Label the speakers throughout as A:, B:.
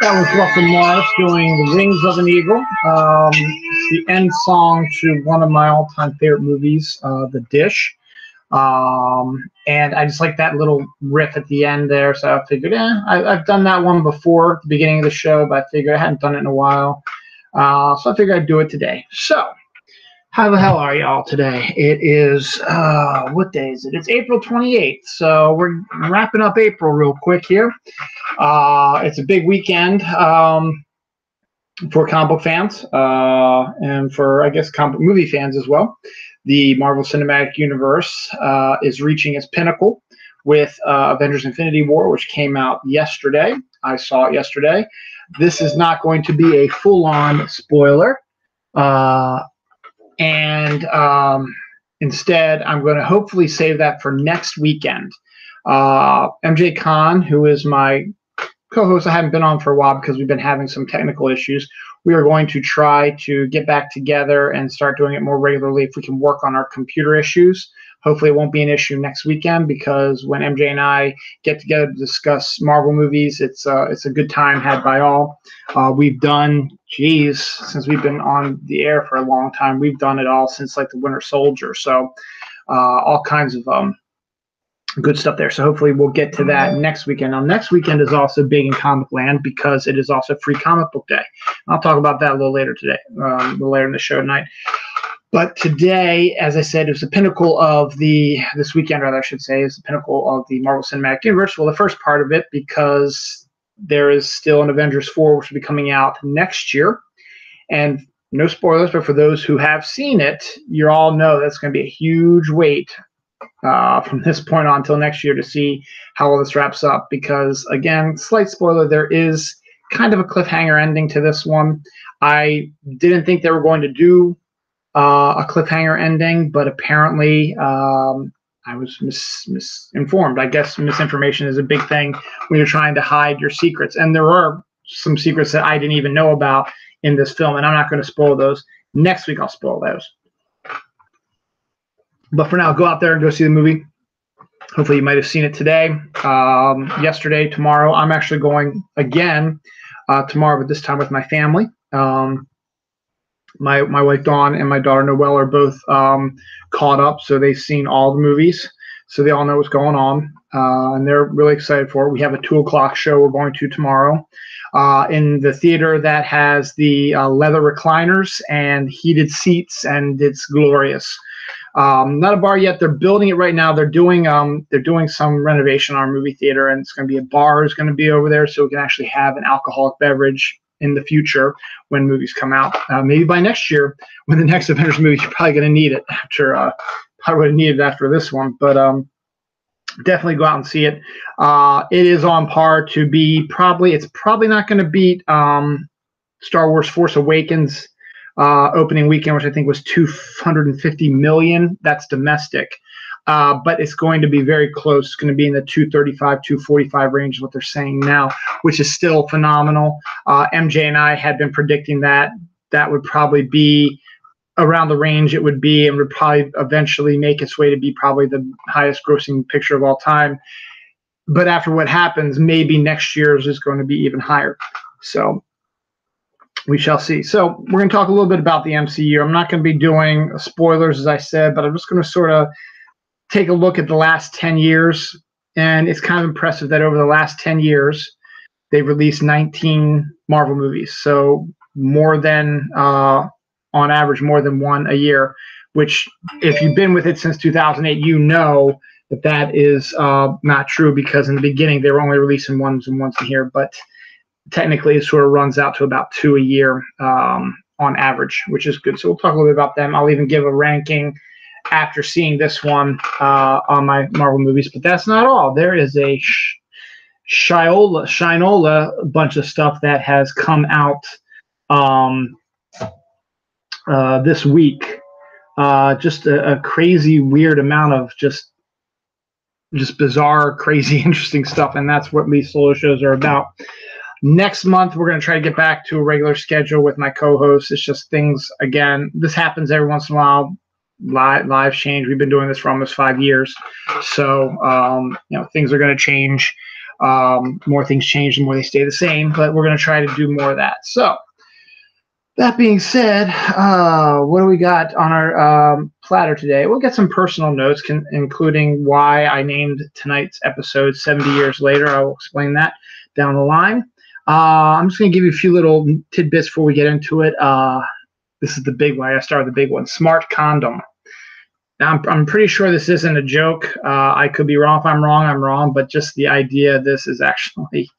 A: That was Russell Morris doing The Wings of an Eagle, the end song to one of my all-time favorite movies, The Dish. And I just like that little riff at the end there, so I figured, I've done that one before at the beginning of the show, but I figured I hadn't done it in a while. So I figured I'd do it today. So, how the hell are y'all today? It is, what day is it? It's April 28th, so we're wrapping up April real quick here. It's a big weekend for comic book fans and for, I guess, comic book movie fans as well. The Marvel Cinematic Universe is reaching its pinnacle with Avengers Infinity War, which came out yesterday. I saw it yesterday. This is not going to be a full-on spoiler. Instead, I'm going to hopefully save that for next weekend. MJ Khan, who is my co-host, I haven't been on for a while because we've been having some technical issues. We are going to try to get back together and start doing it more regularly if we can work on our computer issues. Hopefully it won't be an issue next weekend, because when MJ and I get together to discuss Marvel movies, it's a good time had by all. We've done, since we've been on the air for a long time, we've done it all since like the Winter Soldier. So all kinds of good stuff there. So hopefully we'll get to that next weekend. Now, next weekend is also big in comic land because it is also Free Comic Book Day. I'll talk about that a little later today, a little later in the show tonight. But today, as I said, is the pinnacle of this weekend, rather, I should say, is the pinnacle of the Marvel Cinematic Universe. Well, the first part of it, because there is still an Avengers 4, which will be coming out next year. And no spoilers, but for those who have seen it, you all know that's going to be a huge wait from this point on until next year to see how all this wraps up, because, again, slight spoiler, there is kind of a cliffhanger ending to this one. I didn't think they were going to do a cliffhanger ending, but apparently I was misinformed. I guess misinformation is a big thing when you're trying to hide your secrets, and there are some secrets that I didn't even know about in this film, and I'm not going to spoil those. Next week I'll spoil those. But for now, go out there and go see the movie. Hopefully you might have seen it today, yesterday, tomorrow. I'm actually going again tomorrow, but this time with my family. My wife Dawn and my daughter Noelle are both caught up, so they've seen all the movies, so they all know what's going on, and they're really excited for it. We have a 2:00 show we're going to tomorrow in the theater that has the leather recliners and heated seats, and it's glorious. Not a bar yet. They're building it right now. They're doing some renovation on our movie theater, and it's going to be a bar is going to be over there, so we can actually have an alcoholic beverage in the future when movies come out. Maybe by next year, when the next Avengers movie, you're probably going to need it after. Probably would have needed it after this one, but definitely go out and see it. It is on par to be it's probably not going to beat Star Wars Force Awakens opening weekend, which I think was $250 million. That's domestic. But it's going to be very close. It's going to be in the 235, 245 range is what they're saying now, which is still phenomenal. MJ and I had been predicting that would probably be around the range it would be, and would probably eventually make its way to be probably the highest grossing picture of all time. But after what happens, maybe next year's is going to be even higher. So we shall see. So we're going to talk a little bit about the MCU. I'm not going to be doing spoilers, as I said, but I'm just going to sort of take a look at the last 10 years, and it's kind of impressive that over the last 10 years, they've released 19 Marvel movies. So more than, on average, more than one a year, which if you've been with it since 2008, you know that is not true, because in the beginning, they were only releasing ones in here, but technically it sort of runs out to about 2 a year on average, which is good. So we'll talk a little bit about them. I'll even give a ranking after seeing this one on my Marvel movies, but that's not all. There is a Shinola bunch of stuff that has come out this week. Just a crazy, weird amount of just bizarre, crazy, interesting stuff, and that's what these solo shows are about. Next month, we're going to try to get back to a regular schedule with my co-host. It's just things, again, this happens every once in a while. Lives change. We've been doing this for almost 5 years. So, things are going to change. More things change, the more they stay the same. But we're going to try to do more of that. So that being said, what do we got on our platter today? We'll get some personal notes, including why I named tonight's episode 70 Years Later. I will explain that down the line. I'm just going to give you a few little tidbits before we get into it. This is the big one. I start with the big one. Smart condom. Now, I'm pretty sure this isn't a joke. I could be wrong. If I'm wrong, I'm wrong. But just the idea of this is actually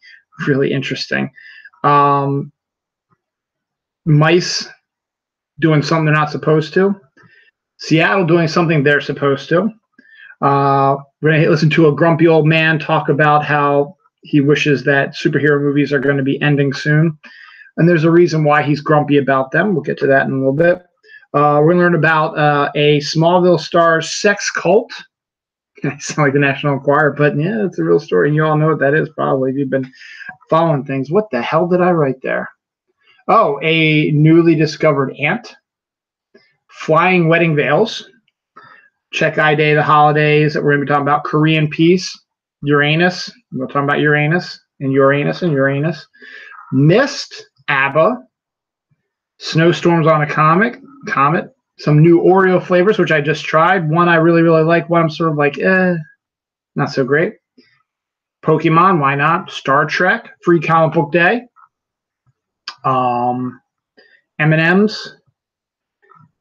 A: really interesting. Mice doing something they're not supposed to. Seattle doing something they're supposed to. We're going to listen to a grumpy old man talk about how he wishes that superhero movies are going to be ending soon. And there's a reason why he's grumpy about them. We'll get to that in a little bit. We're going to learn about a Smallville star's sex cult. I sound like the National Enquirer, but yeah, it's a real story. And you all know what that is probably if you've been following things. What the hell did I write there? Oh, a newly discovered ant. Flying wedding veils. Check-I Day, the holidays. We're going to be talking about Korean peace. Uranus. We're talking about Uranus and Uranus and Uranus. Mist. ABBA. Snowstorms on a comet. Some new Oreo flavors, which I just tried. One I really, really like. One I'm sort of like, not so great. Pokemon, why not? Star Trek. Free Comic Book Day. M&M's.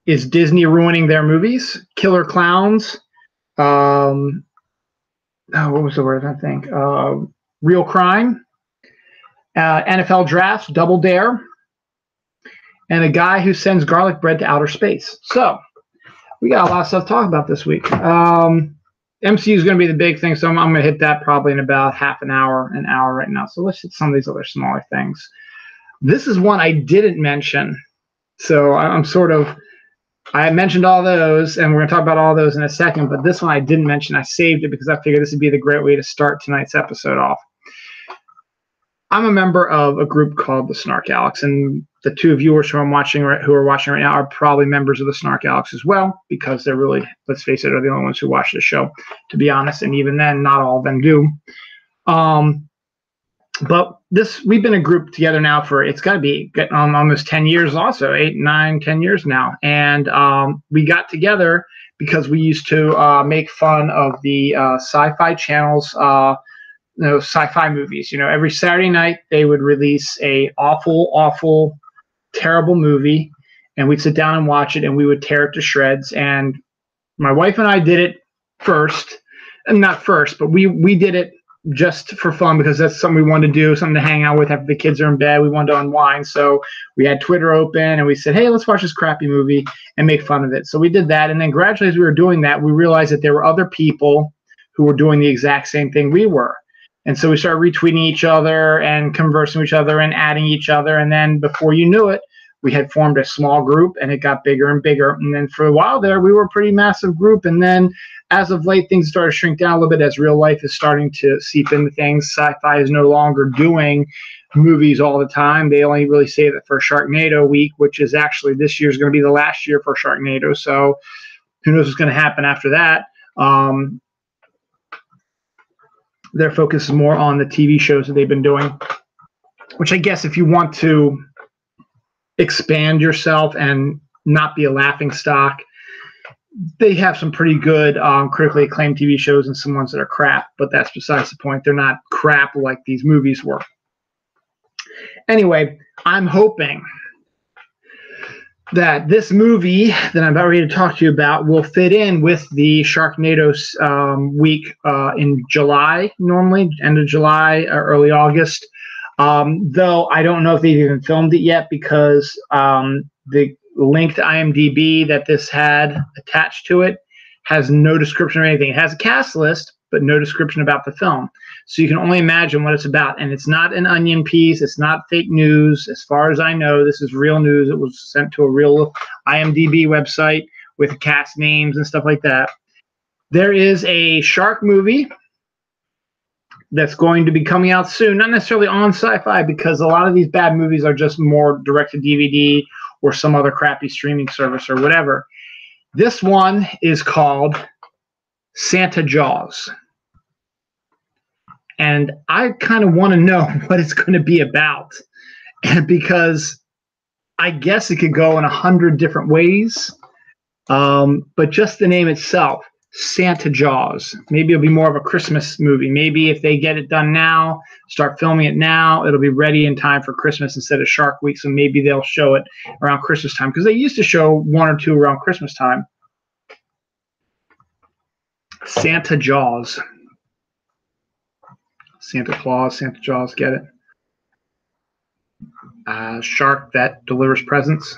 A: Is Disney ruining their movies? Killer Clowns. What was the word? I think Real Crime. NFL Drafts. Double Dare. And a guy who sends garlic bread to outer space. So we got a lot of stuff to talk about this week. MCU is going to be the big thing, so I'm going to hit that probably in about half an hour right now. So let's hit some of these other smaller things. This is one I didn't mention. So I mentioned all those, and we're going to talk about all those in a second, but this one I didn't mention. I saved it because I figured this would be the great way to start tonight's episode off. I'm a member of a group called the Snark Alex, and the two viewers who are watching right now are probably members of the Snark Alex as well, because they're really, let's face it, are the only ones who watch the show, to be honest, and even then, not all of them do. But we've been a group together now for, it's got to be getting on almost 10 years also, 8, 9, 10 years now. And we got together because we used to make fun of the Sci-Fi Channel's sci-fi movies. Every Saturday night they would release a awful, terrible movie, and we'd sit down and watch it, and we would tear it to shreds. And my wife and I did it first, and not first, but we did it just for fun because that's something we wanted to do, something to hang out with after the kids are in bed. We wanted to unwind, so we had Twitter open, and we said, hey, let's watch this crappy movie and make fun of it. So we did that, and then gradually as we were doing that, we realized that there were other people who were doing the exact same thing we were. And so we started retweeting each other and conversing with each other and adding each other. And then before you knew it, we had formed a small group, and it got bigger and bigger. And then for a while there, we were a pretty massive group. And then as of late, things started to shrink down a little bit as real life is starting to seep into things. Sci-Fi is no longer doing movies all the time. They only really save it for Sharknado week, which is actually this year is going to be the last year for Sharknado. So who knows what's going to happen after that. Their focus is more on the TV shows that they've been doing, which I guess if you want to expand yourself and not be a laughing stock, they have some pretty good critically acclaimed TV shows and some ones that are crap, but that's besides the point. They're not crap like these movies were. Anyway, I'm hoping that this movie that I'm about ready to talk to you about will fit in with the Sharknado week in July, normally, end of July or early August. Though I don't know if they've even filmed it yet because the link to IMDb that this had attached to it has no description or anything. It has a cast list, but no description about the film. So you can only imagine what it's about. And it's not an onion piece. It's not fake news. As far as I know, this is real news. It was sent to a real IMDb website with cast names and stuff like that. There is a shark movie that's going to be coming out soon, not necessarily on Sci-Fi, because a lot of these bad movies are just more direct-to-DVD or some other crappy streaming service or whatever. This one is called Santa Jaws. And I kind of want to know what it's going to be about, and because I guess it could go in 100 different ways. But just the name itself, Santa Jaws. Maybe it'll be more of a Christmas movie. Maybe if they get it done now, start filming it now, it'll be ready in time for Christmas instead of Shark Week. So maybe they'll show it around Christmas time, because they used to show one or two around Christmas time. Santa Jaws. Santa Claus, Santa Jaws, get it? Shark that delivers presents.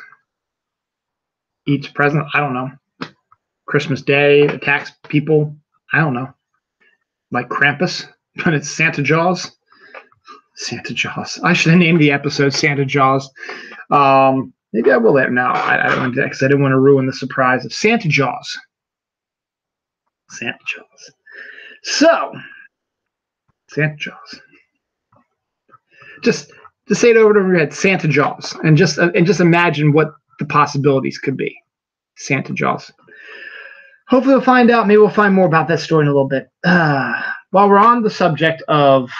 A: Eats present. I don't know. Christmas Day, attacks people. I don't know. Like Krampus, but it's Santa Jaws. Santa Jaws. I should have named the episode Santa Jaws. Maybe I will let now. I don't want to, because I didn't want to ruin the surprise of Santa Jaws. Santa Jaws. So, Santa Jaws. Just to say it over and over again, Santa Jaws, and just imagine what the possibilities could be. Santa Jaws. Hopefully we'll find out. Maybe we'll find more about that story in a little bit. While we're on the subject of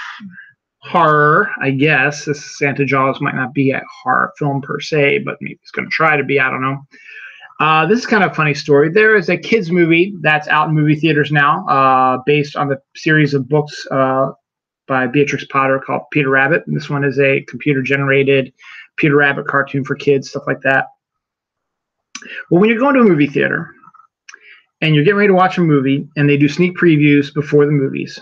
A: horror, I guess, this Santa Jaws might not be a horror film per se, but maybe it's going to try to be. I don't know. This is kind of a funny story. There is a kids movie that's out in movie theaters now, based on the series of books by Beatrix Potter called Peter Rabbit. And this one is a computer-generated Peter Rabbit cartoon for kids, stuff like that. Well, when you're going to a movie theater and you're getting ready to watch a movie and they do sneak previews before the movies,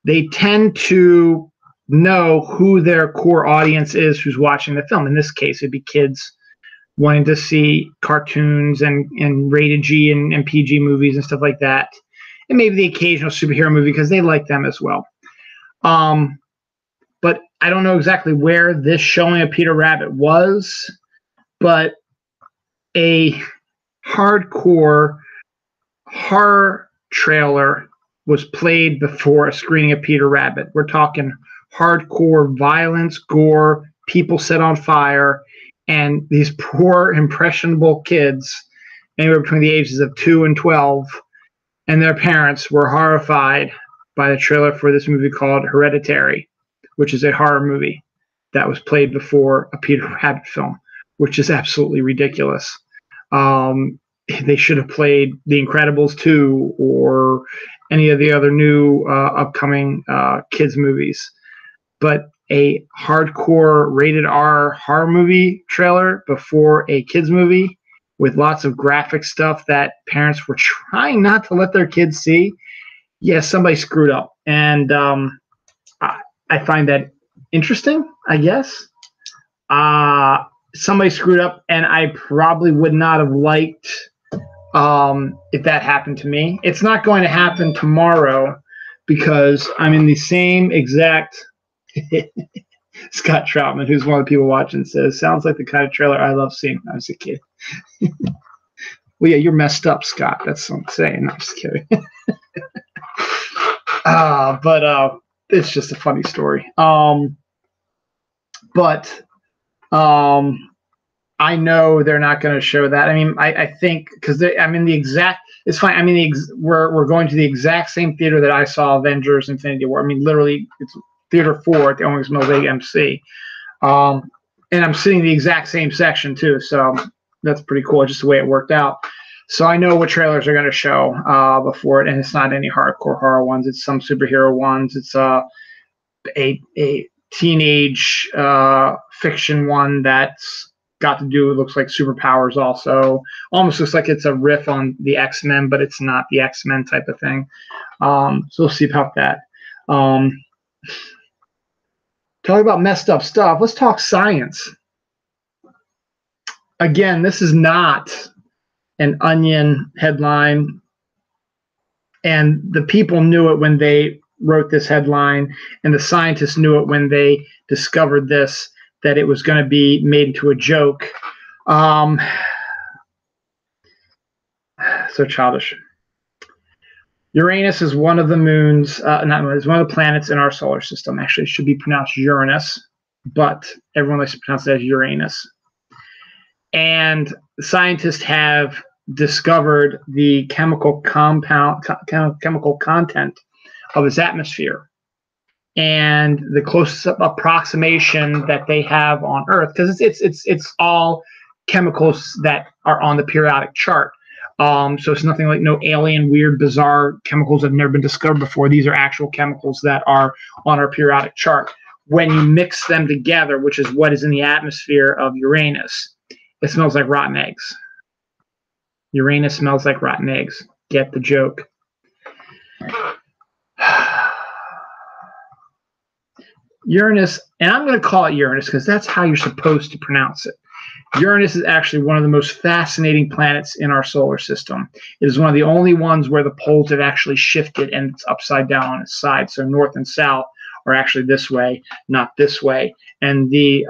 A: they tend to know who their core audience is who's watching the film. In this case, it'd be kids wanting to see cartoons and rated G and PG movies and stuff like that. And maybe the occasional superhero movie because they like them as well. But I don't know exactly where this showing of Peter Rabbit was, but a hardcore horror trailer was played before a screening of Peter Rabbit. We're talking hardcore violence, gore, people set on fire, and these poor, impressionable kids, anywhere between the ages of 2 and 12, and their parents were horrified by the trailer for this movie called Hereditary, which is a horror movie that was played before a Peter Rabbit film, which is absolutely ridiculous. They should have played The Incredibles 2 or any of the other new upcoming kids movies. But a hardcore rated R horror movie trailer before a kids movie with lots of graphic stuff that parents were trying not to let their kids see. Yes, somebody screwed up. And I find that interesting, I guess. Somebody screwed up, and I probably would not have liked if that happened to me. It's not going to happen tomorrow because I'm in the same exact... Scott Troutman, who's one of the people watching, says, sounds like the kind of trailer I love seeing when I was a kid. Well, yeah, you're messed up, Scott. That's what I'm saying. No, I'm just kidding. But it's just a funny story. But I know they're not going to show that. I mean, I think because I'm in the exact. It's fine. I mean, we're going to the exact same theater that I saw Avengers: Infinity War. I mean, literally, it's Theater 4 at the Owings Mills AMC. And I'm sitting in the exact same section too, so that's pretty cool, just the way it worked out. So I know what trailers are going to show before it, and it's not any hardcore horror ones. It's some superhero ones. It's a teenage fiction one that's got to do, it looks like superpowers also. Almost looks like it's a riff on the X-Men, but it's not the X-Men type of thing. So we'll see about that. Talk about messed up stuff. Let's talk science. Again, this is not an Onion headline, and the people knew it when they wrote this headline, and the scientists knew it when they discovered this, that it was going to be made into a joke. So childish. Uranus is one of the moons, is one of the planets in our solar system. Actually, it should be pronounced Uranus, but everyone likes to pronounce it as Uranus. And scientists have discovered the chemical content of its atmosphere. and the closest approximation that they have on Earth, because it's all chemicals that are on the periodic chart. So it's nothing like no alien, weird, bizarre chemicals that have never been discovered before. These are actual chemicals that are on our periodic chart. When you mix them together, which is what is in the atmosphere of Uranus, it smells like rotten eggs. Uranus smells like rotten eggs. Get the joke. Uranus, and I'm going to call it Uranus because that's how you're supposed to pronounce it. Uranus is actually one of the most fascinating planets in our solar system. It is one of the only ones where the poles have actually shifted and it's upside down on its side. So north and south are actually this way, not this way. And the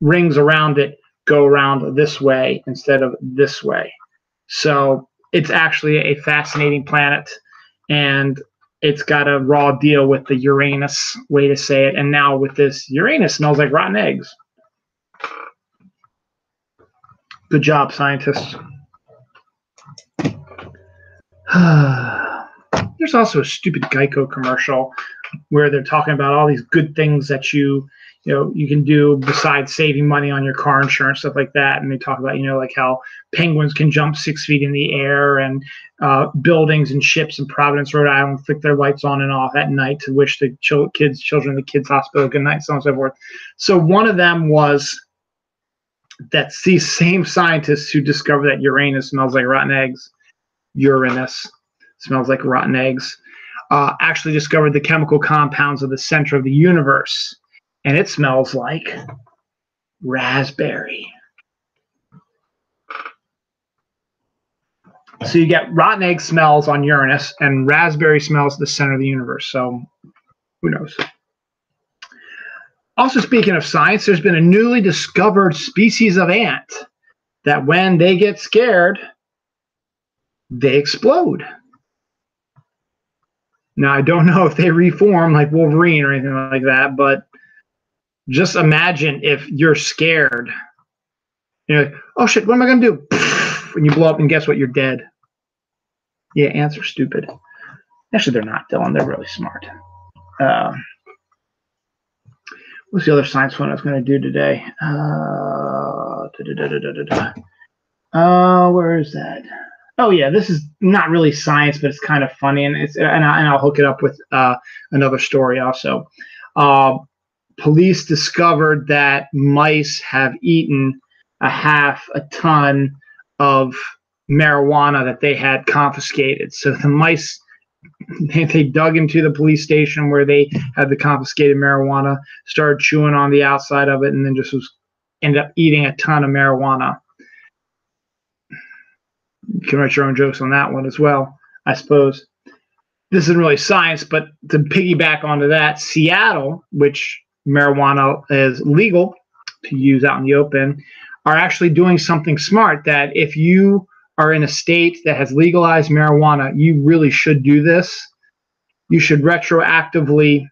A: rings around it go around this way instead of this way. So it's actually a fascinating planet, and it's got a raw deal with the Uranus way to say it. And now with this, Uranus smells like rotten eggs. Good job, scientists. There's also a stupid Geico commercial where they're talking about all these good things that you can do besides saving money on your car insurance, stuff like that. And they talk about, like how penguins can jump 6 feet in the air, and buildings and ships in Providence, Rhode Island, flick their lights on and off at night to wish the children in the kids' hospital good night, so on and so forth. So one of them was that these same scientists who discovered that Uranus smells like rotten eggs, Uranus smells like rotten eggs, actually discovered the chemical compounds of the center of the universe, and it smells like raspberry. So you get rotten egg smells on Uranus and raspberry smells at the center of the universe. So who knows? Also, speaking of science, there's been a newly discovered species of ant that when they get scared, they explode. Now, I don't know if they reform like Wolverine or anything like that, but just imagine if you're scared. You're like, oh shit, what am I going to do? And you blow up, and guess what? You're dead. Yeah, ants are stupid. Actually, they're not, Dylan. They're really smart. What's the other science one I was going to do today? Where is that? Oh yeah, this is not really science, but it's kind of funny, and I'll hook it up with another story also. Police discovered that mice have eaten a half a ton of marijuana that they had confiscated. So the mice, they dug into the police station where they had the confiscated marijuana, started chewing on the outside of it, and then ended up eating a ton of marijuana. You can write your own jokes on that one as well, I suppose. This isn't really science, but to piggyback onto that, Seattle, which marijuana is legal to use out in the open, are actually doing something smart that if you are in a state that has legalized marijuana, you really should do this. You should retroactively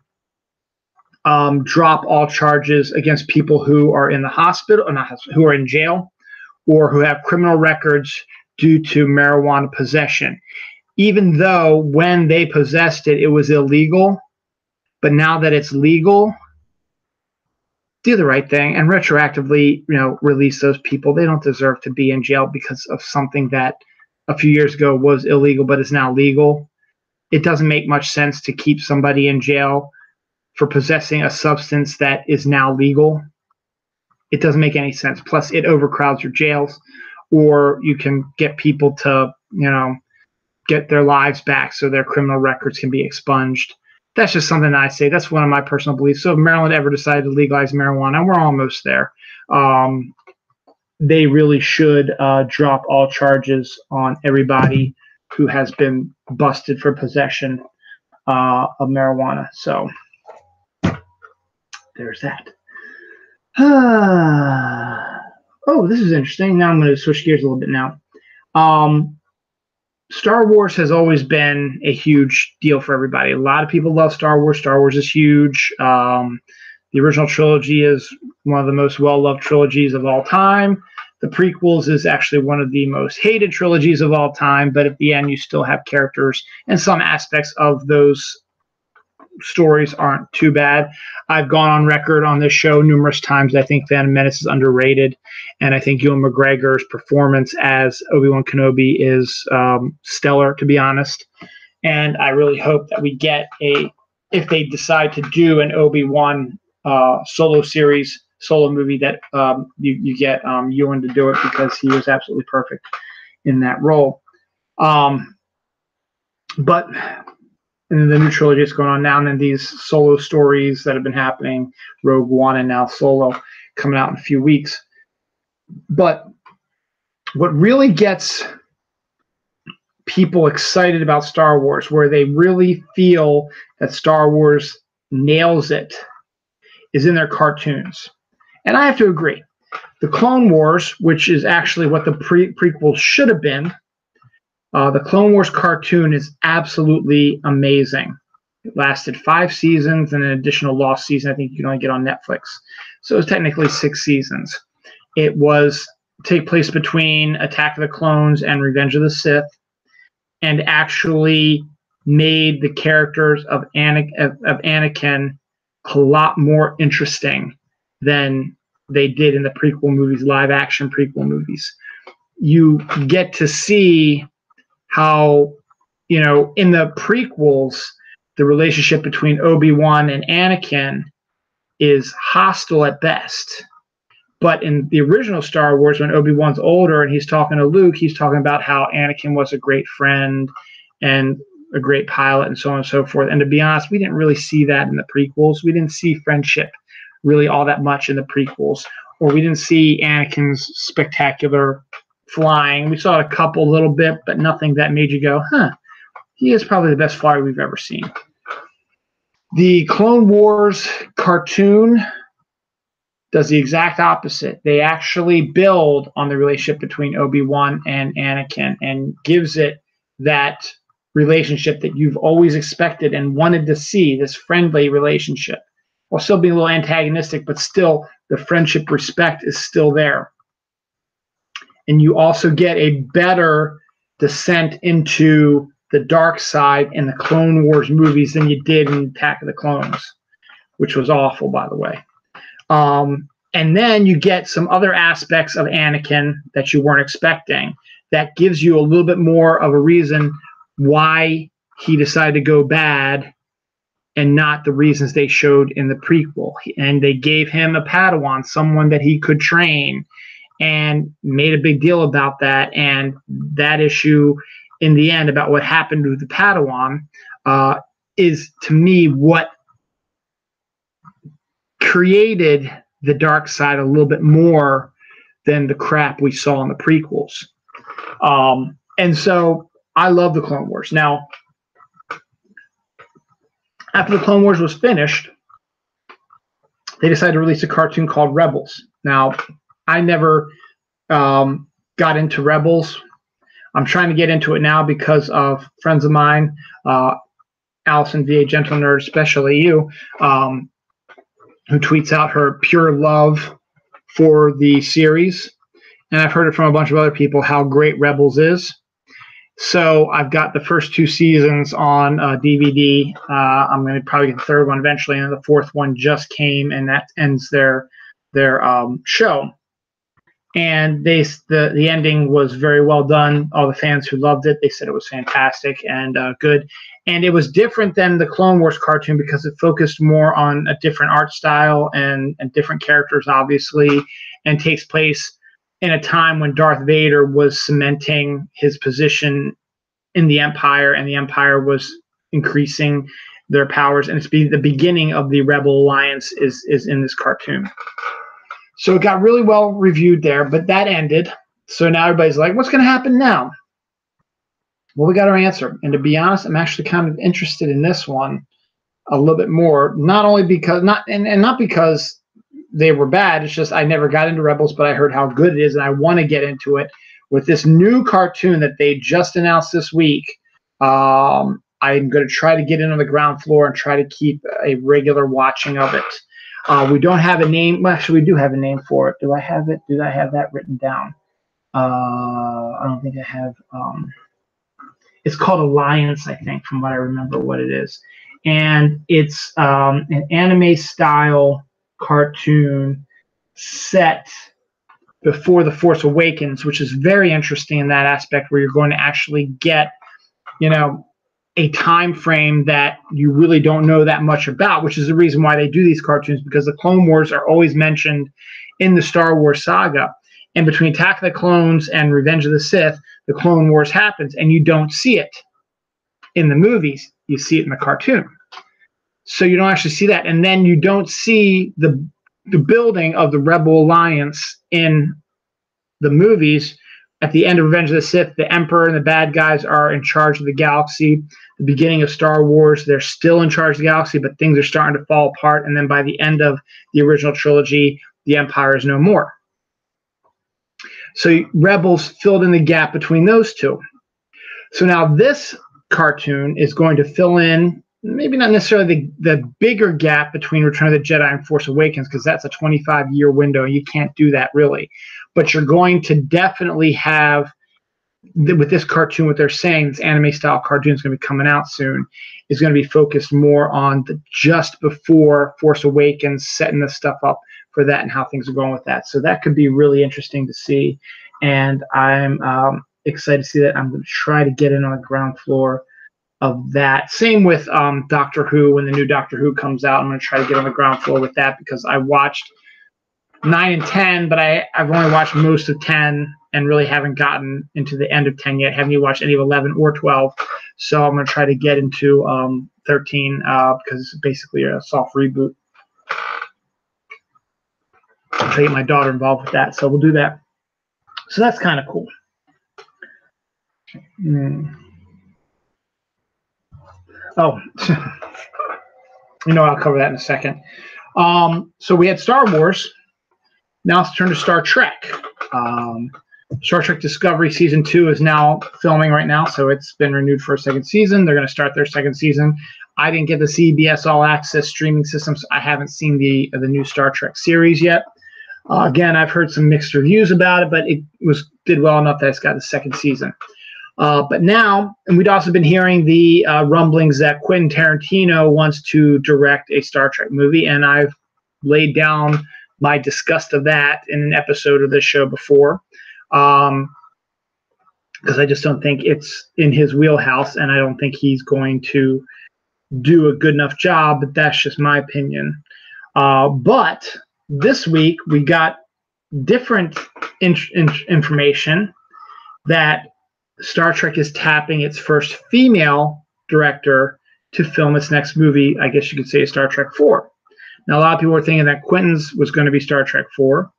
A: drop all charges against people who are in the hospital, or not, who are in jail, or who have criminal records due to marijuana possession. Even though when they possessed it, it was illegal, but now that it's legal, do the right thing and retroactively, release those people. They don't deserve to be in jail because of something that a few years ago was illegal but is now legal. It doesn't make much sense to keep somebody in jail for possessing a substance that is now legal. It doesn't make any sense. Plus, it overcrowds your jails, or you can get people to, get their lives back so their criminal records can be expunged. That's just something that I say. That's one of my personal beliefs. So if Maryland ever decided to legalize marijuana, we're almost there. They really should drop all charges on everybody who has been busted for possession of marijuana. So there's that. Oh, this is interesting. Now I'm going to switch gears a little bit now. Star Wars has always been a huge deal for everybody. A lot of people love Star Wars. Star Wars is huge. The original trilogy is one of the most well-loved trilogies of all time. The prequels is actually one of the most hated trilogies of all time, but at the end you still have characters and some aspects of those stories aren't too bad. I've gone on record on this show numerous times. I think Phantom Menace is underrated, and I think Ewan McGregor's performance as Obi-Wan Kenobi is stellar, to be honest. And I really hope that we get if they decide to do an Obi-Wan solo series, solo movie, that you get Ewan to do it, because he was absolutely perfect in that role. But and the new trilogy is going on now, and then these solo stories that have been happening, Rogue One and now Solo, coming out in a few weeks. But what really gets people excited about Star Wars, where they really feel that Star Wars nails it, is in their cartoons. And I have to agree. The Clone Wars, which is actually what the prequels should have been, the Clone Wars cartoon is absolutely amazing. It lasted 5 seasons and an additional lost season I think you can only get on Netflix. So it was technically 6 seasons. It was take place between Attack of the Clones and Revenge of the Sith, and actually made the characters of Anakin a lot more interesting than they did in the prequel movies, live action prequel movies. You get to see how, in the prequels, the relationship between Obi-Wan and Anakin is hostile at best. But in the original Star Wars, when Obi-Wan's older and he's talking to Luke, he's talking about how Anakin was a great friend and a great pilot and so on and so forth. And to be honest, we didn't really see that in the prequels. We didn't see friendship really all that much in the prequels, or we didn't see Anakin's spectacular flying. We saw it a little bit, but nothing that made you go, he is probably the best flyer we've ever seen. The Clone Wars cartoon does the exact opposite. They actually build on the relationship between Obi-Wan and Anakin and gives it that relationship that you've always expected and wanted to see, this friendly relationship, while still being a little antagonistic, but still the friendship, respect is still there. And you also get a better descent into the dark side in the Clone Wars movies than you did in Attack of the Clones, which was awful, by the way. And then you get some other aspects of Anakin that you weren't expecting that gives you a little bit more of a reason why he decided to go bad, and not the reasons they showed in the prequel. And they gave him a Padawan, someone that he could train, and made a big deal about that. And that issue in the end about what happened with the Padawan is, to me, what created the dark side a little bit more than the crap we saw in the prequels. And so I love the Clone Wars. Now, after the Clone Wars was finished, they decided to release a cartoon called Rebels. Now, I never got into Rebels. I'm trying to get into it now because of friends of mine, Allison V.A. Gentle Nerd, especially you, who tweets out her pure love for the series. And I've heard it from a bunch of other people how great Rebels is. So I've got the first 2 seasons on DVD. I'm going to probably get the 3rd one eventually, and the 4th one just came, and that ends their show. And the ending was very well done. All the fans who loved it, they said it was fantastic and good. And it was different than the Clone Wars cartoon because it focused more on a different art style and different characters, obviously, and takes place in a time when Darth Vader was cementing his position in the Empire, and the Empire was increasing their powers. And it's the beginning of the Rebel Alliance is in this cartoon. So it got really well reviewed there, but that ended. So now everybody's like, what's going to happen now? Well, we got our answer. And to be honest, I'm actually kind of interested in this one a little bit more, not only because not because they were bad. It's just I never got into Rebels, but I heard how good it is, and I want to get into it with this new cartoon that they just announced this week. I'm going to try to get in on the ground floor and try to keep a regular watching of it. We don't have a name. Well, actually, we do have a name for it. Do I have it? Did I have that written down? I don't think I have. It's called Alliance, I think, from what I remember what it is. and it's an anime style cartoon set before The Force Awakens, which is very interesting in that aspect, where you're going to actually get, a time frame that you really don't know that much about, which is the reason why they do these cartoons, because the Clone Wars are always mentioned in the Star Wars saga. And between Attack of the Clones and Revenge of the Sith, the Clone Wars happens, and you don't see it in the movies. You see it in the cartoon. So you don't actually see that. And then you don't see the building of the Rebel Alliance in the movies. At the end of Revenge of the Sith, the Emperor and the bad guys are in charge of the galaxy. The beginning of Star Wars, they're still in charge of the galaxy, but things are starting to fall apart. And then by the end of the original trilogy, the Empire is no more. So Rebels filled in the gap between those two. So now this cartoon is going to fill in, maybe not necessarily the bigger gap between Return of the Jedi and Force Awakens, because that's a 25-year window. You can't do that really. But you're going to definitely have, with this cartoon, what they're saying, this anime-style cartoon is going to be coming out soon, is going to be focused more on the just before Force Awakens, setting the stuff up for that and how things are going with that. So that could be really interesting to see. And I'm excited to see that. I'm going to try to get in on the ground floor of that. Same with Doctor Who. When the new Doctor Who comes out, I'm going to try to get on the ground floor with that, because I watched 9 and 10, but I've only watched most of 10 and really haven't gotten into the end of 10 yet. Haven't even watched any of 11 or 12. So I'm going to try to get into 13 because it's basically a soft reboot. I'll try to get my daughter involved with that. So we'll do that. So that's kind of cool. Oh, I'll cover that in a second. So we had Star Wars. Now let's turn to Star Trek. Star Trek Discovery Season 2 is now filming right now, so it's been renewed for a second season. They're going to start their second season. I didn't get the CBS All Access streaming system, so I haven't seen the new Star Trek series yet. Again, I've heard some mixed reviews about it, but it did well enough that it's got the second season. But now, and we'd also been hearing the rumblings that Quentin Tarantino wants to direct a Star Trek movie, and I've laid down my disgust of that in an episode of this show before, because I just don't think it's in his wheelhouse, and I don't think he's going to do a good enough job, but that's just my opinion. But this week, we got different information that Star Trek is tapping its first female director to film its next movie. I guess you could say Star Trek 4. Now, a lot of people were thinking that Quentin's was going to be Star Trek 4,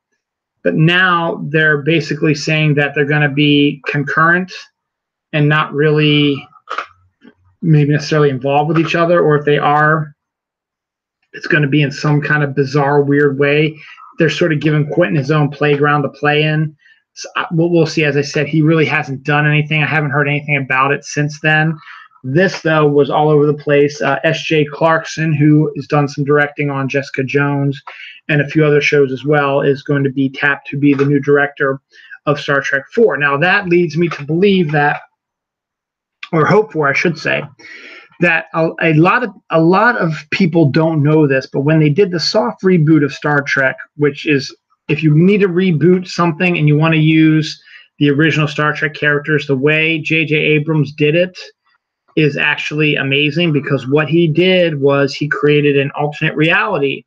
A: but now they're basically saying that they're going to be concurrent and not really maybe necessarily involved with each other, or if they are, it's going to be in some kind of bizarre, weird way. They're sort of giving Quentin his own playground to play in. So we'll see. As I said, he really hasn't done anything. I haven't heard anything about it since then. This, though, was all over the place. S.J. Clarkson, who has done some directing on Jessica Jones and a few other shows as well, is going to be tapped to be the new director of Star Trek 4. Now, that leads me to believe that, or hope for, I should say, that a lot of people don't know this, but when they did the soft reboot of Star Trek, which is, if you need to reboot something and you want to use the original Star Trek characters, the way J.J. Abrams did it is actually amazing, because what he did was he created an alternate reality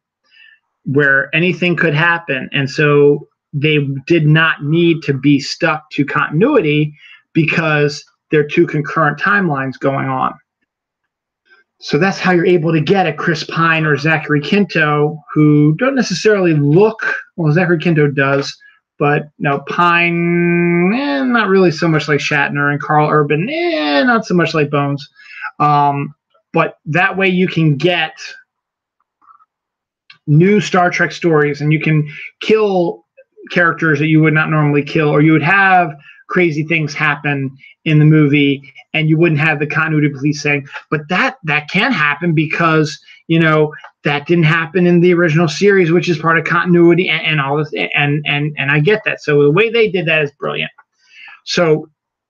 A: where anything could happen. And so they did not need to be stuck to continuity because there are two concurrent timelines going on. So that's how you're able to get a Chris Pine or Zachary Quinto, who don't necessarily look, well, Zachary Quinto does, but no, Pine, not really so much like Shatner, and Carl Urban, not so much like Bones. But that way you can get new Star Trek stories, and you can kill characters that you would not normally kill, or you would have crazy things happen in the movie, and you wouldn't have the continuity police saying, but that can happen because, that didn't happen in the original series, which is part of continuity and all this. And I get that. So the way they did that is brilliant. So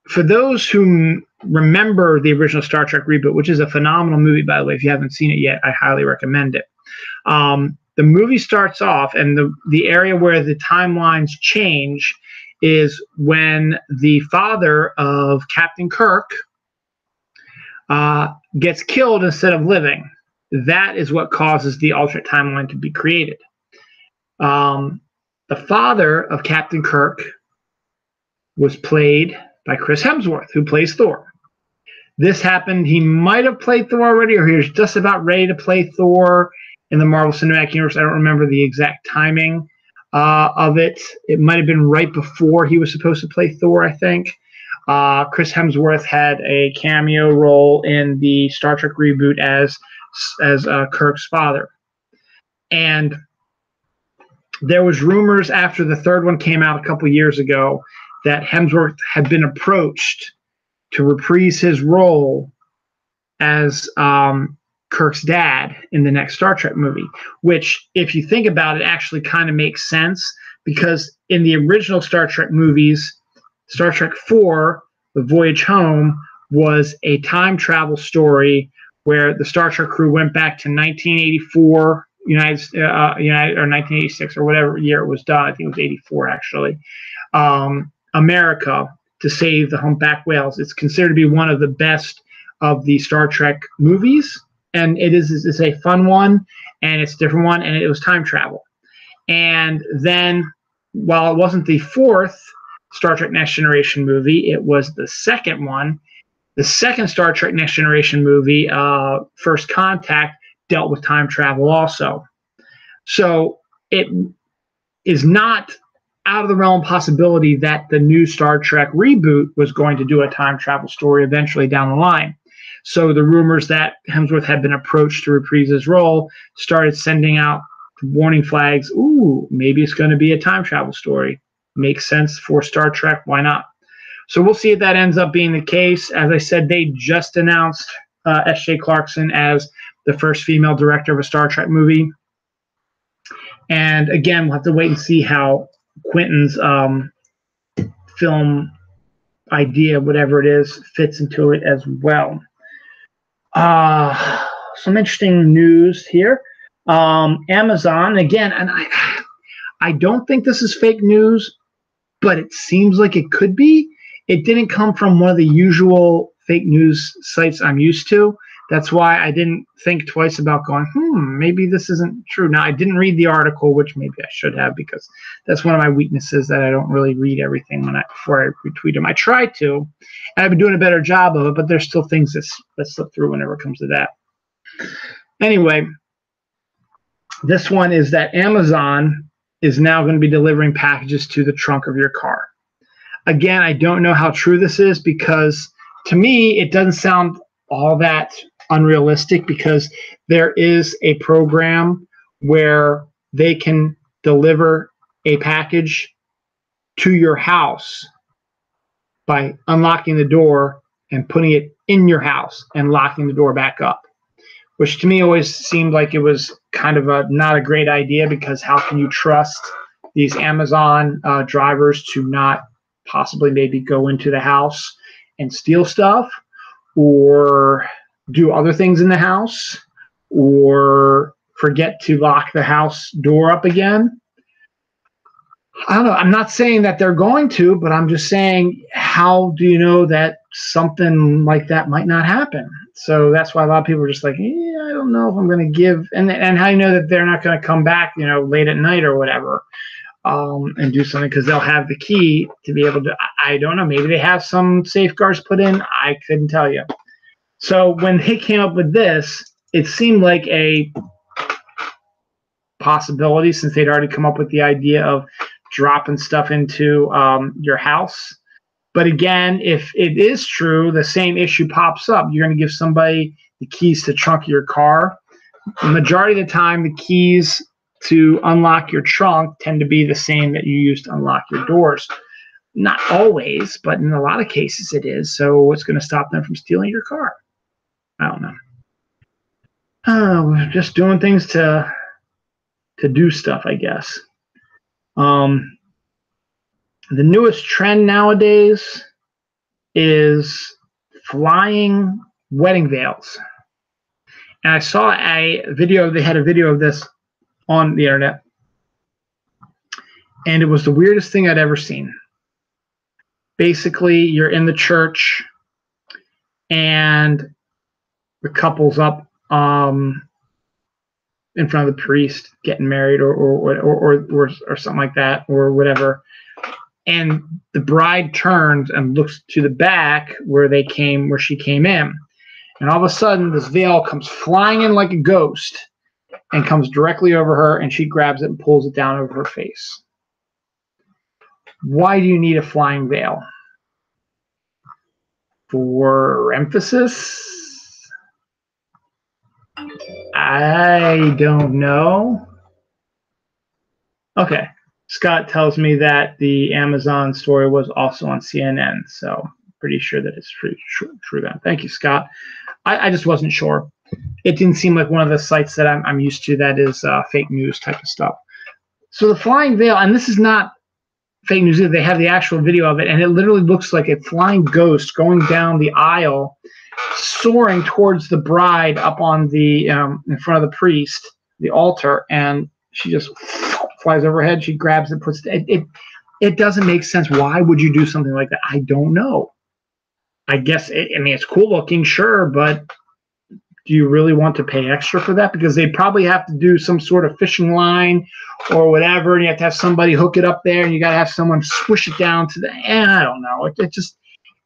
A: for those who remember the original Star Trek reboot, which is a phenomenal movie, by the way, if you haven't seen it yet, I highly recommend it. The movie starts off, and the area where the timelines change is when the father of Captain Kirk gets killed instead of living. That is what causes the alternate timeline to be created. The father of Captain Kirk was played by Chris Hemsworth, who plays Thor. This happened, he might have played Thor already, or he was just about ready to play Thor in the Marvel Cinematic Universe. I don't remember the exact timing of it. It might have been right before he was supposed to play Thor, I think. Chris Hemsworth had a cameo role in the Star Trek reboot as Kirk's father. And there was rumors after the third one came out a couple years ago that Hemsworth had been approached to reprise his role as Kirk's dad in the next Star Trek movie, which, if you think about it, actually kind of makes sense, because in the original Star Trek movies, Star Trek IV, The Voyage Home, was a time travel story where the Star Trek crew went back to 1984, United or 1986 or whatever year it was done. I think it was 84 actually. America, to save the humpback whales. It's considered to be one of the best of the Star Trek movies, and it's a fun one, and it's a different one, and it was time travel. And then, while it wasn't the fourth Star Trek Next Generation movie, it was the second one. The second Star Trek Next Generation movie, First Contact, dealt with time travel also. So it is not out of the realm possibility that the new Star Trek reboot was going to do a time travel story eventually down the line. So the rumors that Hemsworth had been approached to reprise his role started sending out warning flags. Ooh, maybe it's going to be a time travel story. Makes sense for Star Trek. Why not? So we'll see if that ends up being the case. As I said, they just announced S.J. Clarkson as the first female director of a Star Trek movie. And again, we'll have to wait and see how Quentin's film idea, whatever it is, fits into it as well. Some interesting news here. Amazon, again, and I don't think this is fake news, but it seems like it could be. It didn't come from one of the usual fake news sites I'm used to. That's why I didn't think twice about going, maybe this isn't true. Now, I didn't read the article, which maybe I should have, because that's one of my weaknesses, that I don't really read everything before I retweet them. I try to, and I've been doing a better job of it, but there's still things that slip through whenever it comes to that. Anyway, this one is that Amazon is now going to be delivering packages to the trunk of your car. Again, I don't know how true this is, because to me, it doesn't sound all that unrealistic, because there is a program where they can deliver a package to your house by unlocking the door and putting it in your house and locking the door back up, which to me always seemed like it was kind of not a great idea, because how can you trust these Amazon drivers to not possibly maybe go into the house and steal stuff, or do other things in the house, or forget to lock the house door up again? I don't know. I'm not saying that they're going to, but I'm just saying, how do you know that something like that might not happen? So that's why a lot of people are just like, I don't know if I'm going to give, and how do you know that they're not going to come back, late at night or whatever, and do something, because they'll have the key to be able to. I don't know. Maybe they have some safeguards put in. I couldn't tell you. So when they came up with this, it seemed like a possibility, since they'd already come up with the idea of dropping stuff into your house. But again, if it is true, the same issue pops up. You're going to give somebody the keys to the trunk of your car. The majority of the time, the keys to unlock your trunk tend to be the same that you use to unlock your doors. Not always, but in a lot of cases it is. So what's going to stop them from stealing your car? I don't know. We're just doing things to do stuff, I guess. The newest trend nowadays is flying wedding veils. And I saw a video, they had a video of this on the internet, and it was the weirdest thing I'd ever seen. Basically, you're in the church, and the couple's up in front of the priest getting married or something like that, or whatever. And the bride turns and looks to the back where she came in. And all of a sudden, this veil comes flying in like a ghost and comes directly over her, and she grabs it and pulls it down over her face. Why do you need a flying veil? For emphasis? I don't know. Okay. Scott tells me that the Amazon story was also on CNN, so pretty sure that it's true then. Thank you, Scott. I just wasn't sure. It didn't seem like one of the sites that I'm used to that is fake news type of stuff. So the flying veil, and this is not fake news either. They have the actual video of it, and it literally looks like a flying ghost going down the aisle, soaring towards the bride up on the in front of the priest, the altar, and she just flies overhead. She grabs it, puts it. It doesn't make sense. Why would you do something like that? I don't know. I guess it's cool looking, sure, but do you really want to pay extra for that? Because they probably have to do some sort of fishing line or whatever, and you have to have somebody hook it up there, and you got to have someone swish it down to the. I don't know.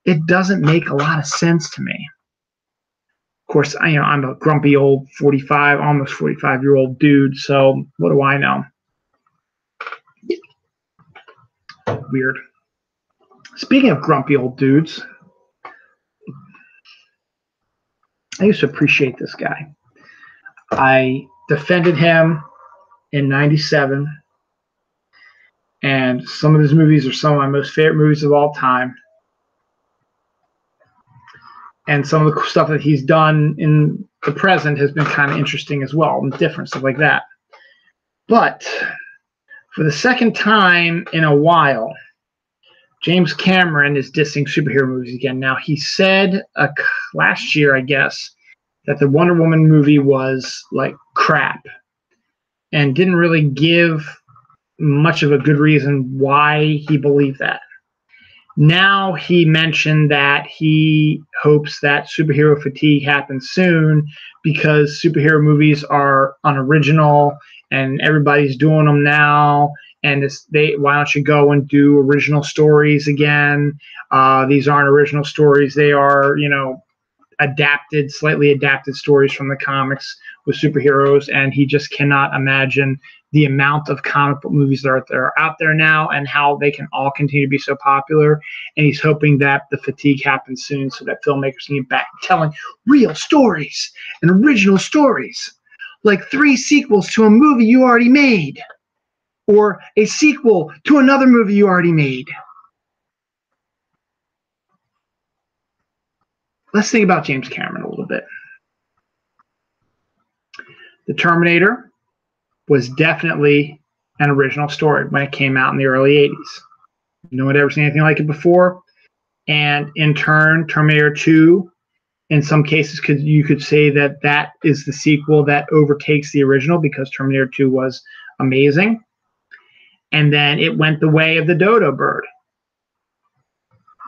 A: It doesn't make a lot of sense to me. Of course, I'm a grumpy old 45, almost 45-year-old dude, so what do I know? Weird. Speaking of grumpy old dudes, I used to appreciate this guy. I defended him in '97, and some of his movies are some of my most favorite movies of all time. And some of the stuff that he's done in the present has been kind of interesting as well, and different stuff like that. But for the second time in a while, James Cameron is dissing superhero movies again. Now, he said last year, I guess, that the Wonder Woman movie was like crap and didn't really give much of a good reason why he believed that. Now he mentioned that he hopes that superhero fatigue happens soon because superhero movies are unoriginal and everybody's doing them now. And why don't you go and do original stories again? These aren't original stories. They are, slightly adapted stories from the comics with superheroes. And he just cannot imagine the amount of comic book movies that are out there now and how they can all continue to be so popular. And he's hoping that the fatigue happens soon so that filmmakers can get back telling real stories and original stories, like 3 sequels to a movie you already made, or a sequel to another movie you already made. Let's think about James Cameron a little bit. The Terminator was definitely an original story when it came out in the early 80s. No one had ever seen anything like it before. And in turn, Terminator 2, in some cases, you could say that is the sequel that overtakes the original because Terminator 2 was amazing. And then it went the way of the dodo bird.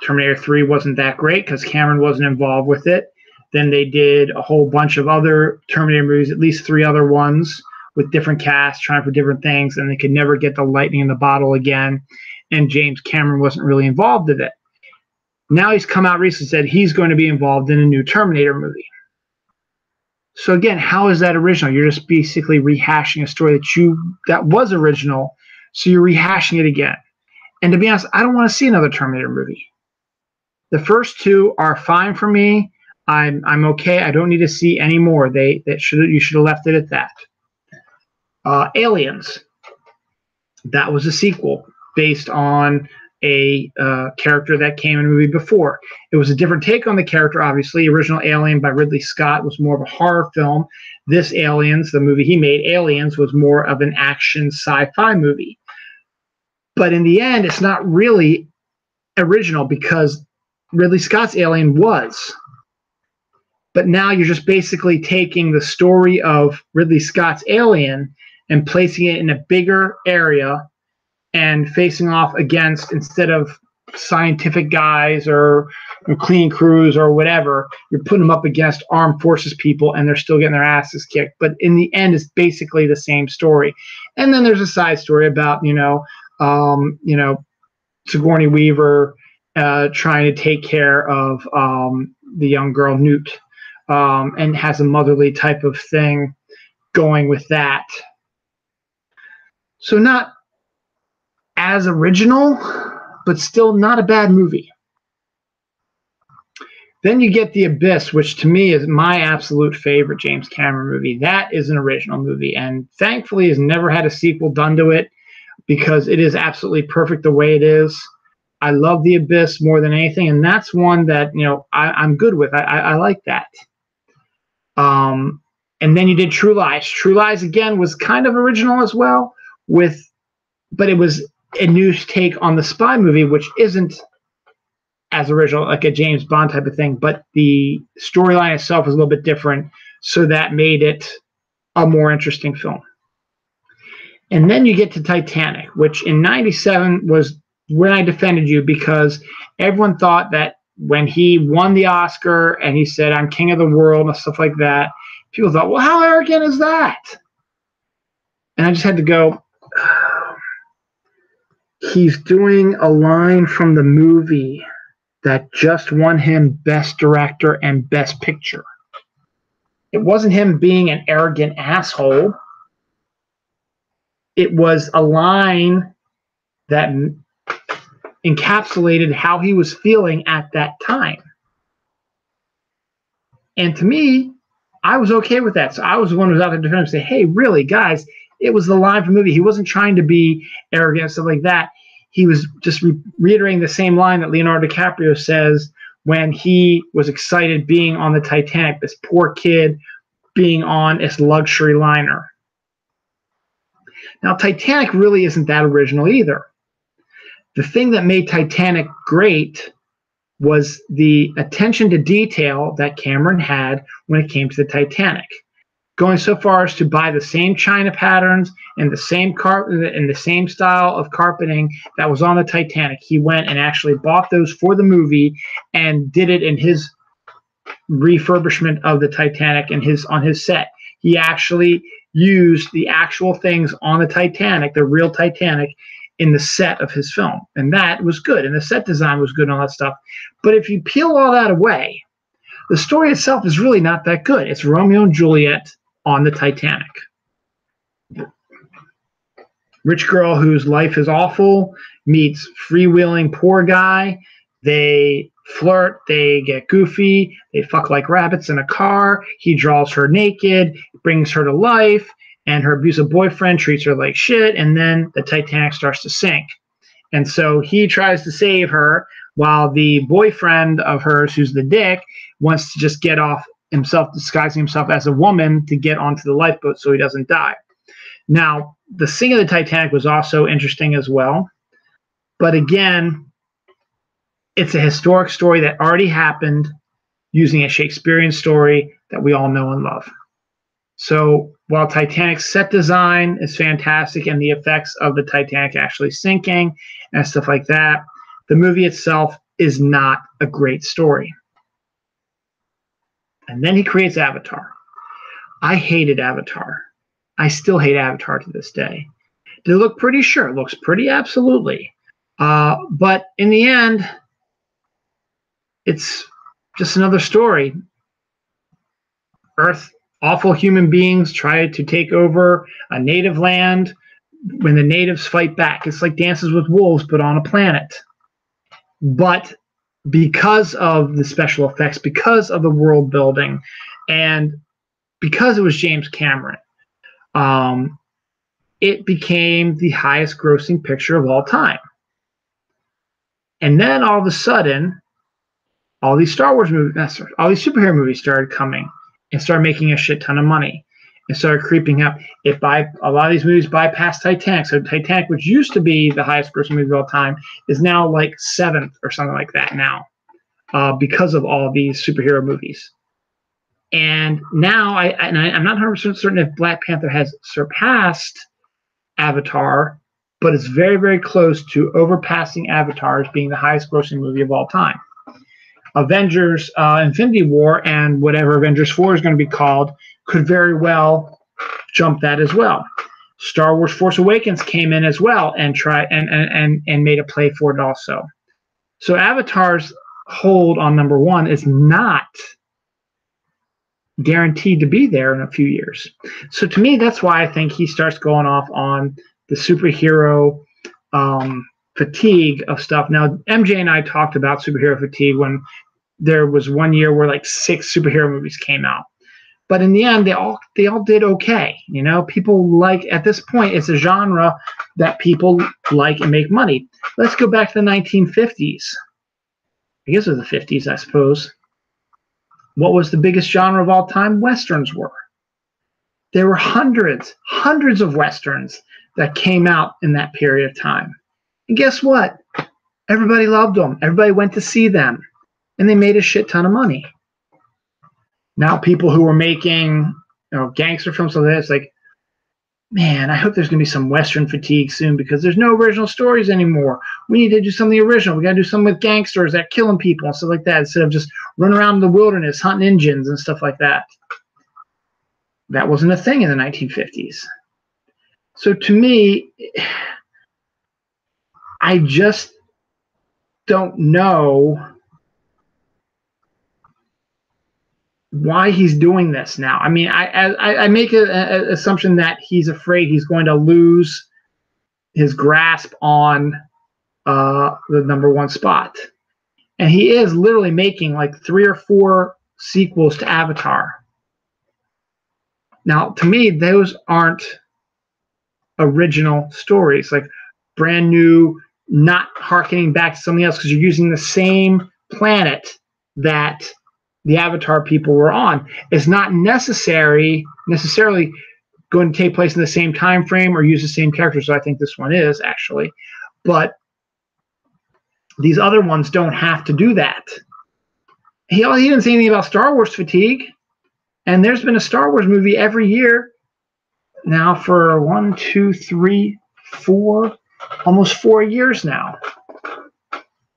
A: Terminator 3 wasn't that great because Cameron wasn't involved with it. Then they did a whole bunch of other Terminator movies, at least 3 other ones with different casts trying for different things, and they could never get the lightning in the bottle again. And James Cameron wasn't really involved in it. Now he's come out recently and said he's going to be involved in a new Terminator movie. So again, how is that original? You're just basically rehashing a story that was original, so you're rehashing it again. And to be honest, I don't want to see another Terminator movie. The first 2 are fine for me. I'm okay. I don't need to see any more. You should have left it at that. Aliens. That was a sequel based on a character that came in a movie before. It was a different take on the character, obviously. Original Alien by Ridley Scott was more of a horror film. This Aliens, the movie he made, Aliens, was more of an action sci-fi movie. But in the end, it's not really original because Ridley Scott's Alien was. But now you're just basically taking the story of Ridley Scott's Alien and placing it in a bigger area and facing off against, instead of scientific guys or clean crews or whatever, you're putting them up against armed forces people, and they're still getting their asses kicked. But in the end, it's basically the same story. And then there's a side story about, Sigourney Weaver trying to take care of the young girl Newt, and has a motherly type of thing going with that. So not as original, but still not a bad movie. Then you get The Abyss, which to me is my absolute favorite James Cameron movie. That is an original movie, and thankfully has never had a sequel done to it, because it is absolutely perfect the way it is. I love The Abyss more than anything, and that's one that I'm good with. I like that. And then you did True Lies. True Lies again was kind of original as well, but it was a new take on the spy movie, which isn't as original, like a James Bond type of thing, but the storyline itself was a little bit different, so that made it a more interesting film. And then you get to Titanic, which in '97 was when I defended you, because everyone thought that when he won the Oscar and he said, "I'm king of the world," and stuff like that, people thought, well, how arrogant is that? And I just had to go, he's doing a line from the movie that just won him Best Director and Best Picture. It wasn't him being an arrogant asshole. It was a line that encapsulated how he was feeling at that time. And to me, I was okay with that. So I was the one who was out there defending him, say, hey, really, guys, it was the line from the movie. He wasn't trying to be arrogant and stuff like that. He was just reiterating the same line that Leonardo DiCaprio says when he was excited being on the Titanic, this poor kid being on this luxury liner. Now, Titanic really isn't that original either. The thing that made Titanic great was the attention to detail that Cameron had when it came to the Titanic, going so far as to buy the same china patterns and the same carpet and the same style of carpeting that was on the Titanic. He went and actually bought those for the movie and did it in his refurbishment of the Titanic and on his set. He actually used the actual things on the Titanic, the real Titanic, in the set of his film. And that was good. And the set design was good and all that stuff. But if you peel all that away, the story itself is really not that good. It's Romeo and Juliet on the Titanic. Rich girl whose life is awful meets freewheeling poor guy. They flirt, they get goofy, they fuck like rabbits in a car. He draws her naked, brings her to life, and her abusive boyfriend treats her like shit, and then the Titanic starts to sink. And so he tries to save her, while the boyfriend of hers, who's the dick, wants to just get off himself, disguising himself as a woman to get onto the lifeboat so he doesn't die. Now, the sinking of the Titanic was also interesting as well. But again, it's a historic story that already happened using a Shakespearean story that we all know and love. So while Titanic's set design is fantastic and the effects of the Titanic actually sinking and stuff like that, the movie itself is not a great story. And then he creates Avatar. I hated Avatar. I still hate Avatar to this day. Did it look pretty? Sure. It looks pretty, absolutely. But in the end, it's just another story. Earth, awful human beings try to take over a native land when the natives fight back. It's like Dances with Wolves, but on a planet. But because of the special effects, because of the world building, and because it was James Cameron, it became the highest grossing picture of all time. And then all of a sudden, all these Star Wars movies, all these superhero movies started coming and started making a shit ton of money and started creeping up. A lot of these movies bypassed Titanic. So Titanic, which used to be the highest grossing movie of all time, is now like 7th or something like that now. because of all these superhero movies. And now I'm not 100% certain if Black Panther has surpassed Avatar, but it's very, very close to overpassing Avatar as being the highest grossing movie of all time. Avengers Infinity War and whatever Avengers 4 is going to be called could very well jump that as well. Star Wars Force Awakens came in as well and made a play for it also. So Avatar's hold on number one is not guaranteed to be there in a few years. So to me, that's why I think he starts going off on the superhero fatigue of stuff. Now, MJ and I talked about superhero fatigue when there was one year where like 6 superhero movies came out. But in the end, they all did okay. You know, people like, at this point, it's a genre that people like and make money. Let's go back to the 1950s. I guess it was the 50s, I suppose. What was the biggest genre of all time? Westerns were. There were hundreds of Westerns that came out in that period of time. And guess what? Everybody loved them. Everybody went to see them. And they made a shit ton of money. Now people who were making, gangster films like this, like, man, I hope there's going to be some Western fatigue soon because there's no original stories anymore. We need to do something original. We got to do something with gangsters that killing people and stuff like that instead of just running around in the wilderness hunting Indians and stuff like that. That wasn't a thing in the 1950s. So to me, I just don't know why he's doing this now. I mean, I make an assumption that he's afraid he's going to lose his grasp on the number one spot. And he is literally making like 3 or 4 sequels to Avatar. Now, to me, those aren't original stories, like brand new, not harkening back to something else because you're using the same planet that the Avatar people were on. It's not necessarily going to take place in the same time frame or use the same characters. So I think this one is actually, but these other ones don't have to do that. He didn't say anything about Star Wars fatigue, and there's been a Star Wars movie every year now for 1, 2, 3, 4, almost 4 years now.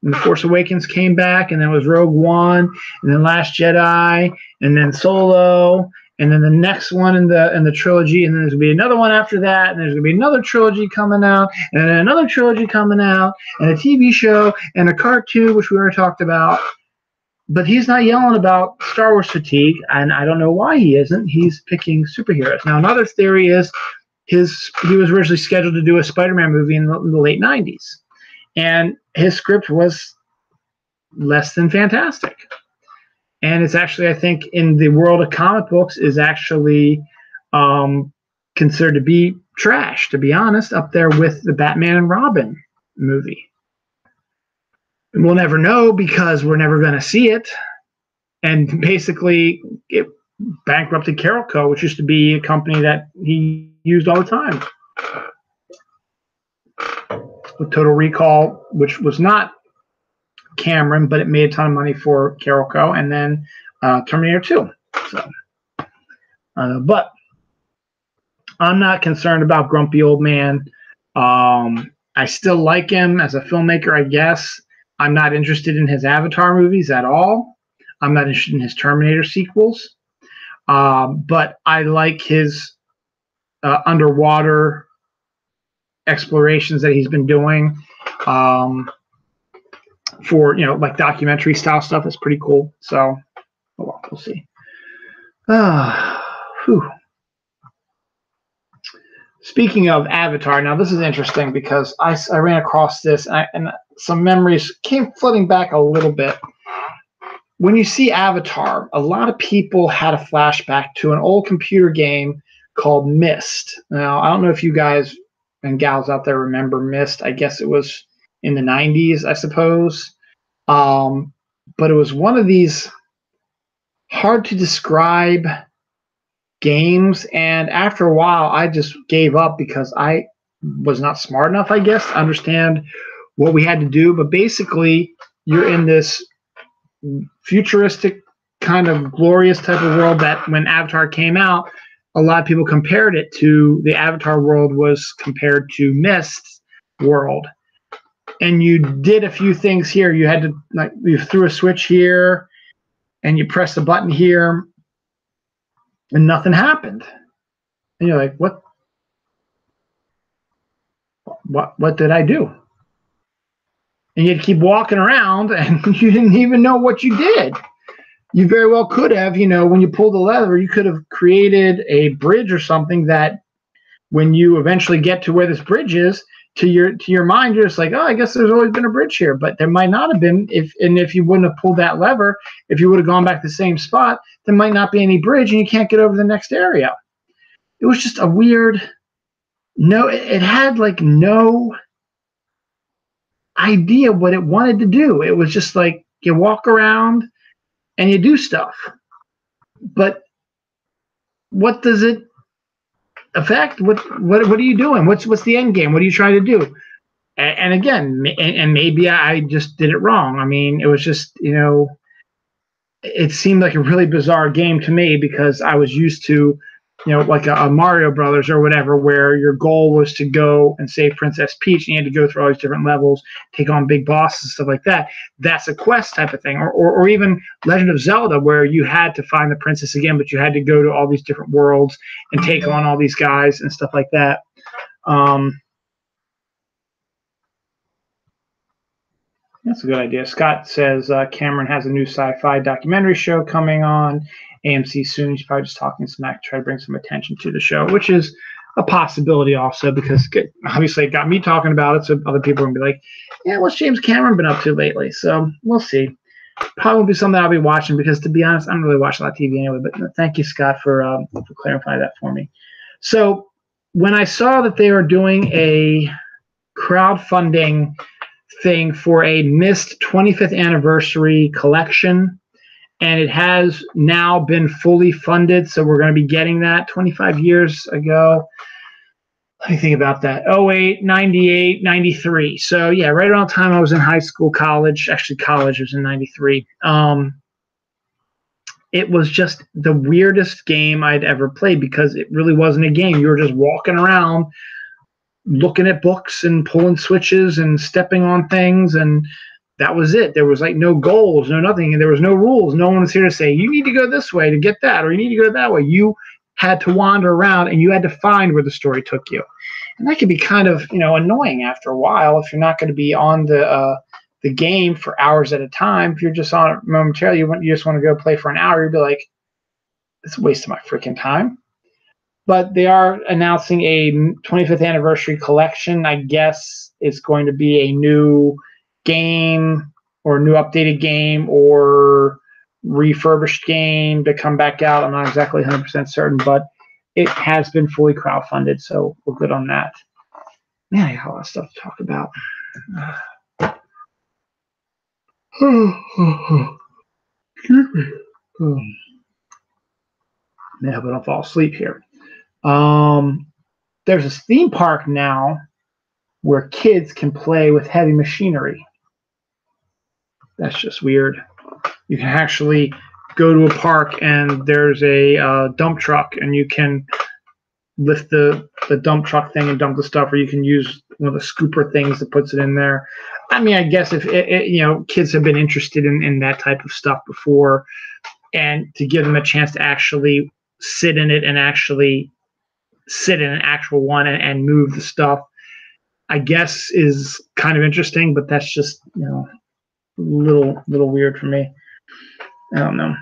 A: And The Force Awakens came back, and then it was Rogue One, and then Last Jedi, and then Solo, and then the next one in the trilogy, and then there's gonna be another one after that, and there's gonna be another trilogy coming out, and then another trilogy coming out, and a TV show, and a cartoon, which we already talked about. But he's not yelling about Star Wars fatigue, and I don't know why he isn't. He's picking superheroes. Now, another theory is he was originally scheduled to do a Spider-Man movie in the late 90s. And his script was less than fantastic. And it's actually, I think, in the world of comic books, is actually considered to be trash, to be honest, up there with the Batman and Robin movie. And we'll never know because we're never going to see it. And basically, it bankrupted Carol Co., which used to be a company that he used all the time. With Total Recall, which was not Cameron, but it made a ton of money for Carol Co., and then Terminator 2. So, but I'm not concerned about Grumpy Old Man. I still like him as a filmmaker, I guess. I'm not interested in his Avatar movies at all. I'm not interested in his Terminator sequels. But I like his underwater explorations that he's been doing for, like documentary style stuff. Is pretty cool. So we'll see. Speaking of Avatar, now this is interesting because I ran across this and some memories came flooding back a little bit. When you see Avatar, a lot of people had a flashback to an old computer game called Myst. Now, I don't know if you guys and gals out there remember Myst. I guess it was in the 90s, I suppose. But it was one of these hard to describe games, and after a while I just gave up because I was not smart enough, I guess, to understand what we had to do. But basically, you're in this futuristic kind of glorious type of world that when Avatar came out, a lot of people compared it to the Avatar world was compared to Mist's world. And you did a few things here. You had to, like, you threw a switch here and you press the button here and nothing happened. And you're like, what did I do? And you'd keep walking around and you didn't even know what you did. You very well could have, when you pulled the lever, you could have created a bridge or something that when you eventually get to where this bridge is, to your mind, you're just like, oh, I guess there's always been a bridge here. But there might not have been if you wouldn't have pulled that lever, if you would have gone back to the same spot, there might not be any bridge and you can't get over to the next area. It was just a weird, it had like no idea what it wanted to do. It was just like you walk around and you do stuff. But what does it affect? What are you doing? What's the end game? What are you trying to do? And again, and maybe I just did it wrong. I mean, it was just, it seemed like a really bizarre game to me because I was used to, like a Mario Brothers or whatever, where your goal was to go and save Princess Peach, and you had to go through all these different levels, take on big bosses, stuff like that. That's a quest type of thing. Or even Legend of Zelda, where you had to find the princess again, but you had to go to all these different worlds and take on all these guys and stuff like that. That's a good idea. Scott says Cameron has a new sci-fi documentary show coming on AMC soon. He's probably just talking smack to try to bring some attention to the show, which is a possibility also because obviously it got me talking about it, so other people are going to be like, yeah, what's James Cameron been up to lately? So we'll see. Probably won't be something I'll be watching because, to be honest, I don't really watch a lot of TV anyway, but thank you, Scott, for clarifying that for me. So when I saw that they were doing a crowdfunding thing for a Mist 25th anniversary collection, and it has now been fully funded, so we're going to be getting that 25 years ago. Let me think about that. 08, 98, 93. So, yeah, right around the time I was in high school, college. Actually, college was in 93. It was just the weirdest game I'd ever played because it really wasn't a game. You were just walking around looking at books and pulling switches and stepping on things, and that was it. There was like no goals, no nothing, and there was no rules. No one was here to say, you need to go this way to get that, or you need to go that way. You had to wander around, and you had to find where the story took you. And that could be kind of, annoying after a while if you're not going to be on the game for hours at a time. If you're just on it momentarily, you just want to go play for an hour, you'd be like, it's a waste of my freaking time. But they are announcing a 25th anniversary collection. I guess it's going to be a new game or a new updated game or refurbished game to come back out. I'm not exactly 100% certain, but it has been fully crowdfunded, so we're good on that. Man, I got a lot of stuff to talk about. Excuse me. I hope I don't fall asleep here. There's a theme park now where kids can play with heavy machinery. That's just weird. You can actually go to a park and there's a dump truck and you can lift the dump truck thing and dump the stuff, or you can use one of the scooper things that puts it in there. I mean, I guess if kids have been interested in that type of stuff before, and to give them a chance to actually sit in it and actually sit in an actual one and move the stuff, I guess is kind of interesting, but that's just, a little weird for me. I don't know.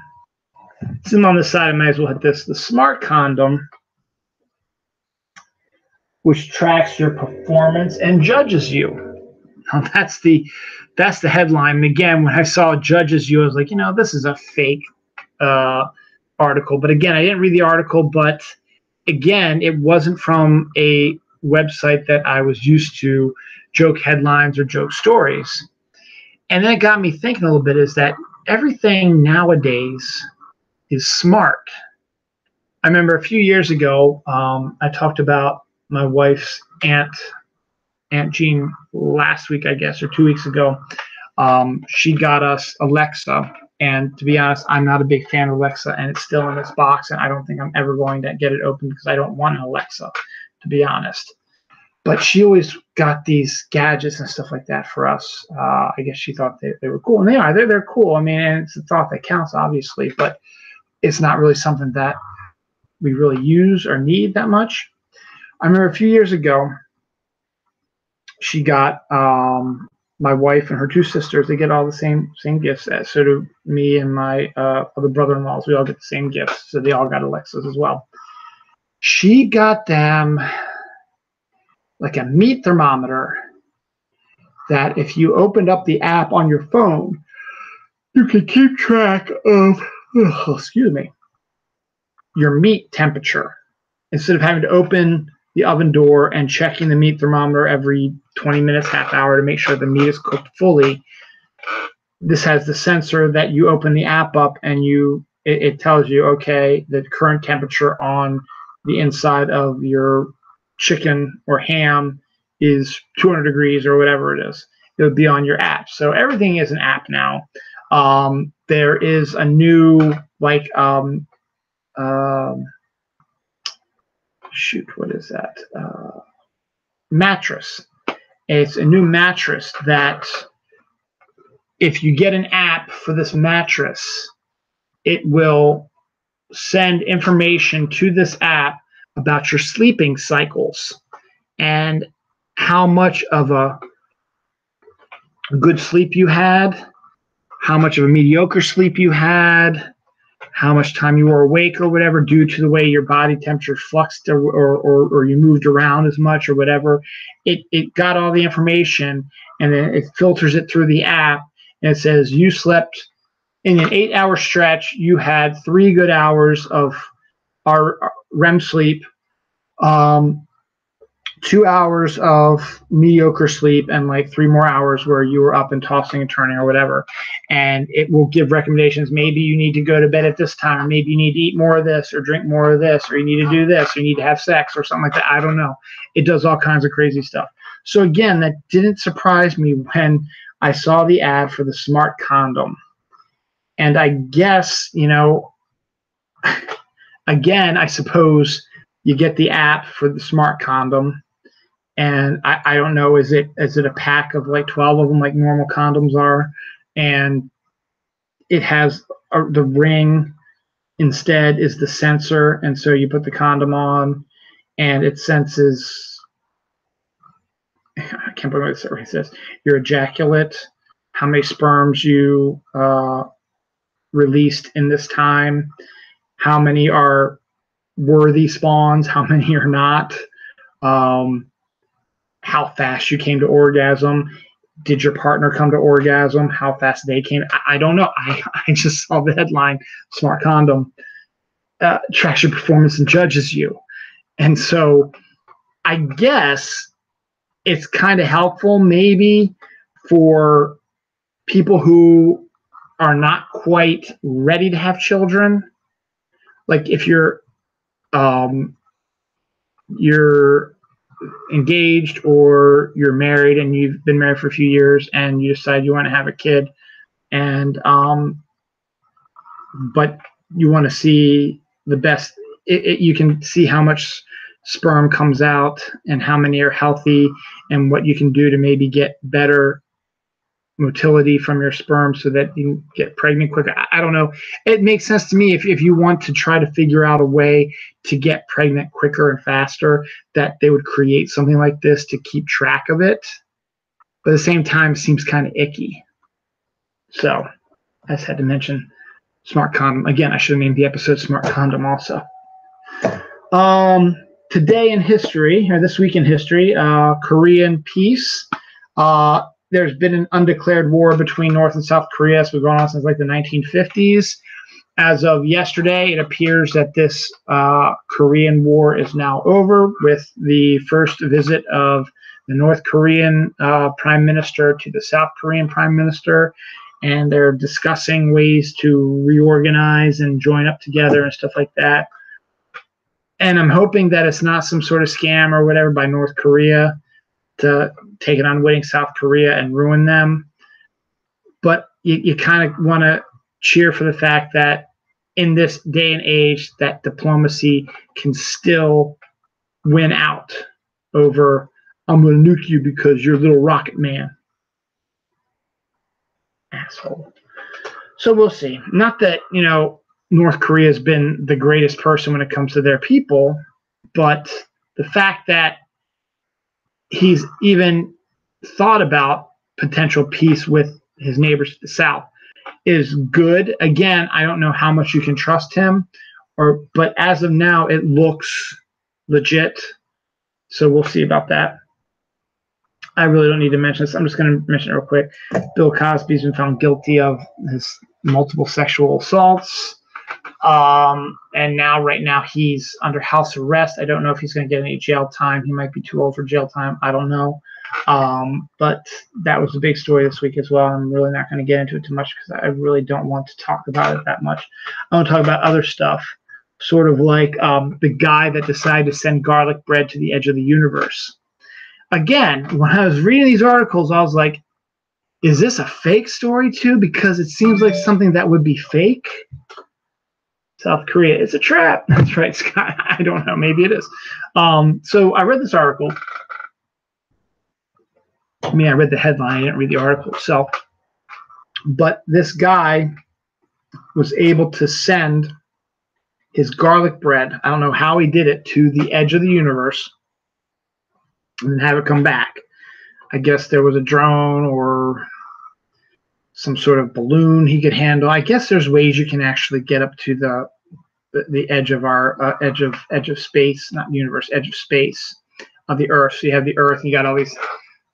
A: Since on this side, I might as well hit this. The smart condom, which tracks your performance and judges you. Now, that's the headline. And again, when I saw judges you, I was like, this is a fake article. But again, I didn't read the article, but again, it wasn't from a website that I was used to, joke headlines or joke stories. And then it got me thinking a little bit, is that everything nowadays is smart. I remember a few years ago, I talked about my wife's Aunt Jean last week, I guess, or 2 weeks ago. She got us Alexa, And to be honest, I'm not a big fan of Alexa, and it's still in this box, and I don't think I'm ever going to get it open because I don't want an Alexa, to be honest. But she always got these gadgets and stuff like that for us. I guess she thought they were cool, and they are. They're cool. I mean, and it's the thought that counts, obviously, but it's not really something that we really use or need that much. I remember a few years ago, she got my wife and her two sisters. They get all the same gifts. So do me and my other brother-in-laws. We all get the same gifts. So they all got Alexas as well. She got them like a meat thermometer that if you opened up the app on your phone, you could keep track of, your meat temperature. Instead of having to open the oven door and checking the meat thermometer every 20 minutes, half hour to make sure the meat is cooked fully, this has the sensor that you open the app up and it tells you, okay, the current temperature on the inside of your chicken or ham is 200 degrees or whatever it is. It would be on your app. So everything is an app now. There is a new what is that? Mattress. It's a new mattress that if you get an app for this mattress, it will send information to this app about your sleeping cycles and how much of a good sleep you had, how much of a mediocre sleep you had, how much time you were awake or whatever due to the way your body temperature fluxed or you moved around as much or whatever. It got all the information and then it filters it through the app and it says you slept in an 8-hour stretch. You had 3 good hours of our REM sleep, 2 hours of mediocre sleep, and like 3 more hours where you were up and tossing and turning or whatever. And it will give recommendations. Maybe you need to go to bed at this time, or maybe you need to eat more of this or drink more of this, or you need to do this, or you need to have sex or something like that. I don't know. It does all kinds of crazy stuff. So again, that didn't surprise me when I saw the ad for the smart condom. And I guess, again, I suppose you get the app for the smart condom. And I don't know, is it a pack of like 12 of them like normal condoms are? And it has the ring instead is the sensor. And so you put the condom on and it senses, I can't believe what it says, your ejaculate, how many sperms you released in this time, how many are worthy spawns, how many are not, how fast you came to orgasm. Did your partner come to orgasm? How fast they came? I don't know. I just saw the headline, smart condom, tracks your performance and judges you. And so I guess it's kind of helpful maybe for people who are not quite ready to have children. Like if you're engaged or you're married and you've been married for a few years and you decide you want to have a kid, and but you want to see the best, you can see how much sperm comes out and how many are healthy and what you can do to maybe get better motility from your sperm so that you can get pregnant quicker. I don't know. It makes sense to me if you want to try to figure out a way to get pregnant quicker and faster, that they would create something like this to keep track of it. But at the same time, it seems kind of icky. So I just had to mention smart condom. Again, I should have named the episode Smart Condom also. Today in history, or this week in history, Korean peace. There's been an undeclared war between North and South Korea. It's been going on since like the 1950s. As of yesterday, it appears that this Korean war is now over with the first visit of the North Korean prime minister to the South Korean prime minister. And they're discussing ways to reorganize and join up together and stuff like that. And I'm hoping that it's not some sort of scam or whatever by North Korea to take it on winning South Korea and ruin them. But you kind of want to cheer for the fact that in this day and age that diplomacy can still win out over, I'm going to nuke you because you're a little rocket man. Asshole. So we'll see. Not that, North Korea has been the greatest person when it comes to their people, but the fact that he's even thought about potential peace with his neighbors to the south is good. Again, I don't know how much you can trust him, but as of now, it looks legit. So we'll see about that. I really don't need to mention this. I'm just going to mention it real quick. Bill Cosby's been found guilty of his multiple sexual assaults. And right now, he's under house arrest. I don't know if he's going to get any jail time. He might be too old for jail time. I don't know. But that was a big story this week as well. I'm really not going to get into it too much because I really don't want to talk about it that much. I want to talk about other stuff, sort of like the guy that decided to send garlic bread to the edge of the universe. Again, when I was reading these articles, I was like, is this a fake story too? Because it seems like something that would be fake. South Korea, it's a trap. That's right, Scott. I don't know. Maybe it is. So I read this article. I read the headline. I didn't read the article itself. But this guy was able to send his garlic bread, I don't know how he did it, to the edge of the universe and have it come back. I guess there was a drone or some sort of balloon he could handle. I guess there's ways you can actually get up to the edge of our edge of space, not universe, edge of space of the Earth. So you have the Earth, and you got all these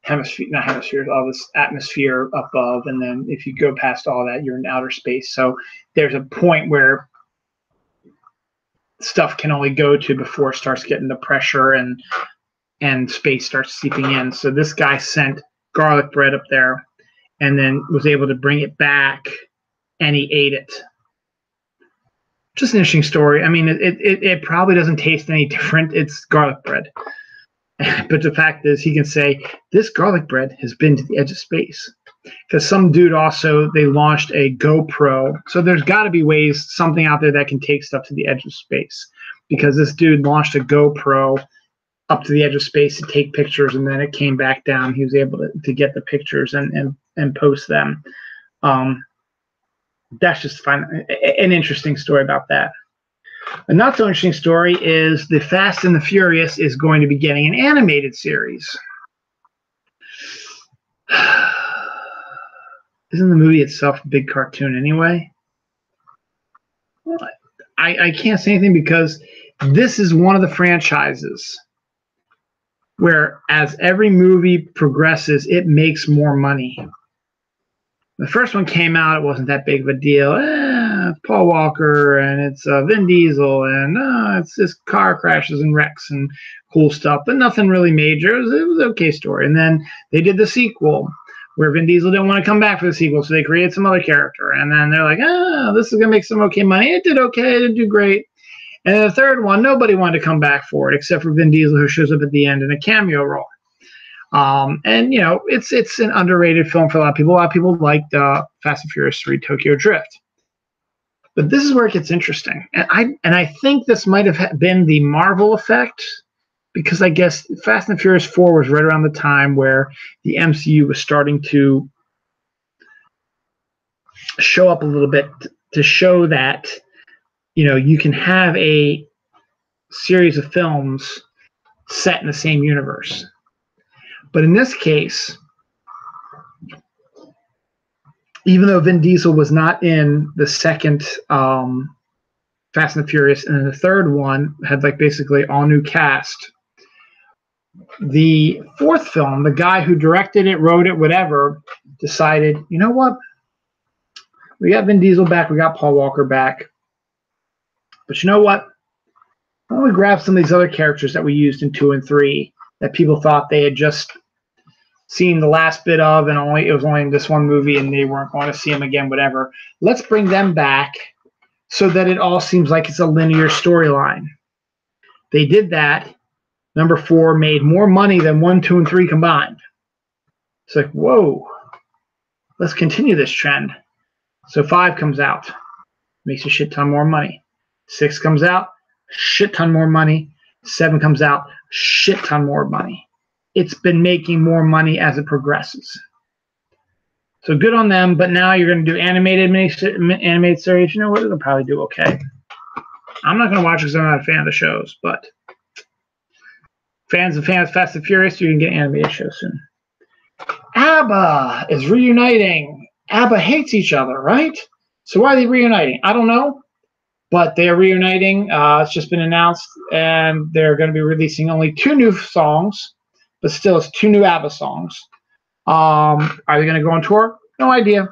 A: hemispheres, all this atmosphere above, and then if you go past all that, you're in outer space. So there's a point where stuff can only go to before it starts getting the pressure and space starts seeping in. So this guy sent garlic bread up there and then was able to bring it back, and he ate it. Just an interesting story. It probably doesn't taste any different. It's garlic bread. But the fact is, he can say, this garlic bread has been to the edge of space. Because some dude also, they launched a GoPro. So there's got to be ways, something out there that can take stuff to the edge of space. Because this dude launched a GoPro up to the edge of space to take pictures, and then it came back down. He was able to get the pictures and post them. That's just fun. An interesting story about that. A not so interesting story is the Fast and the Furious is going to be getting an animated series. Isn't the movie itself a big cartoon anyway? Well, I can't say anything because this is one of the franchises where as every movie progresses, it makes more money. The first one came out, it wasn't that big of a deal. It's Paul Walker, and it's Vin Diesel, and it's just car crashes and wrecks and cool stuff, but nothing really major. It was an okay story. And then they did the sequel, where Vin Diesel didn't want to come back for the sequel, so they created some other character. And then they're like, this is going to make some okay money. It did okay. It didn't do great. And then the third one, nobody wanted to come back for it, except for Vin Diesel, who shows up at the end in a cameo role. And it's an underrated film for a lot of people. A lot of people liked Fast and Furious 3 Tokyo Drift. But this is where it gets interesting. And I think this might have been the Marvel effect, because I guess Fast and Furious 4 was right around the time where the MCU was starting to show up a little bit to show that, you can have a series of films set in the same universe. But in this case, even though Vin Diesel was not in the second Fast and the Furious, and then the third one had basically all new cast, the fourth film, the guy who directed it, wrote it, whatever, decided, you know what? We got Vin Diesel back. We got Paul Walker back. But you know what? Why don't we grab some of these other characters that we used in 2 and 3 that people thought they had just seen the last bit of, and it was only in this one movie and they weren't going to see them again, whatever. Let's bring them back so that it all seems like it's a linear storyline. They did that. Number 4 made more money than 1, 2, and 3 combined. It's like, whoa, let's continue this trend. So 5 comes out, makes a shit ton more money. 6 comes out, shit ton more money. 7 comes out, shit ton more money. It's been making more money as it progresses. So good on them, but now you're going to do animated series. You know what? It'll probably do okay. I'm not going to watch it because I'm not a fan of the shows, but fans of Fast and Furious, you can get animated shows soon. ABBA is reuniting. ABBA hates each other, right? So why are they reuniting? I don't know, but they are reuniting. It's just been announced, and they're going to be releasing only 2 new songs, but still it's 2 new ABBA songs. Are they going to go on tour? No idea.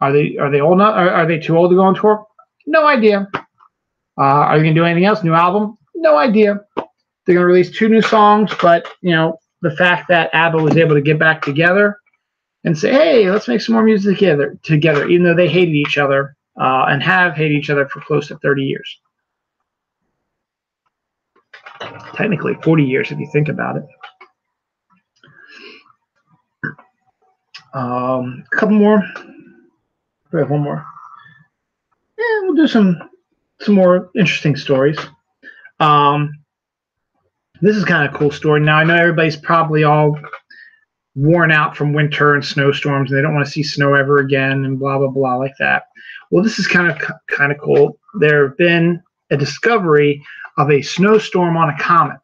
A: Are they old enough? Are they too old to go on tour? No idea. Are they going to do anything else? New album? No idea. They're going to release 2 new songs, but the fact that ABBA was able to get back together and say, "Hey, let's make some more music together," even though they hated each other and have hated each other for close to 30 years. Technically, 40 years if you think about it. A couple more. We have one more. Yeah, we'll do some more interesting stories. This is kind of a cool story. Now, I know everybody's probably all worn out from winter and snowstorms, and they don't want to see snow ever again and blah, blah, blah like that. Well, this is kind of cool. There have been a discovery of a snowstorm on a comet.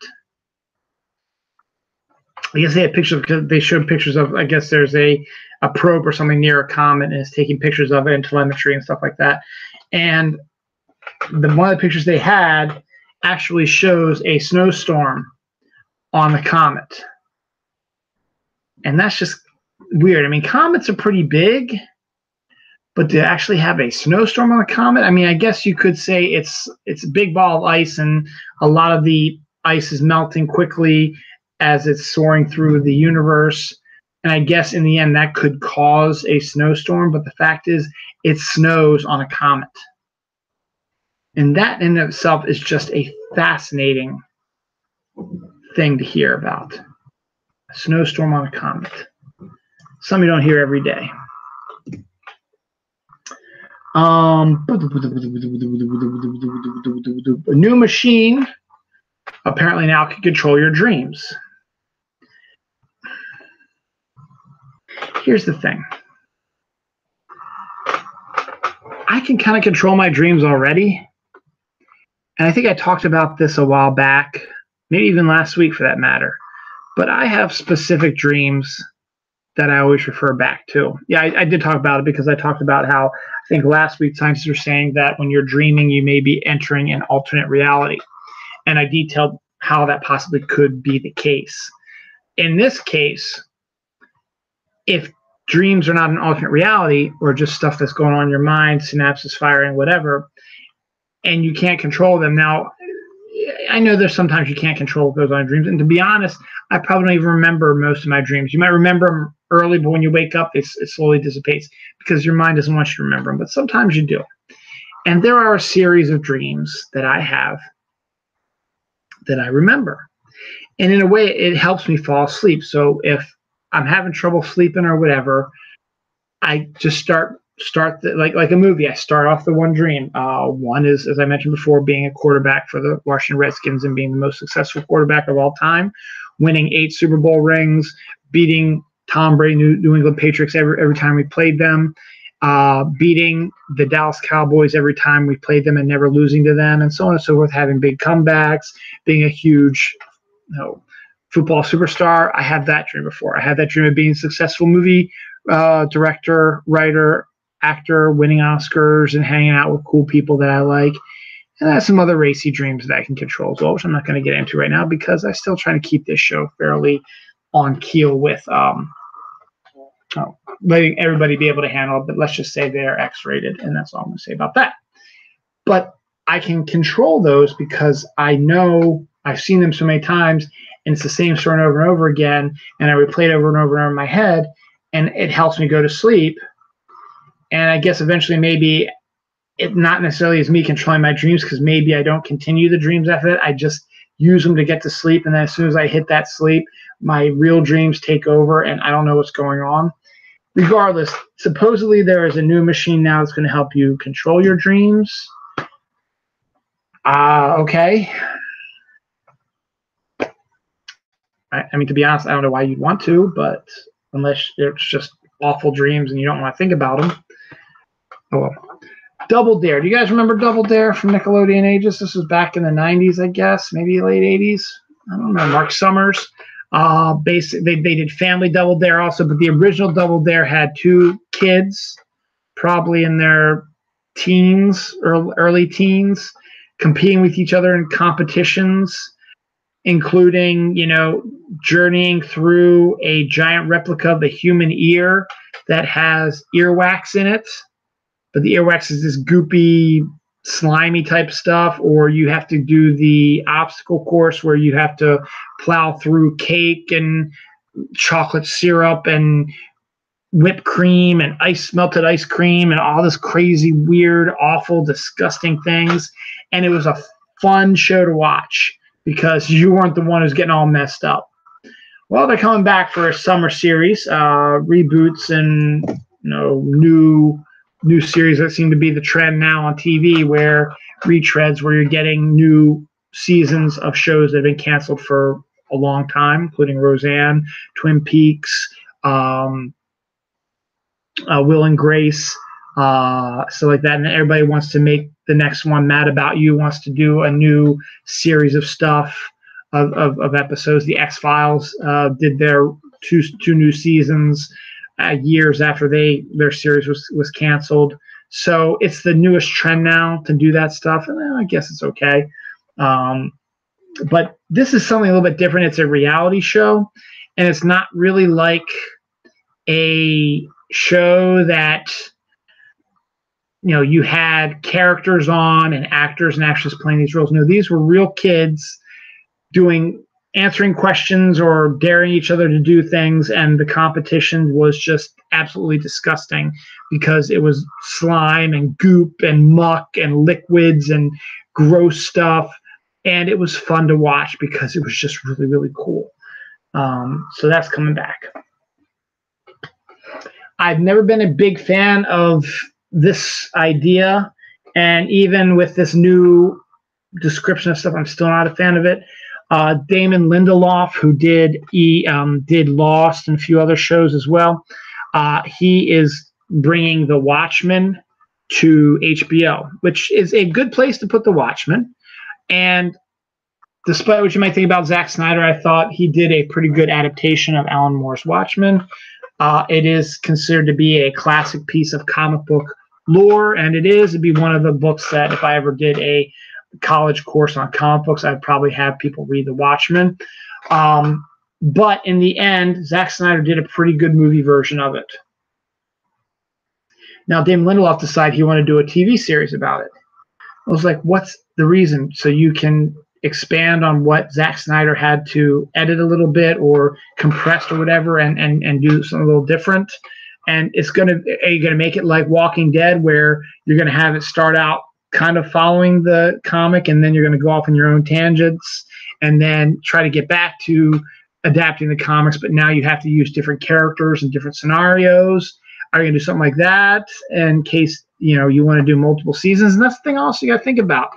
A: I guess they had pictures because they showed pictures of, I guess there's a probe or something near a comet, and it's taking pictures of it and telemetry and stuff like that. And one of the pictures they had actually shows a snowstorm on the comet. And that's just weird. I mean, comets are pretty big, but to actually have a snowstorm on a comet, I mean, I guess you could say it's a big ball of ice, and a lot of the ice is melting quickly as it's soaring through the universe. And I guess in the end that could cause a snowstorm, but the fact is it snows on a comet. And that in itself is just a fascinating thing to hear about. A snowstorm on a comet. Something you don't hear every day. A new machine apparently now can control your dreams. Here's the thing. I can kind of control my dreams already. And I think I talked about this a while back, maybe even last week for that matter. But I have specific dreams that I always refer back to. Yeah, I did talk about it because I talked about how I think last week scientists were saying that when you're dreaming, you may be entering an alternate reality. And I detailed how that possibly could be the case. In this case, if dreams are not an alternate reality or just stuff that's going on in your mind, synapses firing, whatever, and you can't control them. Now, I know there's sometimes you can't control what goes on in dreams. And to be honest, I probably don't even remember most of my dreams. You might remember them early, but when you wake up, it slowly dissipates because your mind doesn't want you to remember them. But sometimes you do. And there are a series of dreams that I have that I remember. And in a way, it helps me fall asleep. So if I'm having trouble sleeping or whatever, I just start like a movie. I start off the one dream. One is, as I mentioned before, being a quarterback for the Washington Redskins and being the most successful quarterback of all time, winning 8 Super Bowl rings, beating Tom Brady, New England Patriots every time we played them, beating the Dallas Cowboys every time we played them and never losing to them, and so on and so forth, having big comebacks, being a huge football superstar. I had that dream before. I had that dream of being a successful movie director, writer, actor, winning Oscars and hanging out with cool people that I like. And I have some other racy dreams that I can control as well, which I'm not going to get into right now because I'm still trying to keep this show fairly on keel with letting everybody be able to handle it. But let's just say they're X-rated, and that's all I'm going to say about that. But I can control those because I know I've seen them so many times, and it's the same story over and over again, and I replay it over and over and over in my head, and it helps me go to sleep. And I guess eventually maybe it not necessarily is me controlling my dreams because maybe I don't continue the dreams after that. I just use them to get to sleep. And then as soon as I hit that sleep, my real dreams take over and I don't know what's going on. regardless, supposedly there is a new machine now that's going to help you control your dreams. Okay. I mean, to be honest, I don't know why you'd want to, but unless it's just awful dreams and you don't want to think about them. Oh well. Double Dare. Do you guys remember Double Dare from Nickelodeon ages? This was back in the 90s, I guess, maybe late 80s. I don't know. Mark Summers. They did Family Double Dare also, but the original Double Dare had two kids, probably in their teens or early teens, competing with each other in competitions, including, journeying through a giant replica of the human ear that has earwax in it. But the earwax is this goopy, slimy type stuff, or you have to do the obstacle course where you have to plow through cake and chocolate syrup and whipped cream and melted ice cream and all this crazy, weird, awful, disgusting things. And it was a fun show to watch because you weren't the one who's getting all messed up. Well, they're coming back for a summer series, reboots and new series that seem to be the trend now on TV, where retreads, where you're getting new seasons of shows that have been canceled for a long time, including Roseanne, Twin Peaks, Will and Grace, so like that. And everybody wants to make the next one. Mad About You wants to do a new series of stuff, of episodes. The X-Files did their two new seasons years after their series was canceled. So it's the newest trend now to do that stuff, and I guess it's okay. But this is something a little bit different. It's a reality show, and it's not really like a show that you had characters on and actors and actors playing these roles. No, these were real kids answering questions or daring each other to do things, and the competition was just absolutely disgusting because it was slime and goop and muck and liquids and gross stuff, and it was fun to watch because it was just really, really cool. So that's coming back. I've never been a big fan of this idea, and even with this new description of stuff, I'm still not a fan of it. Damon Lindelof, who did Lost and a few other shows as well, he is bringing The Watchmen to HBO, which is a good place to put The Watchmen. And despite what you might think about Zack Snyder, I thought he did a pretty good adaptation of Alan Moore's Watchmen. It is considered to be a classic piece of comic book lore, and it'd be one of the books that if I ever did a college course on comic books, I'd probably have people read The Watchmen. But in the end, Zack Snyder did a pretty good movie version of it. Now, Damon Lindelof decided he wanted to do a TV series about it. I was like, what's the reason? So you can expand on what Zack Snyder had to edit a little bit or compressed or whatever and do something a little different. And are you going to make it like Walking Dead, where you're going to have it start out kind of following the comic, and then you're going to go off on your own tangents and then try to get back to adapting the comics, but now you have to use different characters and different scenarios? Are you going to do something like that in case you want to do multiple seasons? And that's the thing also you got to think about.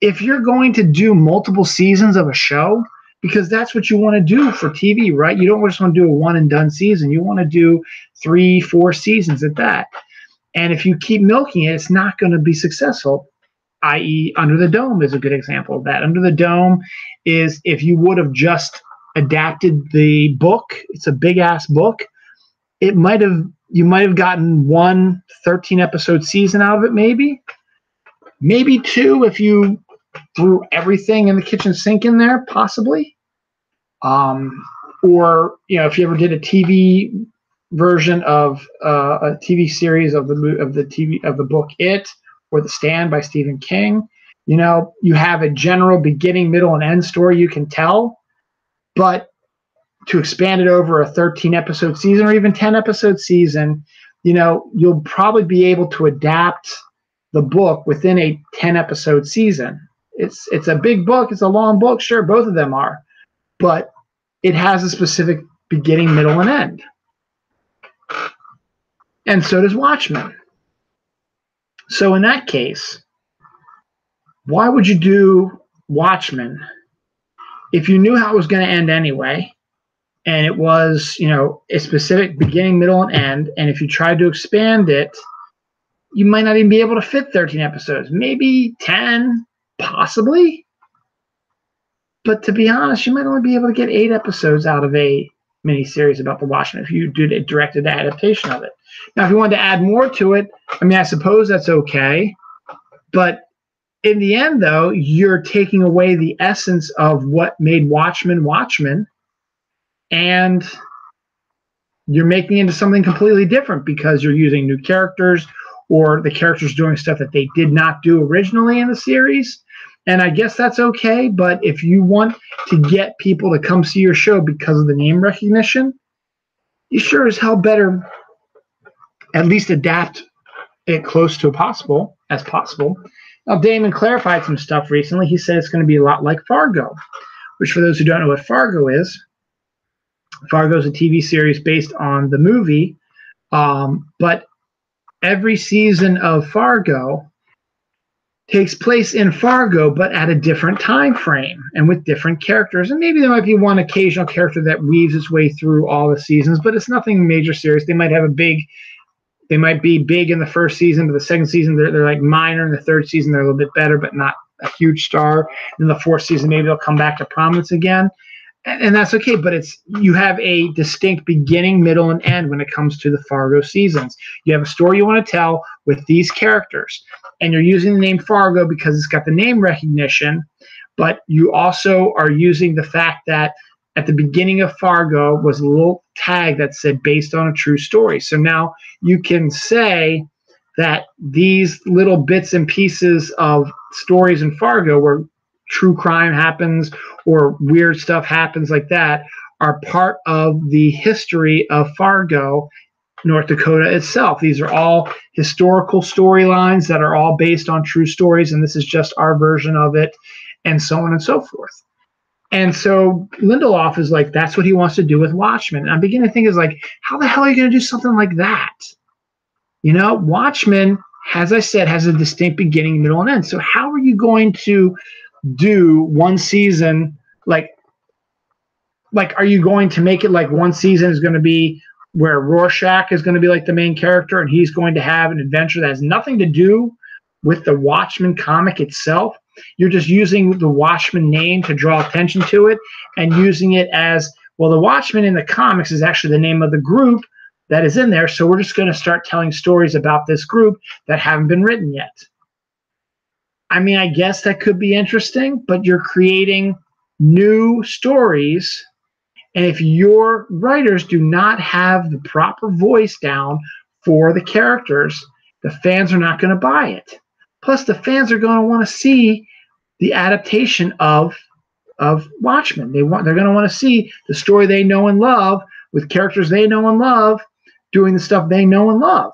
A: If you're going to do multiple seasons of a show, because that's what you want to do for TV, right? You don't just want to do a one and done season. You want to do 3-4 seasons at that. And if you keep milking it, it's not going to be successful, i.e. Under the Dome is a good example of that. Under the Dome is, if you would have just adapted the book, it's a big-ass book, you might have gotten one 13-episode season out of it, maybe two if you threw everything in the kitchen sink in there, possibly. Or if you ever did a TV version of a TV series of the book It, or The Stand by Stephen King, you have a general beginning, middle, and end story you can tell, but to expand it over a 13-episode season or even 10-episode season, you'll probably be able to adapt the book within a 10-episode season. It's a big book, it's a long book, sure, both of them are, but it has a specific beginning, middle, and end. and so does Watchmen. So in that case, why would you do Watchmen if you knew how it was going to end anyway, and it was, a specific beginning, middle, and end, and if you tried to expand it, you might not even be able to fit 13 episodes, maybe 10, possibly. But to be honest, you might only be able to get 8 episodes out of a miniseries about the Watchmen if you did a directed adaptation of it. Now, if you wanted to add more to it, I suppose that's okay. But in the end, though, you're taking away the essence of what made Watchmen Watchmen, and you're making it into something completely different because you're using new characters, or the characters doing stuff that they did not do originally in the series. And I guess that's okay, but if you want to get people to come see your show because of the name recognition, you sure as hell better at least adapt it close to as possible. Now, Damon clarified some stuff recently. He said it's going to be a lot like Fargo, which, for those who don't know what Fargo is a TV series based on the movie, but every season of Fargo takes place in Fargo, but at a different time frame and with different characters. And maybe there might be one occasional character that weaves its way through all the seasons, but it's nothing major serious. They might be big in the first season, but the second season they're like minor. In the third season they're a little bit better, but not a huge star. In the fourth season, maybe they'll come back to prominence again. And that's okay, but you have a distinct beginning, middle, and end when it comes to the Fargo seasons. You have a story you want to tell with these characters, and you're using the name Fargo because it's got the name recognition, but you also are using the fact that at the beginning of Fargo was a little tag that said based on a true story. So now you can say that these little bits and pieces of stories in Fargo where true crime happens or weird stuff happens like that are part of the history of Fargo, North Dakota itself. These are all historical storylines that are all based on true stories, and this is just our version of it, and so on and so forth. And so Lindelof is like, that's what he wants to do with Watchmen. And I'm beginning to think is like, how the hell are you going to do something like that? Watchmen, as I said, has a distinct beginning, middle, and end. So how are you going to do one season like are you going to make it like one season is going to be where Rorschach is going to be like the main character and he's going to have an adventure that has nothing to do with the Watchmen comic itself? You're just using the Watchmen name to draw attention to it and using it as, well, the Watchmen in the comics is actually the name of the group that is in there, so we're just going to start telling stories about this group that haven't been written yet. I guess that could be interesting, but you're creating new stories. And if your writers do not have the proper voice down for the characters, the fans are not going to buy it. Plus, the fans are going to want to see the adaptation of Watchmen. They're going to want to see the story they know and love with characters they know and love doing the stuff they know and love.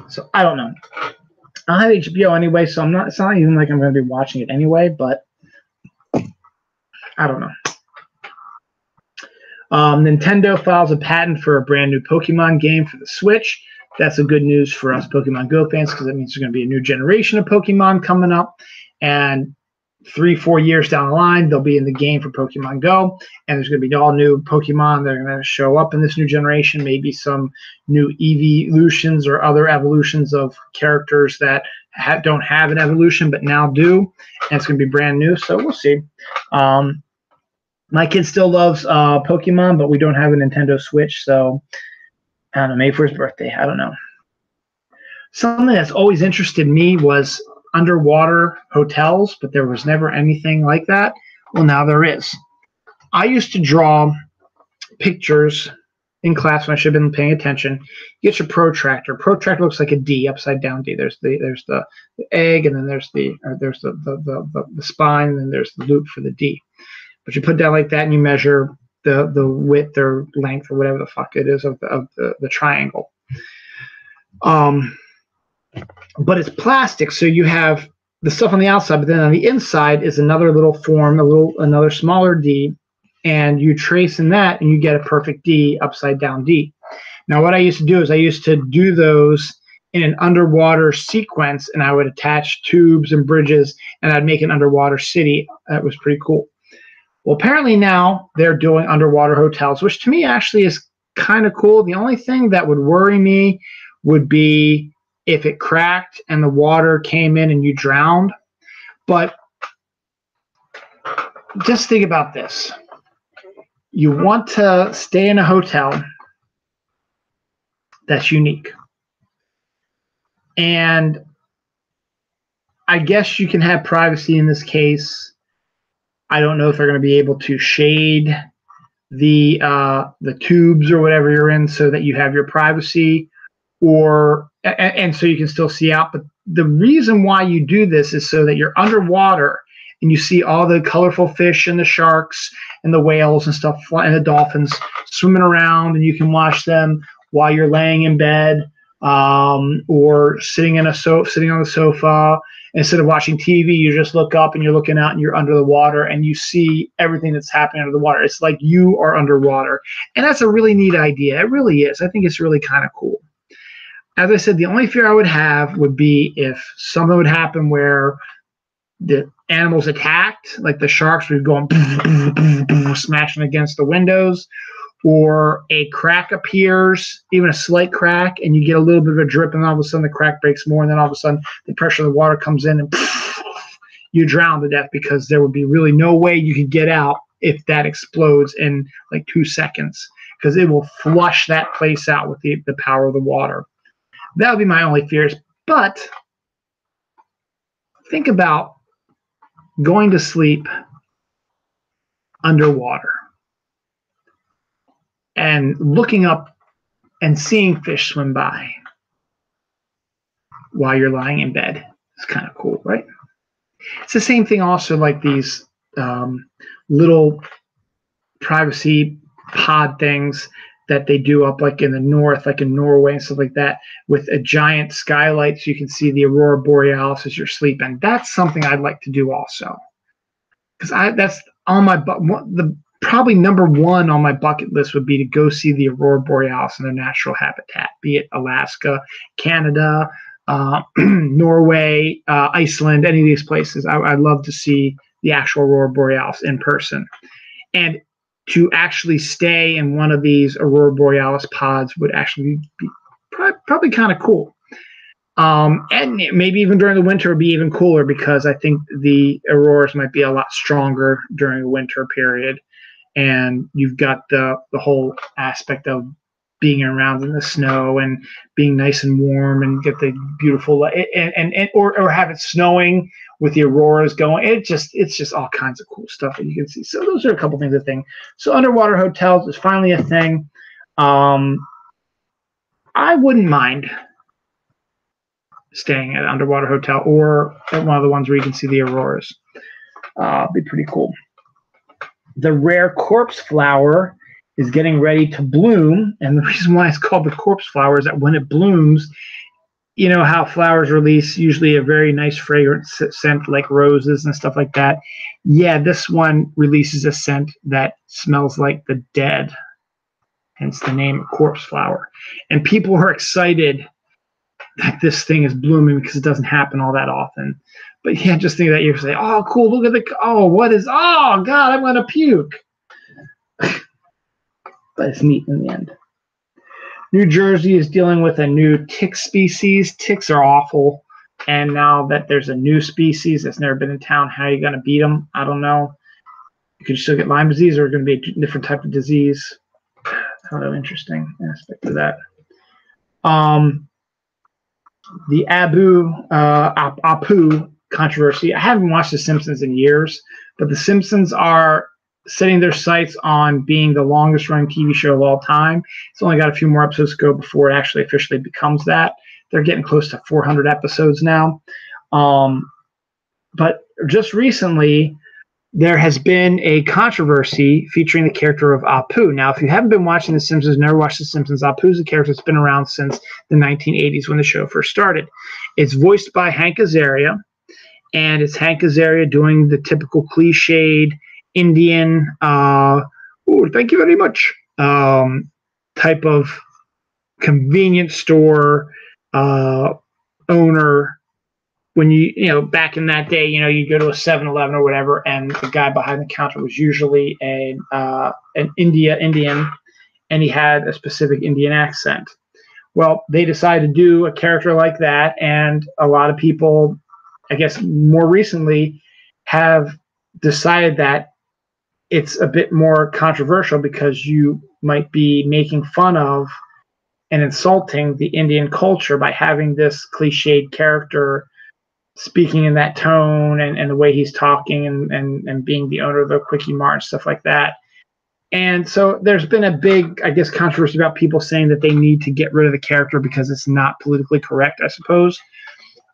A: So I don't know. I have HBO anyway, so it's not even like I'm going to be watching it anyway, but I don't know. Nintendo files a patent for a brand new Pokemon game for the Switch. That's a good news for us Pokemon Go fans because that means there's going to be a new generation of Pokemon coming up. And 3-4 years down the line, they'll be in the game for Pokemon Go. And there's going to be all new Pokemon that are going to show up in this new generation. Maybe some new evolutions or other evolutions of characters that don't have an evolution but now do. And it's going to be brand new. So we'll see. My kid still loves Pokemon, but we don't have a Nintendo Switch. So I don't know, maybe for his birthday. I don't know. Something that's always interested me was underwater hotels, but there was never anything like that. Well, now there is. I used to draw pictures in class when I should have been paying attention. You get your protractor. Protractor looks like a D, upside down D. There's the egg, and then there's the spine, and then there's the loop for the D. But you put down like that, and you measure the width or length or whatever the fuck it is of the triangle. But it's plastic, so you have the stuff on the outside, but then on the inside is another little form, another smaller D, and you trace in that, and you get a perfect D, upside down D. Now, what I used to do is I used to do those in an underwater sequence, and I would attach tubes and bridges, and I'd make an underwater city. That was pretty cool. Well, apparently now they're doing underwater hotels, which to me actually is kind of cool. The only thing that would worry me would be if it cracked and the water came in and you drowned. But just think about this. You want to stay in a hotel that's unique. And I guess you can have privacy in this case. I don't know if they're going to be able to shade the tubes or whatever you're in so that you have your privacy, or and so you can still see out. But the reason why you do this is so that you're underwater and you see all the colorful fish and the sharks and the whales and stuff and the dolphins swimming around, and you can watch them while you're laying in bed, or sitting on the sofa. Instead of watching TV, you just look up and you're looking out and you're under the water and you see everything that's happening under the water. It's like you are underwater. And that's a really neat idea. It really is. I think it's really kind of cool. As I said, the only fear I would have would be if something would happen where the animals attacked, like the sharks would go smashing against the windows, or a crack appears, even a slight crack, and you get a little bit of a drip, and all of a sudden the crack breaks more, and then all of a sudden the pressure of the water comes in, and you drown to death, because there would be really no way you could get out if that explodes in like 2 seconds, because it will flush that place out with the power of the water. That would be my only fears. But think about going to sleep underwater and looking up and seeing fish swim by while you're lying in bed. It's kind of cool, right? It's the same thing also, like these little privacy pod things that they do up like in the north, like in Norway and stuff like that, with a giant skylight so you can see the aurora borealis as you're sleeping. That's something I'd like to do also, because that's on my probably number one on my bucket list would be to go see the aurora borealis in their natural habitat, be it Alaska, Canada, Norway, Iceland, any of these places. I'd love to see the actual aurora borealis in person. And to actually stay in one of these aurora borealis pods would actually be probably kind of cool. And maybe even during the winter would be even cooler, because I think the auroras might be a lot stronger during the winter period. And you've got the whole aspect of being around in the snow and being nice and warm, and get the beautiful or have it snowing with the auroras going. It's just all kinds of cool stuff that you can see. So those are a couple things to think. So underwater hotels is finally a thing. I wouldn't mind staying at an underwater hotel or at one of the ones where you can see the auroras. Be pretty cool. The rare corpse flower is getting ready to bloom, and the reason why it's called the corpse flower is that when it blooms, you know how flowers release usually a very nice fragrant scent like roses and stuff like that. Yeah, this one releases a scent that smells like the dead, hence the name corpse flower. And people are excited that this thing is blooming because it doesn't happen all that often. But yeah, just think that you say, oh, cool, look at oh, God, I'm going to puke. But it's neat in the end. New Jersey is dealing with a new tick species. Ticks are awful. And now that there's a new species that's never been in town, how are you going to beat them? I don't know. You can still get Lyme disease, or going to be a different type of disease. Kind of interesting aspect of that. The Apu controversy. I haven't watched The Simpsons in years, but The Simpsons are setting their sights on being the longest running TV show of all time. It's only got a few more episodes to go before it actually officially becomes that. They're getting close to 400 episodes now. But just recently, there has been a controversy featuring the character of Apu. Now, if you haven't been watching The Simpsons, never watched The Simpsons, Apu is a character that's been around since the 1980s when the show first started. It's voiced by Hank Azaria, and it's Hank Azaria doing the typical cliched Indian oh, thank you very much, type of convenience store owner. When back in that day, you go to a 7-Eleven or whatever, and the guy behind the counter was usually an Indian, and he had a specific Indian accent. Well, they decided to do a character like that, and a lot of people, I guess more recently, have decided that it's a bit more controversial because you might be making fun of and insulting the Indian culture by having this cliched character speaking in that tone and the way he's talking and being the owner of the Quickie Mart and stuff like that. And so there's been a big, I guess, controversy about people saying that they need to get rid of the character because it's not politically correct, I suppose.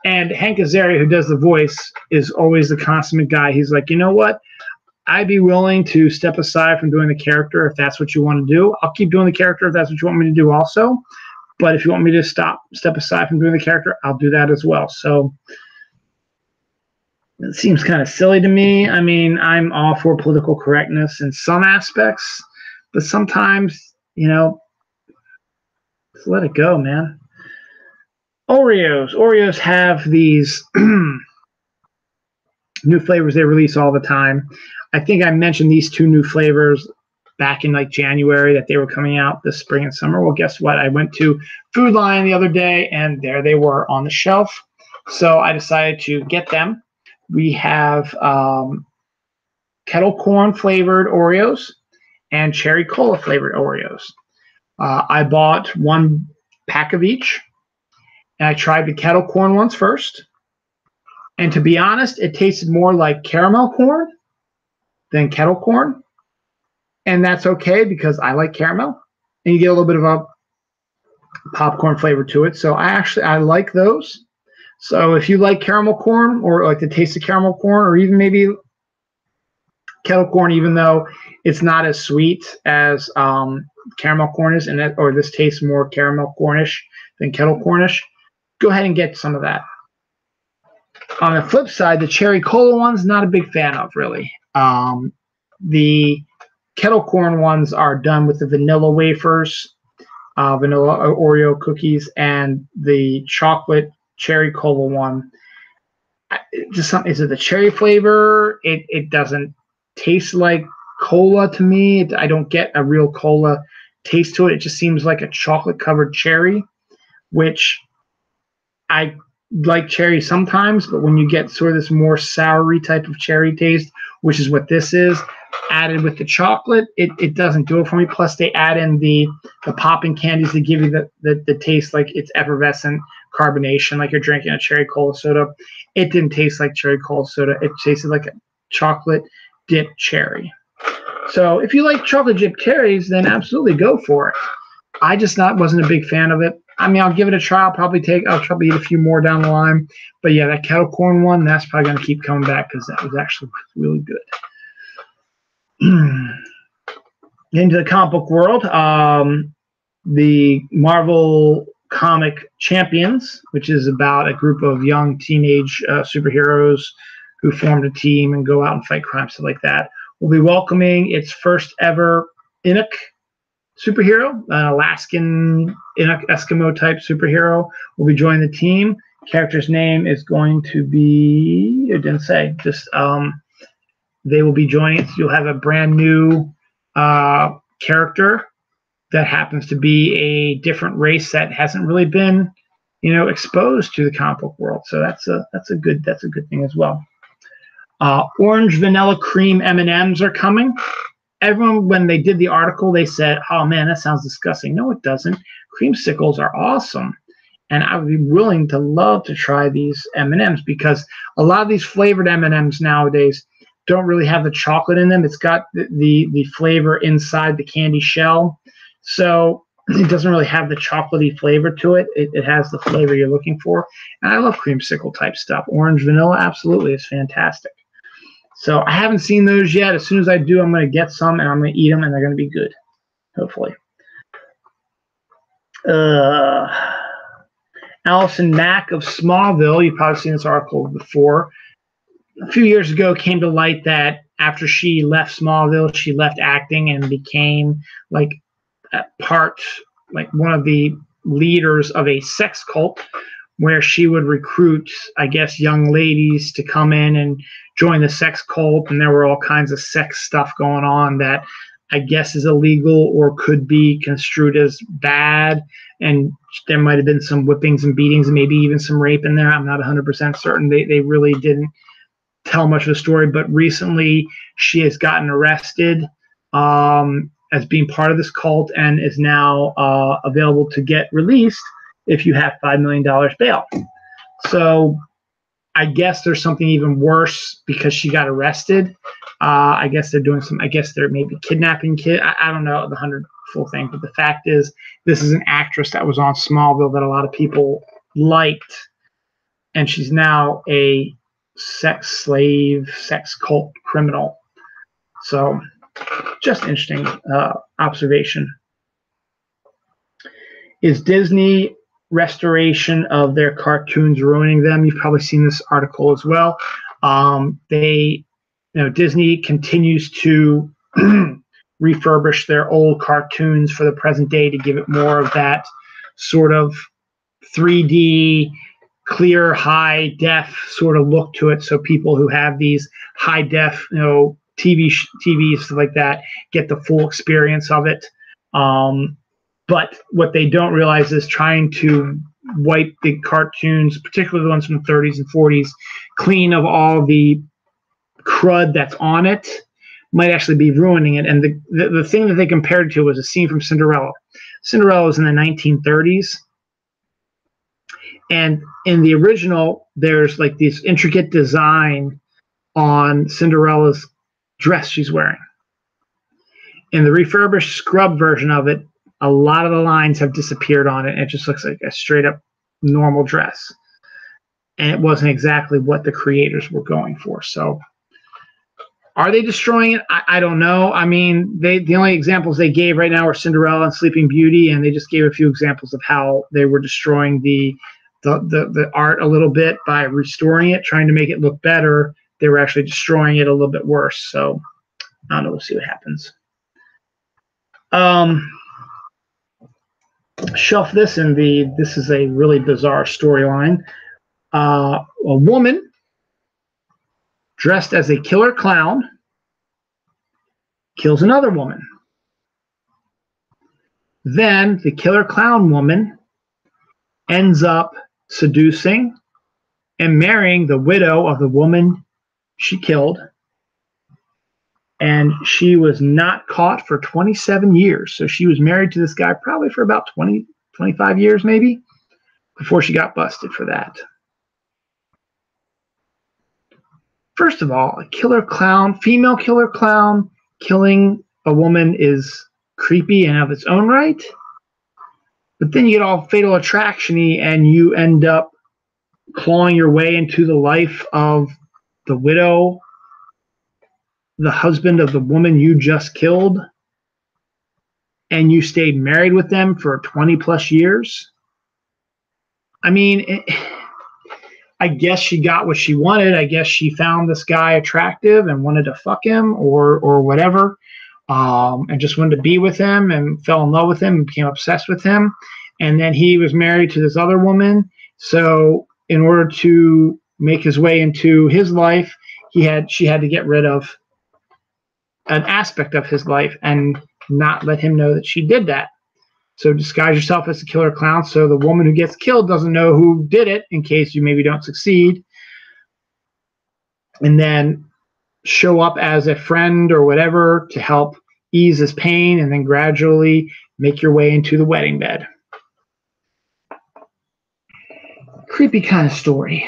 A: And Hank Azaria, who does the voice, is always the consummate guy. He's like, you know what? I'd be willing to step aside from doing the character if that's what you want to do. I'll keep doing the character if that's what you want me to do also. But if you want me to step aside from doing the character, I'll do that as well. So it seems kind of silly to me. I mean, I'm all for political correctness in some aspects, but sometimes, just let it go, man. Oreos have these new flavors they release all the time. I think I mentioned these 2 new flavors back in like January that they were coming out this spring and summer. Well, guess what? I went to Food Lion the other day, and there they were on the shelf. So I decided to get them. We have kettle corn flavored Oreos and cherry cola flavored Oreos. I bought 1 pack of each, and I tried the kettle corn ones first. And to be honest, it tasted more like caramel corn than kettle corn. And that's okay because I like caramel, and you get a little bit of a popcorn flavor to it. So I like those. So if you like caramel corn or like the taste of caramel corn, or even maybe kettle corn, even though it's not as sweet as caramel corn is, or this tastes more caramel cornish than kettle cornish, go ahead and get some of that. On the flip side, the cherry cola ones, not a big fan of, really. The kettle corn ones are done with the vanilla wafers, vanilla Oreo cookies, and the chocolate cherry cola one. Is it the cherry flavor? It doesn't taste like cola to me. I don't get a real cola taste to it. It just seems like a chocolate covered cherry, which I like cherry sometimes, but when you get sort of this more soury type of cherry taste, which is what this is, added with the chocolate, it doesn't do it for me. Plus they add in the popping candies to give you the taste like it's effervescent carbonation, like you're drinking a cherry cola soda. It didn't taste like cherry cola soda. It tasted like a chocolate dipped cherry. So if you like chocolate dipped cherries, then absolutely go for it. I just wasn't a big fan of it. I mean, I'll give it a try. I'll probably eat a few more down the line. But yeah, that kettle corn one, that's probably going to keep coming back because that was actually really good. Into the comic book world, the Marvel Comic Champions, which is about a group of young teenage superheroes who formed a team and go out and fight crime, stuff like that, will be welcoming its first ever Inuk superhero, an Alaskan Inuk Eskimo type superhero, will be joining the team. Character's name is going to be, it didn't say, just they will be joining. So you'll have a brand new character that happens to be a different race that hasn't really been, exposed to the comic book world. So that's a good thing as well. Orange vanilla cream M&Ms are coming. Everyone, when they did the article, they said, "Oh man, that sounds disgusting." No, it doesn't. Creamsicles are awesome, and I would be willing to love to try these M&Ms because a lot of these flavored M&Ms nowadays don't really have the chocolate in them. It's got the flavor inside the candy shell, so it doesn't really have the chocolatey flavor to it. It has the flavor you're looking for, and I love creamsicle type stuff. Orange vanilla, absolutely, is fantastic. So I haven't seen those yet. As soon as I do, I'm going to get some, and I'm going to eat them, and they're going to be good, hopefully. Allison Mack of Smallville, you've probably seen this article before. A few years ago, it came to light that after she left Smallville, she left acting and became like one of the leaders of a sex cult where she would recruit, I guess, young ladies to come in and join the sex cult. And there were all kinds of sex stuff going on that I guess is illegal or could be construed as bad. And there might have been some whippings and beatings and maybe even some rape in there. I'm not 100% certain. They really didn't tell much of the story. But recently she has gotten arrested as being part of this cult and is now available to get released if you have $5 million bail. So I guess there's something even worse because she got arrested. I guess they're doing some, I guess they're maybe kidnapping kid. I don't know the full thing, but the fact is this is an actress that was on Smallville that a lot of people liked, and she's now a sex slave, sex cult criminal. So just interesting observation. Is Disney restoration of their cartoons ruining them? You've probably seen this article as well. Disney continues to refurbish their old cartoons for the present day to give it more of that sort of 3D, clear, high def sort of look to it. So people who have these high def, TVs, stuff like that, get the full experience of it. But what they don't realize is trying to wipe the cartoons, particularly the ones from the 30s and 40s, clean of all the crud that's on it, might actually be ruining it. And the thing that they compared it to was a scene from Cinderella. Cinderella was in the 1930s. And in the original, there's like this intricate design on Cinderella's dress she's wearing. In the refurbished scrub version of it, a lot of the lines have disappeared on it, and it just looks like a straight up normal dress. And it wasn't exactly what the creators were going for. So are they destroying it? I don't know. I mean, the only examples they gave right now are Cinderella and Sleeping Beauty, and they just gave a few examples of how they were destroying the art a little bit by restoring it, trying to make it look better. They were actually destroying it a little bit worse. So I don't know. We'll see what happens. Shelf this in this is a really bizarre storyline. A woman dressed as a killer clown kills another woman. Then the killer clown woman ends up seducing and marrying the widow of the woman she killed. And she was not caught for 27 years. So she was married to this guy probably for about 20, 25 years maybe before she got busted for that. First of all, a killer clown, female killer clown, killing a woman is creepy and of its own right. But then you get all Fatal Attraction-y and you end up clawing your way into the life of the widow, the husband of the woman you just killed, and you stayed married with them for 20 plus years. I mean, I guess she got what she wanted. I guess she found this guy attractive and wanted to fuck him or whatever, and just wanted to be with him and fell in love with him and became obsessed with him. And then he was married to this other woman. So in order to make his way into his life, she had to get rid of an aspect of his life and not let him know that she did that. So disguise yourself as a killer clown so the woman who gets killed doesn't know who did it in case you maybe don't succeed. And then show up as a friend or whatever to help ease his pain and then gradually make your way into the wedding bed. Creepy kind of story.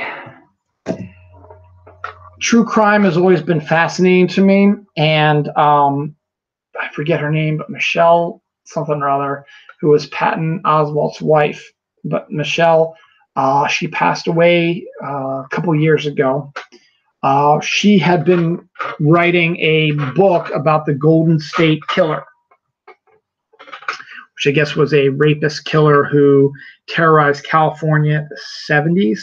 A: True crime has always been fascinating to me, and I forget her name, but Michelle something or other, who was Patton Oswalt's wife. But Michelle, she passed away a couple years ago. She had been writing a book about the Golden State Killer, which I guess was a rapist killer who terrorized California in the 70s,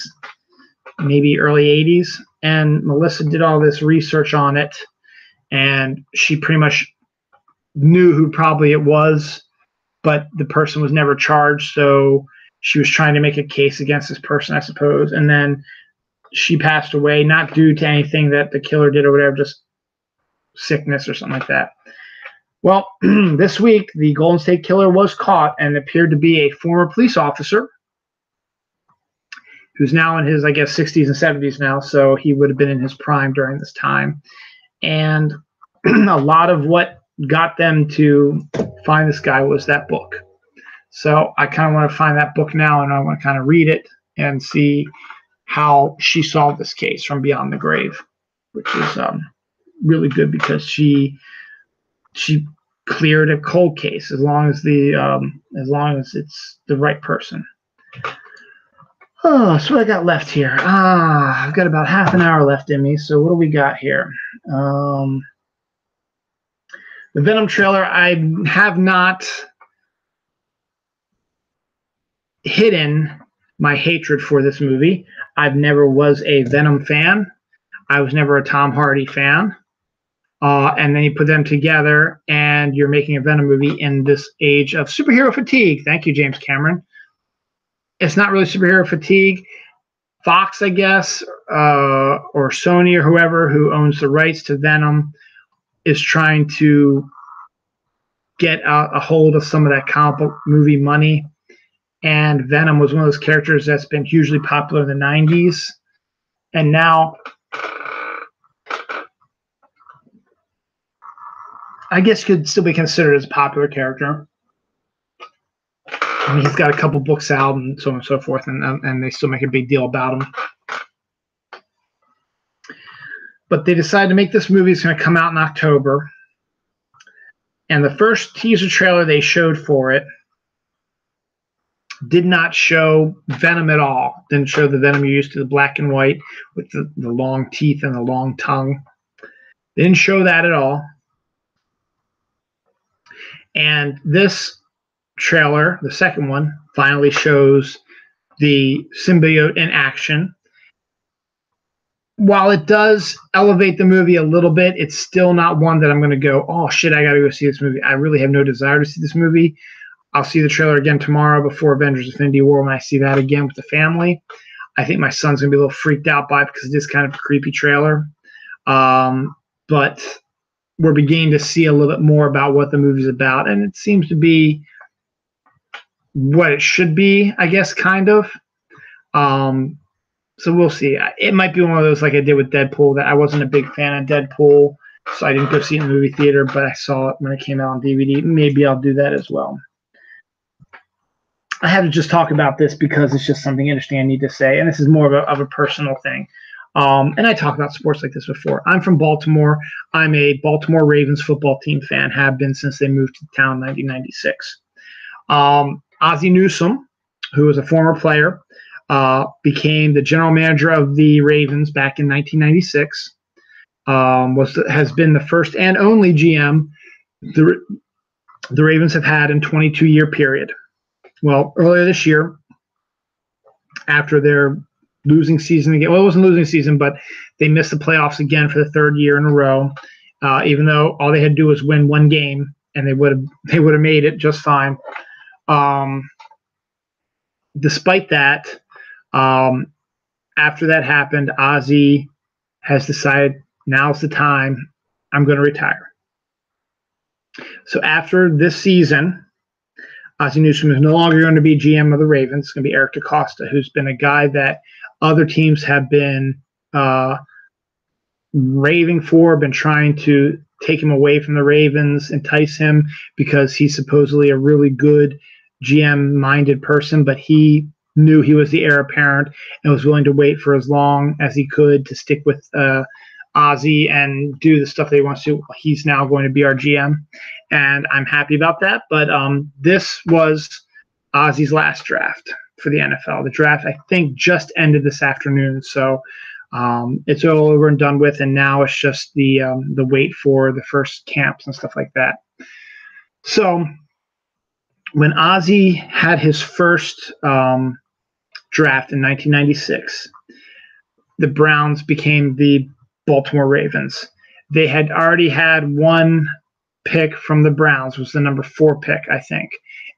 A: maybe early 80s. And Melissa did all this research on it and she pretty much knew who probably it was, but the person was never charged, so she was trying to make a case against this person, I suppose. And then she passed away, not due to anything that the killer did or whatever, just sickness or something like that. Well, this week, the Golden State Killer was caught and appeared to be a former police officer who's now in his, I guess, 60s and 70s now, so he would have been in his prime during this time. And a lot of what got them to find this guy was that book. So I kind of want to find that book now, and I want to kind of read it and see how she solved this case from beyond the grave, which is really good because she cleared a cold case as long as it's the right person. Oh, so what I got left here? I've got about half an hour left in me. So what do we got here? The Venom trailer. I have not hidden my hatred for this movie. I've never was a Venom fan. I was never a Tom Hardy fan. And then you put them together, and you're making a Venom movie in this age of superhero fatigue. Thank you, James Cameron. It's not really superhero fatigue. Fox, I guess, or Sony or whoever who owns the rights to Venom is trying to get a hold of some of that comic book movie money. And Venom was one of those characters that's been hugely popular in the 90s. And now, I guess could still be considered as a popular character. I mean, he's got a couple books out and so on and so forth, and they still make a big deal about him. But they decided to make this movie. It's going to come out in October. And the first teaser trailer they showed for it did not show Venom at all. Didn't show the Venom you're used to, the black and white with the long teeth and the long tongue. They didn't show that at all. And this trailer, the second one, finally shows the symbiote in action. While it does elevate the movie a little bit, it's still not one that I'm going to go, oh, shit, I got to go see this movie. I really have no desire to see this movie. I'll see the trailer again tomorrow before Avengers Infinity War when I see that again with the family. I think my son's going to be a little freaked out by it because it is kind of a creepy trailer. But we're beginning to see a little bit more about what the movie's about, and it seems to be what it should be, I guess, kind of. So we'll see. It might be one of those like I did with Deadpool, that I wasn't a big fan of Deadpool, so I didn't go see it in the movie theater, but I saw it when it came out on DVD. Maybe I'll do that as well. I had to just talk about this because it's just something interesting I need to say, and this is more of a personal thing. And I talked about sports like this before. I'm from Baltimore. I'm a Baltimore Ravens football team fan, have been since they moved to town in 1996. Ozzie Newsome, who was a former player, became the general manager of the Ravens back in 1996. Has been the first and only GM the Ravens have had in 22-year period. Well, earlier this year, after their losing season again, well, it wasn't losing season, but they missed the playoffs again for the third year in a row. Even though all they had to do was win one game, and they would have made it just fine. Despite that, after that happened, Ozzie has decided now's the time. I'm going to retire. So after this season, Ozzie Newsome is no longer going to be GM of the Ravens. It's going to be Eric DeCosta, who's been a guy that other teams have been raving for, been trying to take him away from the Ravens, entice him, because he's supposedly a really good GM-minded person, but he knew he was the heir apparent and was willing to wait for as long as he could to stick with Ozzie and do the stuff that he wants to. He's now going to be our GM, and I'm happy about that. But this was Ozzie's last draft for the NFL. The draft, I think, just ended this afternoon, so it's all over and done with, and now it's just the wait for the first camps and stuff like that. So when Ozzie had his first draft in 1996, the Browns became the Baltimore Ravens. They had already had one pick from the Browns, was the number 4 pick, I think.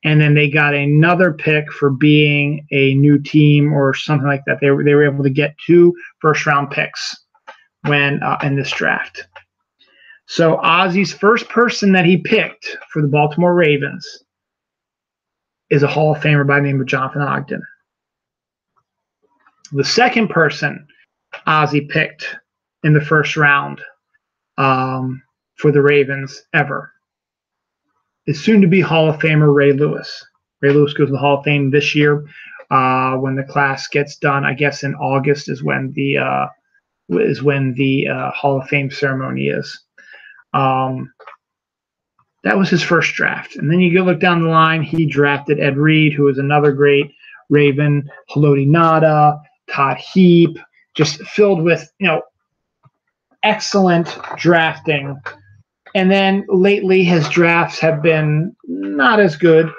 A: And then they got another pick for being a new team or something like that. They were able to get 2 first-round picks when in this draft. So Ozzy's first person that he picked for the Baltimore Ravens is a Hall of Famer by the name of Jonathan Ogden. The second person Ozzy picked in the first round for the Ravens ever is soon-to-be Hall of Famer Ray Lewis. Ray Lewis goes to the Hall of Fame this year when the class gets done. I guess in August is when the Hall of Fame ceremony is. That was his first draft. And then you go look down the line, he drafted Ed Reed, who was another great Raven, Haloti Ngata, Todd Heap, just filled with, excellent drafting. And then lately his drafts have been not as good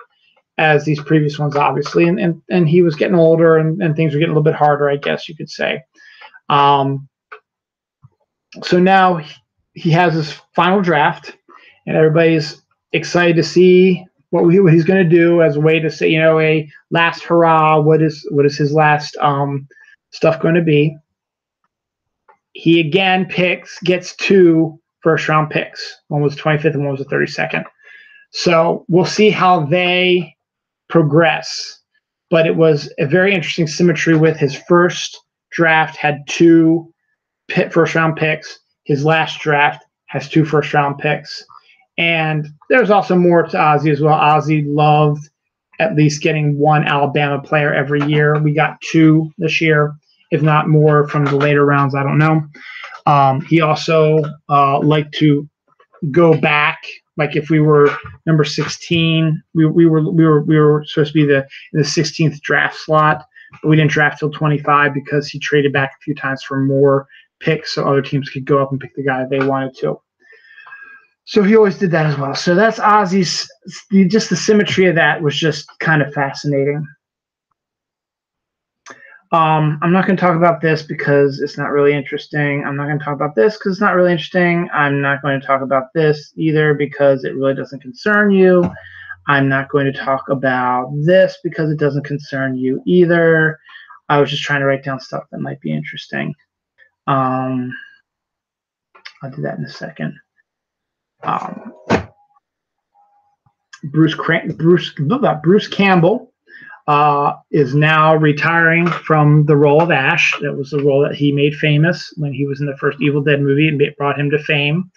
A: as these previous ones, obviously. And he was getting older and things were getting a little bit harder, I guess you could say. So now he has his final draft, and everybody's excited to see what he's going to do as a way to say, a last hurrah. What is his last stuff going to be? He again gets 2 first-round picks. One was 25th and one was the 32nd. So we'll see how they progress. But it was a very interesting symmetry with his first draft had 2 first-round picks. His last draft has 2 first-round picks. And there's also more to Ozzy as well. Ozzy loved at least getting 1 Alabama player every year. We got 2 this year, if not more from the later rounds. I don't know. He also liked to go back. Like if we were number 16, we were supposed to be in the 16th draft slot, but we didn't draft till 25 because he traded back a few times for more picks so other teams could go up and pick the guy they wanted to. So he always did that as well. So that's Ozzy's. Just the symmetry of that was just kind of fascinating. I'm not going to talk about this because it's not really interesting. I'm not going to talk about this because it's not really interesting. I'm not going to talk about this either because it really doesn't concern you. I'm not going to talk about this because it doesn't concern you either. I was just trying to write down stuff that might be interesting. I'll do that in a second. Bruce Campbell is now retiring from the role of Ash. That was the role that he made famous when he was in the first Evil Dead movie and it brought him to fame.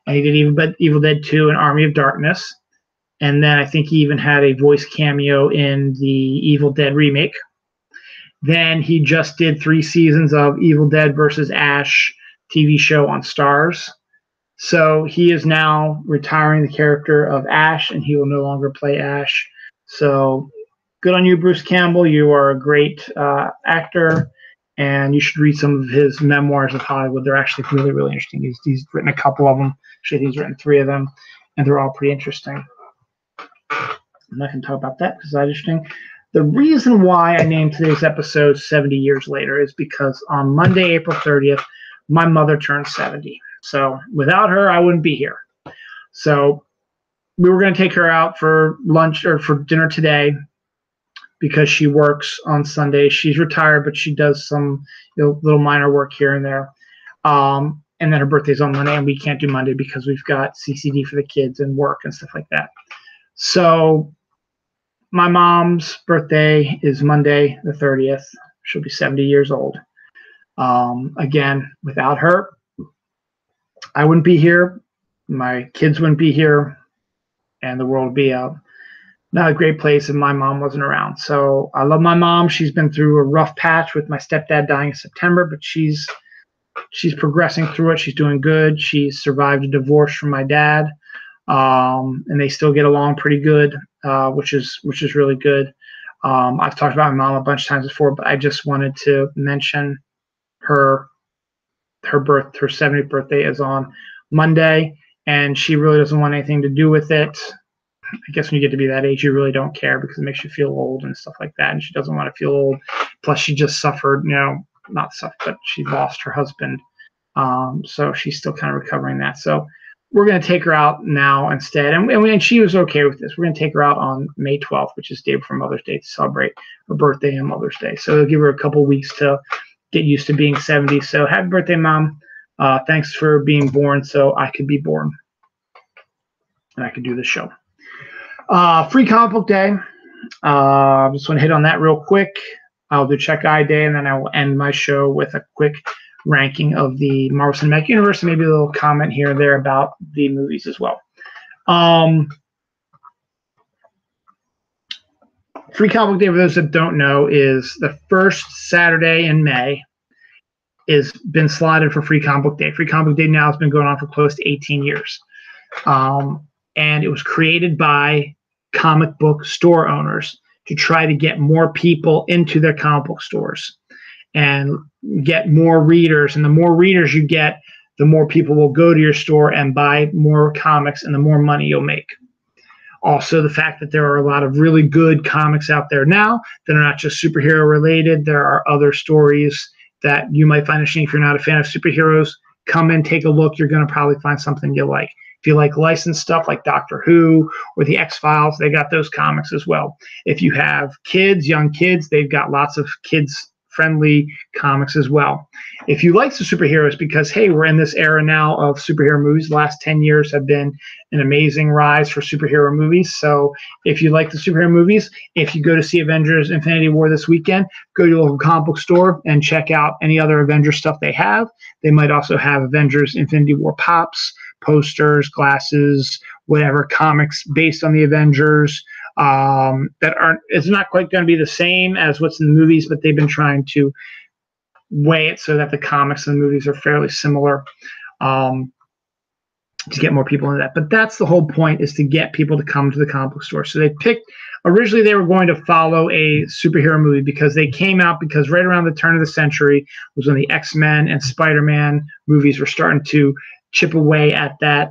A: And he did Evil Dead 2 and Army of Darkness. And then I think he even had a voice cameo in the Evil Dead remake. Then he just did 3 seasons of Evil Dead versus Ash TV show on Starz. So he is now retiring the character of Ash, and he will no longer play Ash. So good on you, Bruce Campbell. You are a great actor, and you should read some of his memoirs of Hollywood. They're actually really, really interesting. He's written a couple of them. Actually, he's written 3 of them, and they're all pretty interesting. I'm not going to talk about that because that's interesting. The reason why I named today's episode 70 Years Later is because on Monday, April 30th, my mother turned 70. So without her, I wouldn't be here. So we were going to take her out for lunch or for dinner today because she works on Sunday. She's retired, but she does some little minor work here and there. And then her birthday's on Monday, and we can't do Monday because we've got CCD for the kids and work and stuff like that. So my mom's birthday is Monday the 30th. She'll be 70 years old. Again, without her, I wouldn't be here. My kids wouldn't be here. And the world would be not a great place if my mom wasn't around. So I love my mom. She's been through a rough patch with my stepdad dying in September, but she's progressing through it. She's doing good. She's survived a divorce from my dad. And they still get along pretty good, which is really good. I've talked about my mom a bunch of times before, but I just wanted to mention her 70th birthday is on Monday, and she really doesn't want anything to do with it. I guess when you get to be that age, you really don't care because it makes you feel old and stuff like that, and she doesn't want to feel old. Plus, she just suffered, not suffered, but she lost her husband So she's still kind of recovering that. So we're going to take her out now instead. And she was okay with this. We're going to take her out on May 12th, which is the day before Mother's Day, to celebrate her birthday and Mother's Day. So it'll give her a couple weeks to get used to being 70. So happy birthday, Mom. Thanks for being born so I could be born and I could do this show. Free Comic Book Day. Just want to hit on that real quick. I'll do Check Eye Day, and then I will end my show with a quick ranking of the Marvel Cinematic Universe, and maybe a little comment here and there about the movies as well. Free Comic Book Day, for those that don't know, is the first Saturday in May. Is been slotted for Free Comic Book Day. Free Comic Book Day now has been going on for close to 18 years. And it was created by comic book store owners to try to get more people into their comic book stores and get more readers. And the more readers you get, the more people will go to your store and buy more comics, and the more money you'll make. Also, the fact that there are a lot of really good comics out there now that are not just superhero related. There are other stories that you might find interesting if you're not a fan of superheroes. Come and take a look. You're going to probably find something you like. If you like licensed stuff like Doctor Who or the X-Files, they got those comics as well. If you have kids, young kids, they've got lots of kids-friendly comics as well. If you like the superheroes, because, hey, we're in this era now of superhero movies. The last 10 years have been an amazing rise for superhero movies. So if you like the superhero movies, if you go to see Avengers Infinity War this weekend, go to your local comic book store and check out any other Avengers stuff they have. They might also have Avengers Infinity War pops, posters, glasses, whatever, comics based on the Avengers that aren't, it's not quite going to be the same as what's in the movies, but they've been trying to weigh it so that the comics and the movies are fairly similar to get more people into that. But that's the whole point, is to get people to come to the comic book store. So they picked, originally they were going to follow a superhero movie because they came out because right around the turn of the century was when the X-Men and Spider-Man movies were starting to chip away at that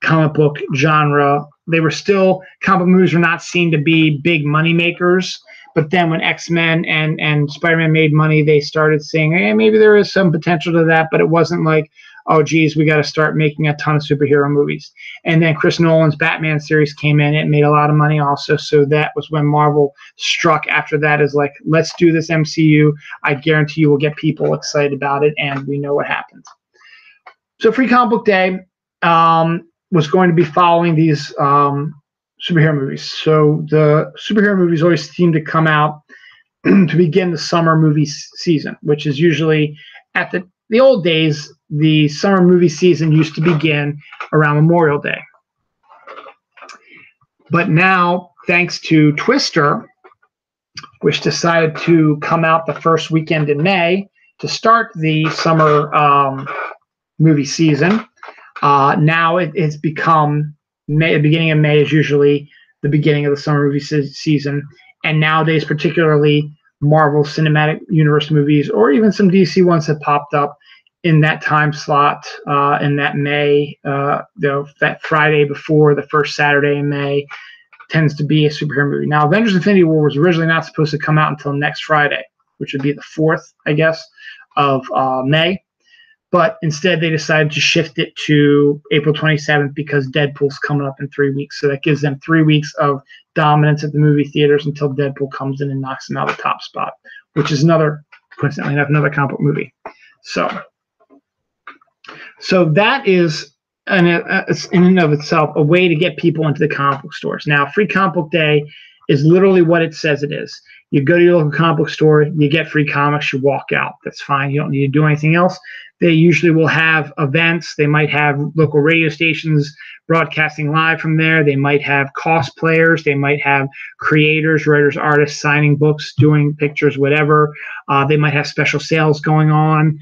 A: comic book genre. They were still, comic book movies were not seen to be big money makers. But then when X-Men and Spider-Man made money, they started saying, hey, maybe there is some potential to that, but it wasn't like, oh, geez, we got to start making a ton of superhero movies. And then Chris Nolan's Batman series came in. It made a lot of money also. So that was when Marvel struck after that, is like, let's do this MCU. I guarantee you will get people excited about it. And we know what happened. So Free Comic Book Day was going to be following these superhero movies. So the superhero movies always seem to come out to begin the summer movie season, which is usually at the old days. The summer movie season used to begin around Memorial Day. But now, thanks to Twister, which decided to come out the first weekend in May to start the summer movie season, now it's become May. The beginning of May is usually the beginning of the summer movie season. And nowadays, particularly Marvel Cinematic Universe movies, or even some DC ones have popped up in that time slot, in that May, that Friday before the first Saturday in May tends to be a superhero movie. Now, Avengers Infinity War was originally not supposed to come out until next Friday, which would be the 4th, I guess, of May. But instead, they decided to shift it to April 27th because Deadpool's coming up in 3 weeks. So that gives them 3 weeks of dominance at the movie theaters until Deadpool comes in and knocks them out of the top spot, which is coincidentally enough, another comic book movie. So that is, in and of itself, a way to get people into the comic book stores. Now, Free Comic Book Day is literally what it says it is. You go to your local comic book store, you get free comics, you walk out. That's fine. You don't need to do anything else. They usually will have events. They might have local radio stations broadcasting live from there. They might have cosplayers. They might have creators, writers, artists signing books, doing pictures, whatever. They might have special sales going on.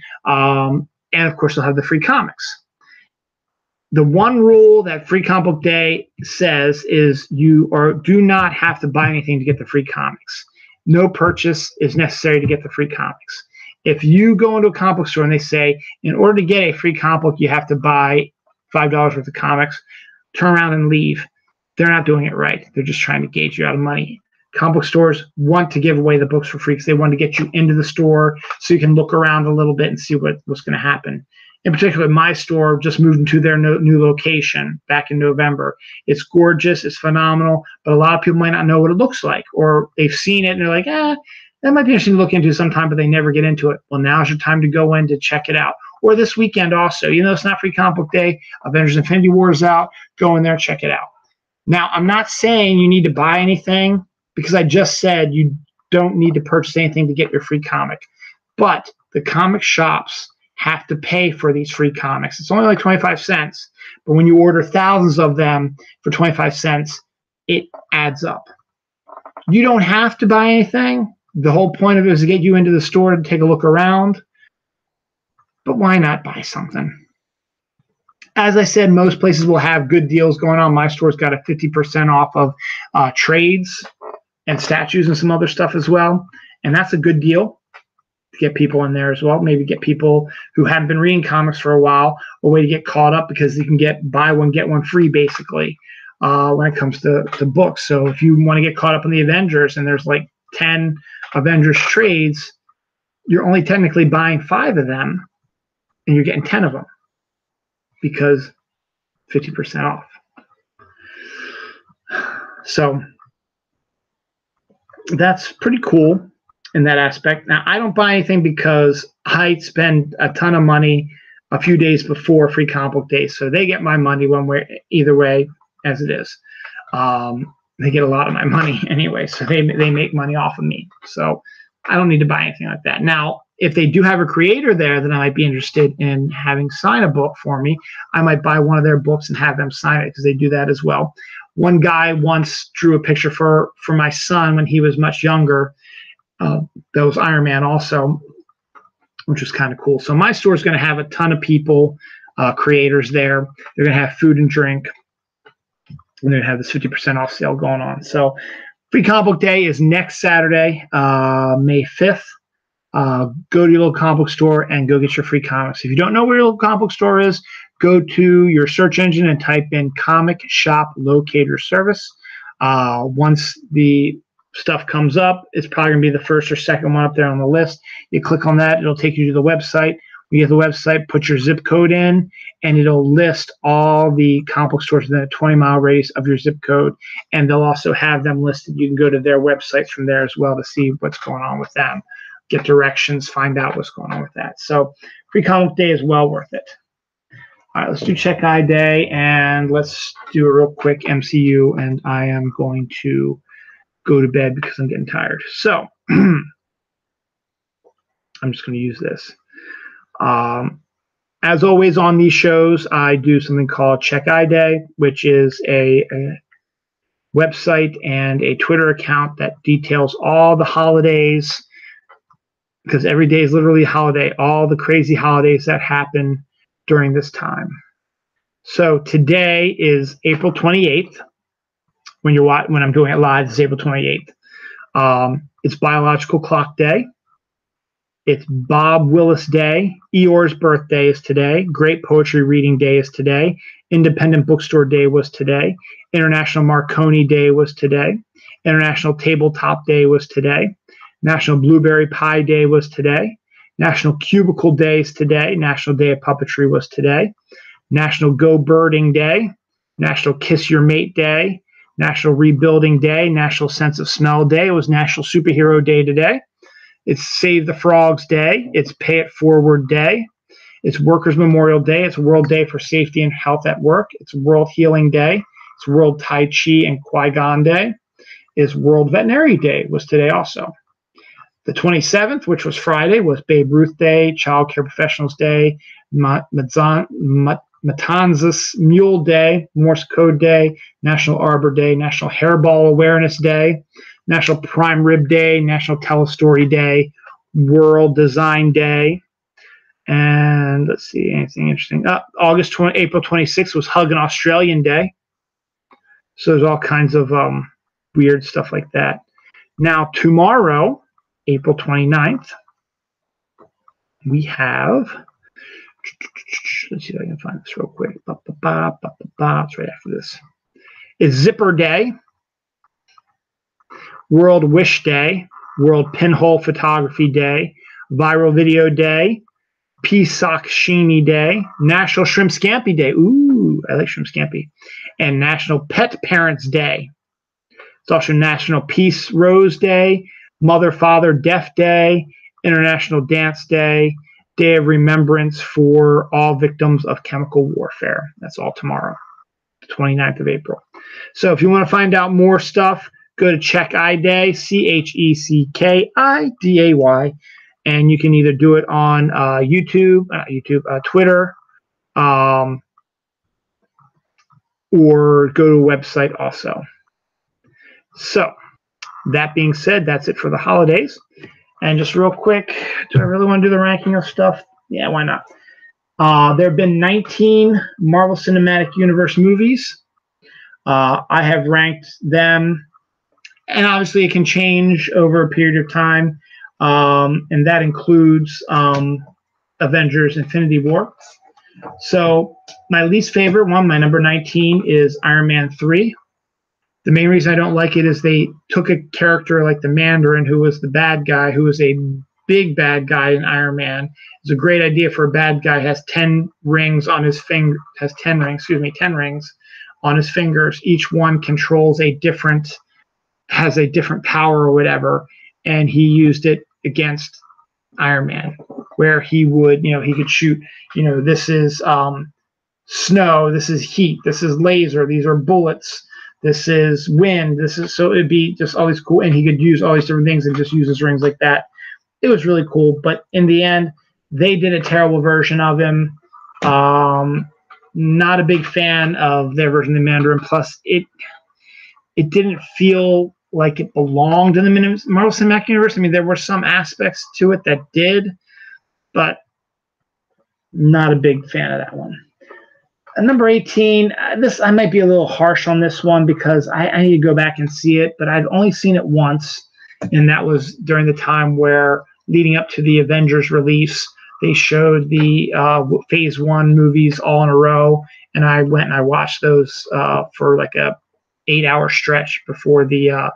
A: And, of course, they'll have the free comics. The one rule that Free Comic Book Day says is you do not have to buy anything to get the free comics. No purchase is necessary to get the free comics. If you go into a comic book store and they say, in order to get a free comic book, you have to buy $5 worth of comics, turn around and leave, they're not doing it right. They're just trying to gauge you out of money. Comic book stores want to give away the books for free because they want to get you into the store so you can look around a little bit and see what's going to happen. In particular, my store just moved into their new location back in November. It's gorgeous. It's phenomenal. But a lot of people might not know what it looks like, or they've seen it and they're like, that might be interesting to look into sometime, but they never get into it. Well, now's your time to go in to check it out. Or this weekend also. It's not Free Comic Book Day. Avengers Infinity War is out. Go in there, check it out. Now, I'm not saying you need to buy anything because I just said you don't need to purchase anything to get your free comic. But the comic shops have to pay for these free comics. It's only like 25 cents, but when you order thousands of them for 25 cents, it adds up. You don't have to buy anything. The whole point of it is to get you into the store to take a look around. But why not buy something? As I said, most places will have good deals going on. My store's got a 50% off of trades and statues and some other stuff as well. And that's a good deal. Get people in there as well. Maybe get people who haven't been reading comics for a while, a way to get caught up because you can buy one, get one free basically when it comes to books. So if you want to get caught up in the Avengers and there's like 10 Avengers trades, you're only technically buying 5 of them and you're getting 10 of them because 50% off. So that's pretty cool in that aspect. Now, I don't buy anything because I spend a ton of money a few days before Free Comic Book Day, so they get my money either way as it is. They get a lot of my money anyway, so they make money off of me. So I don't need to buy anything like that. Now, if they do have a creator there that I might be interested in having sign a book for me, I might buy one of their books and have them sign it because they do that as well. One guy once drew a picture for my son when he was much younger. That was Iron Man also, which was kind of cool. So my store is going to have a ton of people, creators there. They're going to have food and drink. And they're going to have this 50% off sale going on. So Free Comic Book Day is next Saturday, May 5th. Go to your local comic book store and go get your free comics. If you don't know where your local comic book store is, go to your search engine and type in Comic Shop Locator Service. Once the stuff comes up, it's probably going to be the first or second one up there on the list. You click on that, it'll take you to the website. When you get the website, put your zip code in, and it'll list all the comic book stores within a 20-mile radius of your zip code, and they'll also have them listed. You can go to their websites from there as well to see what's going on with them, get directions, find out what's going on with that. So Free Comic Day is well worth it. All right, let's do Check Eye Day, and let's do a real quick MCU, and I am going to go to bed because I'm getting tired. So I'm just going to use this. As always on these shows, I do something called Check Eye Day, which is a website and a Twitter account that details all the holidays, because every day is literally a holiday, all the crazy holidays that happen during this time. So today is April 28th. When I'm doing it live, it's April 28th. It's Biological Clock Day. It's Bob Willis Day. Eeyore's birthday is today. Great Poetry Reading Day is today. Independent Bookstore Day was today. International Marconi Day was today. International Tabletop Day was today. National Blueberry Pie Day was today. National Cubicle Day is today. National Day of Puppetry was today. National Go Birding Day. National Kiss Your Mate Day. National Rebuilding Day, National Sense of Smell Day. It was National Superhero Day today. It's Save the Frogs Day. It's Pay It Forward Day. It's Workers' Memorial Day. It's World Day for Safety and Health at Work. It's World Healing Day. It's World Tai Chi and Qui-Gon Day. It's World Veterinary Day was today also. The 27th, which was Friday, was Babe Ruth Day, Child Care Professionals Day, Matanzas Mule Day, Morse Code Day, National Arbor Day, National Hairball Awareness Day, National Prime Rib Day, National Telestory Day, World Design Day, and let's see, anything interesting. April 26th was Hug an Australian Day. So there's all kinds of weird stuff like that. Now tomorrow, April 29th, we have, let's see if I can find this real quick. It's right after this. It's Zipper Day. World Wish Day, World Pinhole Photography Day, Viral Video Day, Pisakshini Day, National Shrimp Scampi Day. Ooh, I like shrimp scampi. And National Pet Parents Day. It's also National Peace Rose Day, Mother Father Deaf Day, International Dance Day, Day of Remembrance for all victims of chemical warfare. That's all tomorrow, the 29th of April. So if you want to find out more stuff, go to Check I Day, CheckIDay, and you can either do it on Twitter, or go to a website also. So that being said, that's it for the holidays. And just real quick, do I really want to do the ranking of stuff? Yeah, why not? There have been 19 Marvel Cinematic Universe movies. I have ranked them, and obviously it can change over a period of time, and that includes Avengers Infinity War. So my least favorite one, my number 19, is Iron Man 3. The main reason I don't like it is they took a character like the Mandarin, who was the bad guy, who was a big bad guy in Iron Man. It's a great idea for a bad guy. Has 10 rings on his finger. Has 10 rings. 10 rings on his fingers. Each one controls has a different power or whatever. And he used it against Iron Man, where he would, he could shoot. This is snow. This is heat. This is laser. These are bullets. This is wind. So it'd be just all these cool, and he could use all these different things and just use his rings like that. It was really cool, but in the end, they did a terrible version of him. Not a big fan of their version of the Mandarin. Plus, it didn't feel like it belonged in the Marvel Cinematic Universe. I mean, there were some aspects to it that did, but not a big fan of that one. Number 18, I might be a little harsh on this one because I need to go back and see it, but I'd only seen it once, and that was during the time where, leading up to the Avengers release, they showed the Phase 1 movies all in a row, and I went and I watched those for like a 8-hour stretch before the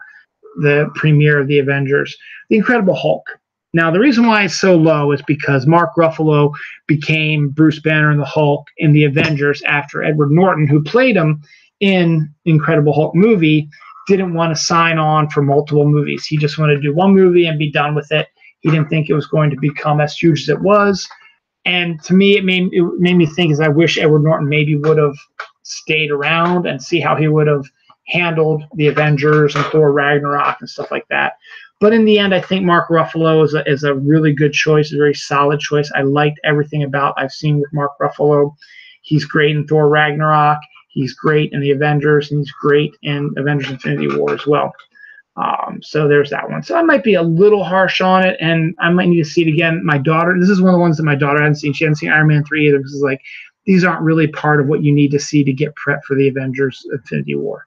A: premiere of the Avengers. The Incredible Hulk. Now, the reason why it's so low is because Mark Ruffalo became Bruce Banner and the Hulk in the Avengers after Edward Norton, who played him in Incredible Hulk movie, didn't want to sign on for multiple movies. He just wanted to do one movie and be done with it. He didn't think it was going to become as huge as it was. And to me, it made me think, as I wish Edward Norton maybe would have stayed around and see how he would have handled the Avengers and Thor Ragnarok and stuff like that. But in the end, I think Mark Ruffalo is a really good choice, a very solid choice. I liked everything I've seen with Mark Ruffalo. He's great in Thor Ragnarok. He's great in the Avengers, and he's great in Avengers Infinity War as well. So there's that one. So I might be a little harsh on it, and I might need to see it again. My daughter, this is one of the ones that my daughter hadn't seen. She hadn't seen Iron Man 3 either, because it's like, these aren't really part of what you need to see to get prepped for the Avengers Infinity War.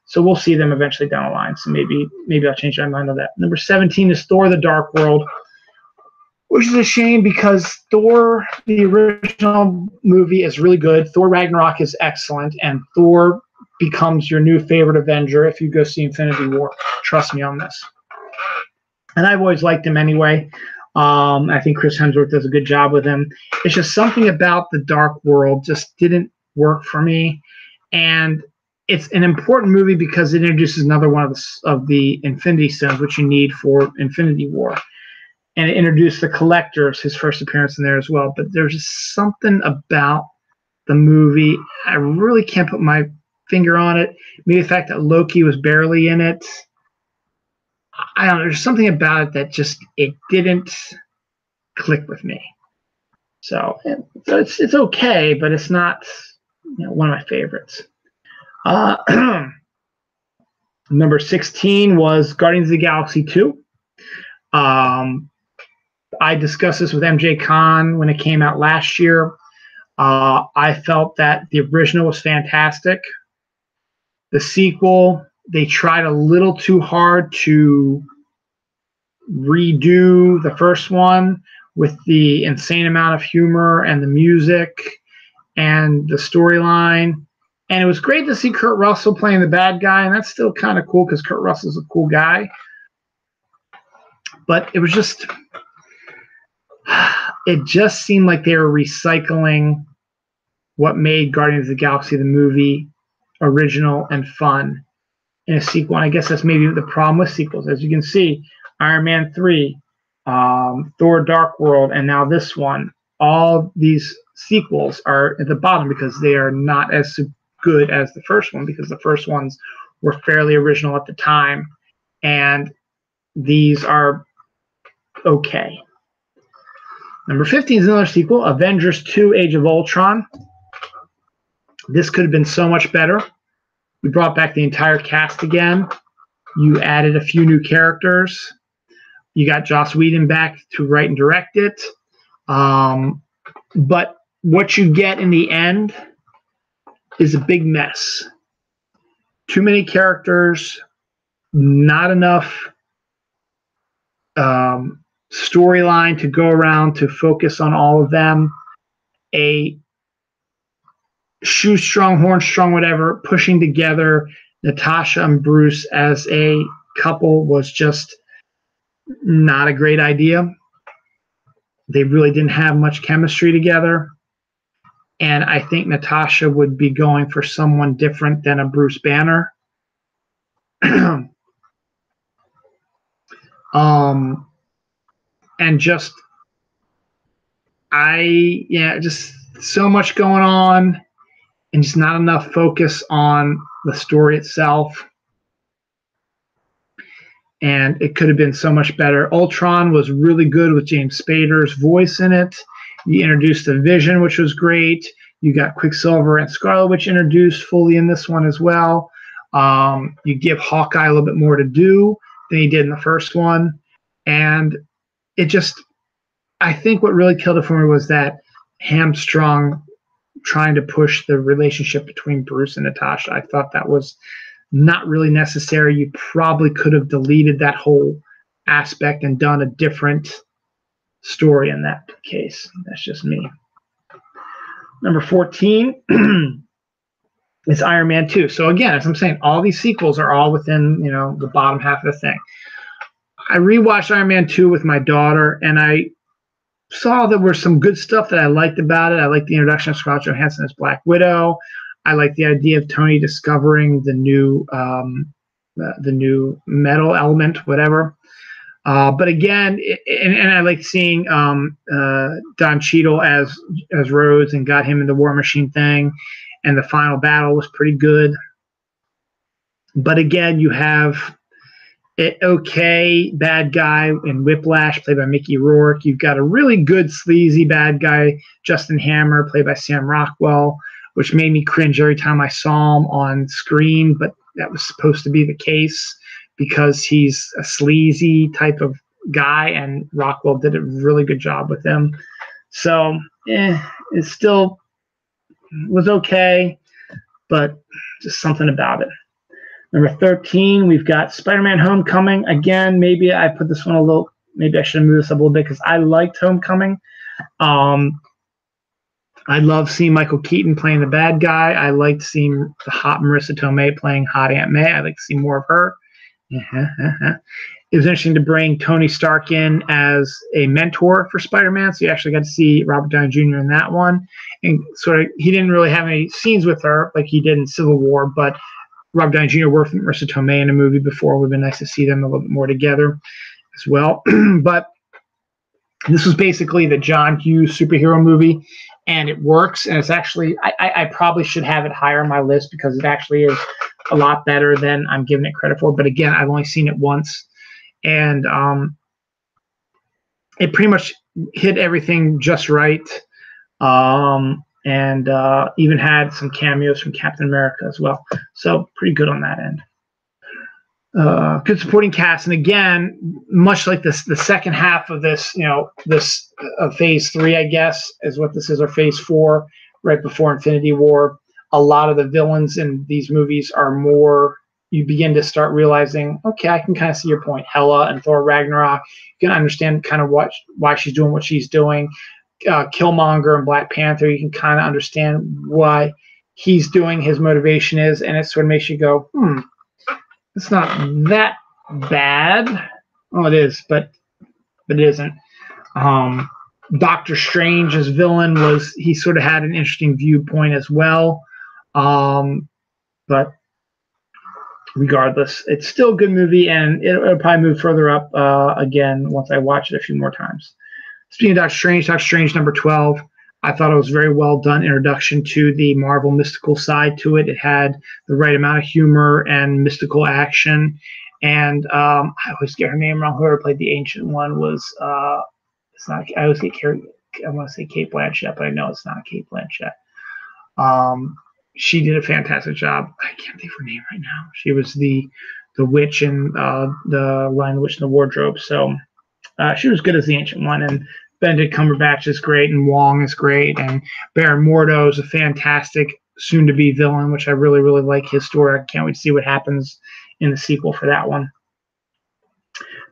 A: So we'll see them eventually down the line. So maybe I'll change my mind on that. Number 17 is Thor: The Dark World, which is a shame because Thor, the original movie, is really good. Thor Ragnarok is excellent, and Thor becomes your new favorite Avenger if you go see Infinity War. Trust me on this. And I've always liked him anyway. I think Chris Hemsworth does a good job with him. It's just something about the Dark World just didn't work for me. And it's an important movie because it introduces another one of the Infinity Stones, which you need for Infinity War. And it introduced the Collectors, his first appearance in there as well. But there's just something about the movie. I really can't put my finger on it. Maybe the fact that Loki was barely in it. I don't know. There's something about it that just, it didn't click with me. So it's okay, but it's not one of my favorites. Number 16 was Guardians of the Galaxy 2. I discussed this with MJ Khan when it came out last year. I felt that the original was fantastic. The sequel, they tried a little too hard to redo the first one with the insane amount of humor and the music and the storyline. And it was great to see Kurt Russell playing the bad guy, and that's still kind of cool because Kurt Russell's a cool guy. but it was just, it just seemed like they were recycling what made Guardians of the Galaxy the movie original and fun in a sequel. And I guess that's maybe the problem with sequels. As you can see, Iron Man 3, Thor Dark World, and now this one, all these sequels are at the bottom because they are not as good as the first one, because the first ones were fairly original at the time, and these are okay. Number 15 is another sequel, Avengers 2 Age of Ultron. This could have been so much better. We brought back the entire cast again. You added a few new characters. You got Joss Whedon back to write and direct it. But what you get in the end is a big mess. Too many characters, not enough storyline to go around to focus on all of them. A shoe-strung, horn-strung, whatever, pushing together Natasha and Bruce as a couple was just not a great idea. They really didn't have much chemistry together. And I think Natasha would be going for someone different than a Bruce Banner. And just so much going on and just not enough focus on the story itself. And it could have been so much better. Ultron was really good with James Spader's voice in it. You introduced the Vision, which was great. You got Quicksilver and Scarlet Witch introduced fully in this one as well. You give Hawkeye a little bit more to do than he did in the first one. And it just, I think what really killed it for me was that hamstrung trying to push the relationship between Bruce and Natasha. I thought that was not really necessary. You probably could have deleted that whole aspect and done a different story in that case. That's just me. Number 14 is Iron Man 2. So again, as I'm saying, all these sequels are all within, the bottom half of the thing. I rewatched Iron Man 2 with my daughter, and I saw there was some good stuff that I liked about it. I liked the introduction of Scarlett Johansson as Black Widow. I like the idea of Tony discovering the new metal element, whatever. But again, and I like seeing Don Cheadle as Rhodes and got him in the War Machine thing, and the final battle was pretty good. But again, you have an okay bad guy in Whiplash, played by Mickey Rourke. You've got a really good sleazy bad guy, Justin Hammer, played by Sam Rockwell, which made me cringe every time I saw him on screen, but that was supposed to be the case because he's a sleazy type of guy, and Rockwell did a really good job with him. So, it still was okay, but just something about it. Number 13, we've got Spider-Man Homecoming. Again, maybe I put this one maybe I should have moved this up a little bit because I liked Homecoming. I love seeing Michael Keaton playing the bad guy. I liked seeing the hot Marissa Tomei playing hot Aunt May. I like to see more of her. It was interesting to bring Tony Stark in as a mentor for Spider-Man. So you actually got to see Robert Downey Jr. in that one. And sort of, he didn't really have any scenes with her like he did in Civil War, but Robert Downey Jr. worked with Marissa Tomei in a movie before. It would have been nice to see them a little bit more together as well. But this was basically the John Hughes superhero movie, and it works. And it's actually, I probably should have it higher on my list because it actually is a lot better than I'm giving it credit for. But again, I've only seen it once, and it pretty much hit everything just right. And even had some cameos from Captain America as well. So pretty good on that end. Good supporting cast, and again, much like the second half of this, this phase 3, I guess, is what this is, or phase 4, right before Infinity War. A lot of the villains in these movies are more. You begin to start realizing, okay, I can kind of see your point. Hela and Thor Ragnarok, you can understand kind of why she's doing what she's doing. Killmonger and Black Panther, you can kind of understand why he's doing, his motivation is, and it sort of makes you go, it's not that bad. Well, it is, but but it isn't. Doctor Strange as villain he sort of had an interesting viewpoint as well. But regardless, it's still a good movie, and it'll probably move further up again once I watch it a few more times. Speaking of Doctor Strange number 12, I thought it was very well done introduction to the Marvel mystical side to it. It had the right amount of humor and mystical action. And I always get her name wrong. Whoever played the Ancient One was it's not. I always get Carrie. I want to say Kate Blanchett, but I know it's not Kate Blanchett. She did a fantastic job. I can't think of her name right now. She was the witch in the Lion, the Witch, and the Wardrobe. So she was good as the Ancient One, and Benedict Cumberbatch is great, and Wong is great, and Baron Mordo is a fantastic soon-to-be villain, which I really, really like his story. I can't wait to see what happens in the sequel for that one.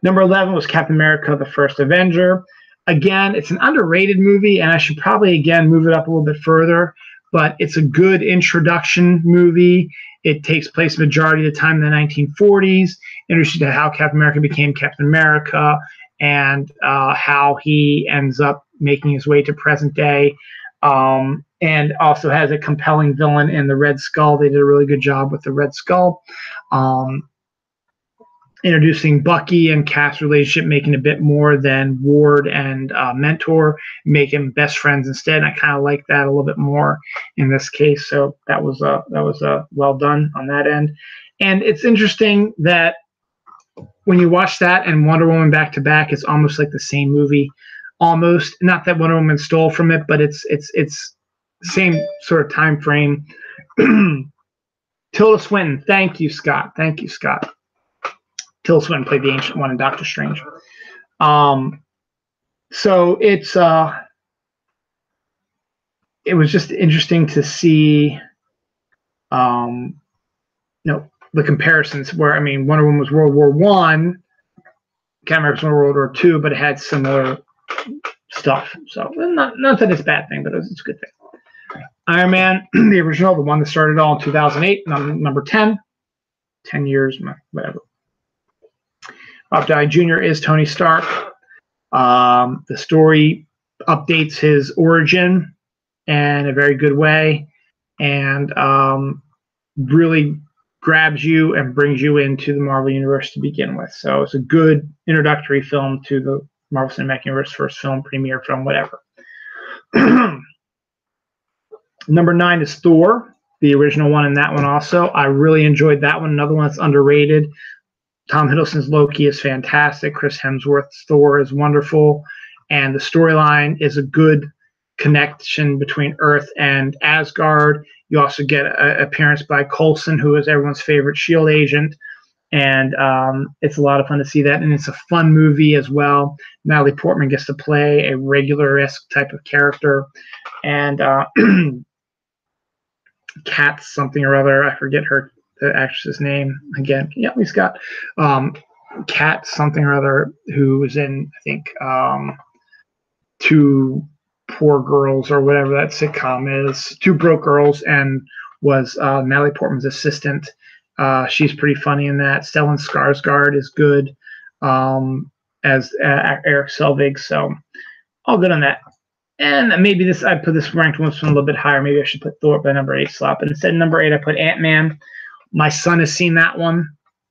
A: Number 11 was Captain America: The First Avenger. Again, it's an underrated movie, and I should probably, again, move it up a little bit further, but it's a good introduction movie. It takes place majority of the time in the 1940s, introduced to how Captain America became Captain America, and how he ends up making his way to present day, and also has a compelling villain in the Red Skull. They did a really good job with the Red Skull. Introducing Bucky and Cap's relationship, making a bit more than Ward and Mentor, making best friends instead. And I kind of like that a little bit more in this case. So that was well done on that end. And it's interesting that when you watch that and Wonder Woman back to back, it's almost like the same movie. Almost, not that Wonder Woman stole from it, but it's same sort of time frame. Tilda Swinton, thank you, Scott. Thank you, Scott. Tilda Swinton played the Ancient One in Doctor Strange. So it was just interesting to see, the comparisons where, I mean, Wonder Woman was World War I, Captain America was World War II, but it had similar stuff. So not that it's a bad thing, but it's a good thing. Iron Man, the original, the one that started all in 2008, number 10. 10 years, whatever. Robert Downey Jr. is Tony Stark. The story updates his origin in a very good way, and really grabs you and brings you into the Marvel Universe to begin with. So it's a good introductory film to the Marvel Cinematic Universe, first film, premiere film, whatever. Number 9 is Thor, the original one, and that one also. I really enjoyed that one. Another one that's underrated. Tom Hiddleston's Loki is fantastic. Chris Hemsworth's Thor is wonderful. And the storyline is a good connection between Earth and Asgard. You also get an appearance by Coulson, who is everyone's favorite S.H.I.E.L.D. agent. And it's a lot of fun to see that. And it's a fun movie as well. Natalie Portman gets to play a regular-esque type of character. And Kat something or other, I forget the actress's name again. Yeah, we got Kat something or other, who was in, I think, Two Poor Girls or whatever that sitcom is, Two Broke Girls, and was Natalie Portman's assistant. She's pretty funny in that. Stellan Skarsgård is good as Eric Selvig, so all good on that. And maybe I put this ranked one a little bit higher. Maybe I should put Thor by number 8 slot. But instead of number 8, I put Ant-Man. My son has seen that one,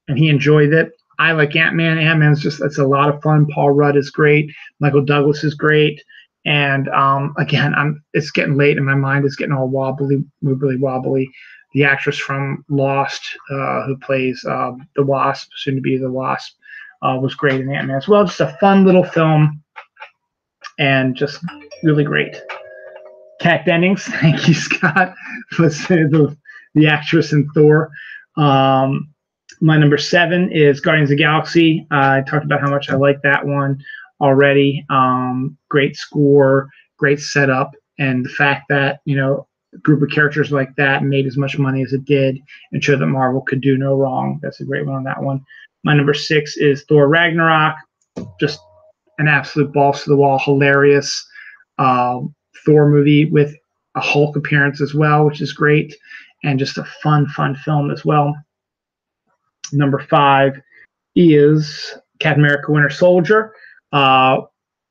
A: and he enjoyed it. I like Ant-Man. Ant-Man's it's a lot of fun. Paul Rudd is great. Michael Douglas is great. And again, it's getting late, and my mind is getting all wobbly. The actress from Lost, who plays the Wasp, soon to be the Wasp, was great in Ant-Man as well. Just a fun little film, and just really great. Kat Dennings, thank you, Scott, was the actress in Thor. My number 7 is Guardians of the Galaxy. I talked about how much I like that one already. Great score, great setup, and the fact that a group of characters like that made as much money as it did and showed that Marvel could do no wrong. That's a great one on that one. My number 6 is Thor Ragnarok. Just an absolute balls to the wall, hilarious Thor movie with a Hulk appearance as well, which is great, and just a fun film as well. Number 5 is Captain America: Winter Soldier. uh,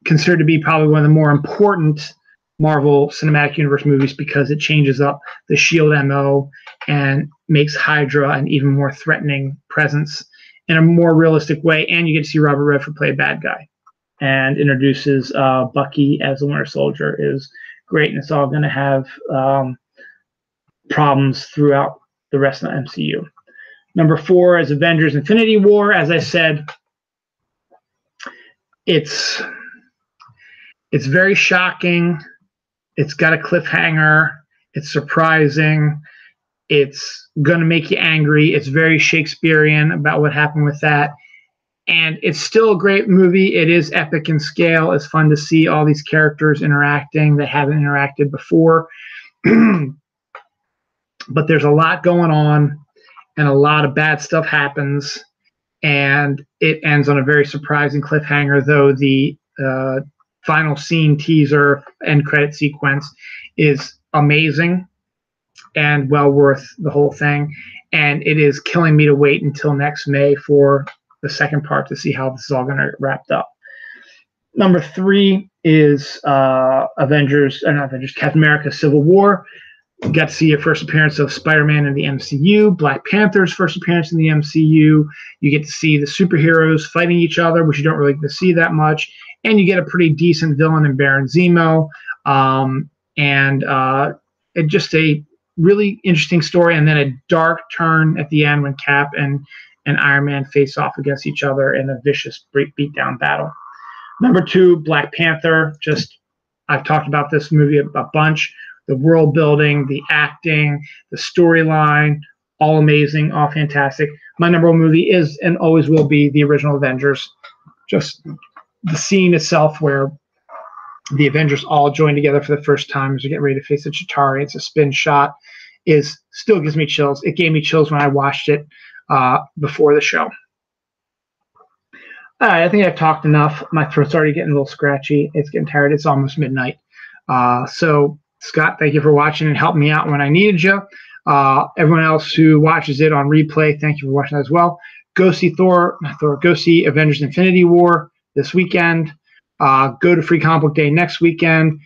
A: considered to be probably one of the more important Marvel Cinematic Universe movies because it changes up the SHIELD MO and makes Hydra an even more threatening presence in a more realistic way. And you get to see Robert Redford play a bad guy and introduces Bucky as the Winter Soldier is great. And it's all going to have problems throughout the rest of the MCU. Number 4 is Avengers Infinity War. As I said, it's very shocking. It's got a cliffhanger. It's surprising. It's going to make you angry. It's very Shakespearean about what happened with that. And it's still a great movie. It is epic in scale. It's fun to see all these characters interacting that haven't interacted before. But there's a lot going on, and a lot of bad stuff happens. And it ends on a very surprising cliffhanger, though the final scene teaser end credit sequence is amazing and well worth the whole thing. And it is killing me to wait until next May for the second part to see how this is all going to get wrapped up. Number 3 is Captain America Civil War. You got to see your first appearance of Spider-Man in the MCU, Black Panther's first appearance in the MCU. You get to see the superheroes fighting each other, which you don't really get to see that much. And you get a pretty decent villain in Baron Zemo. It's just a really interesting story. And then a dark turn at the end when Cap and Iron Man face off against each other in a vicious beatdown battle. Number 2, Black Panther. I've talked about this movie a bunch. The world building, the acting, the storyline, all amazing, all fantastic. My number 1 movie is and always will be the original Avengers. Just the scene itself where the Avengers all join together for the first time as we get ready to face the Chitauri. It's a spin shot. Still gives me chills. It gave me chills when I watched it before the show. All right, I think I've talked enough. My throat's already getting a little scratchy. It's getting tired. It's almost midnight. So Scott, thank you for watching and helping me out when I needed you. Everyone else who watches it on replay, thank you for watching as well. Go see go see Avengers Infinity War this weekend. Go to Free Comic Book Day next weekend.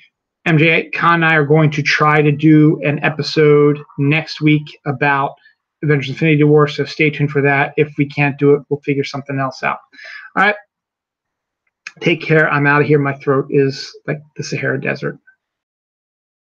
A: MJ Khan and I are going to try to do an episode next week about Avengers Infinity War, so stay tuned for that. If we can't do it, we'll figure something else out. All right. Take care. I'm out of here. My throat is like the Sahara Desert.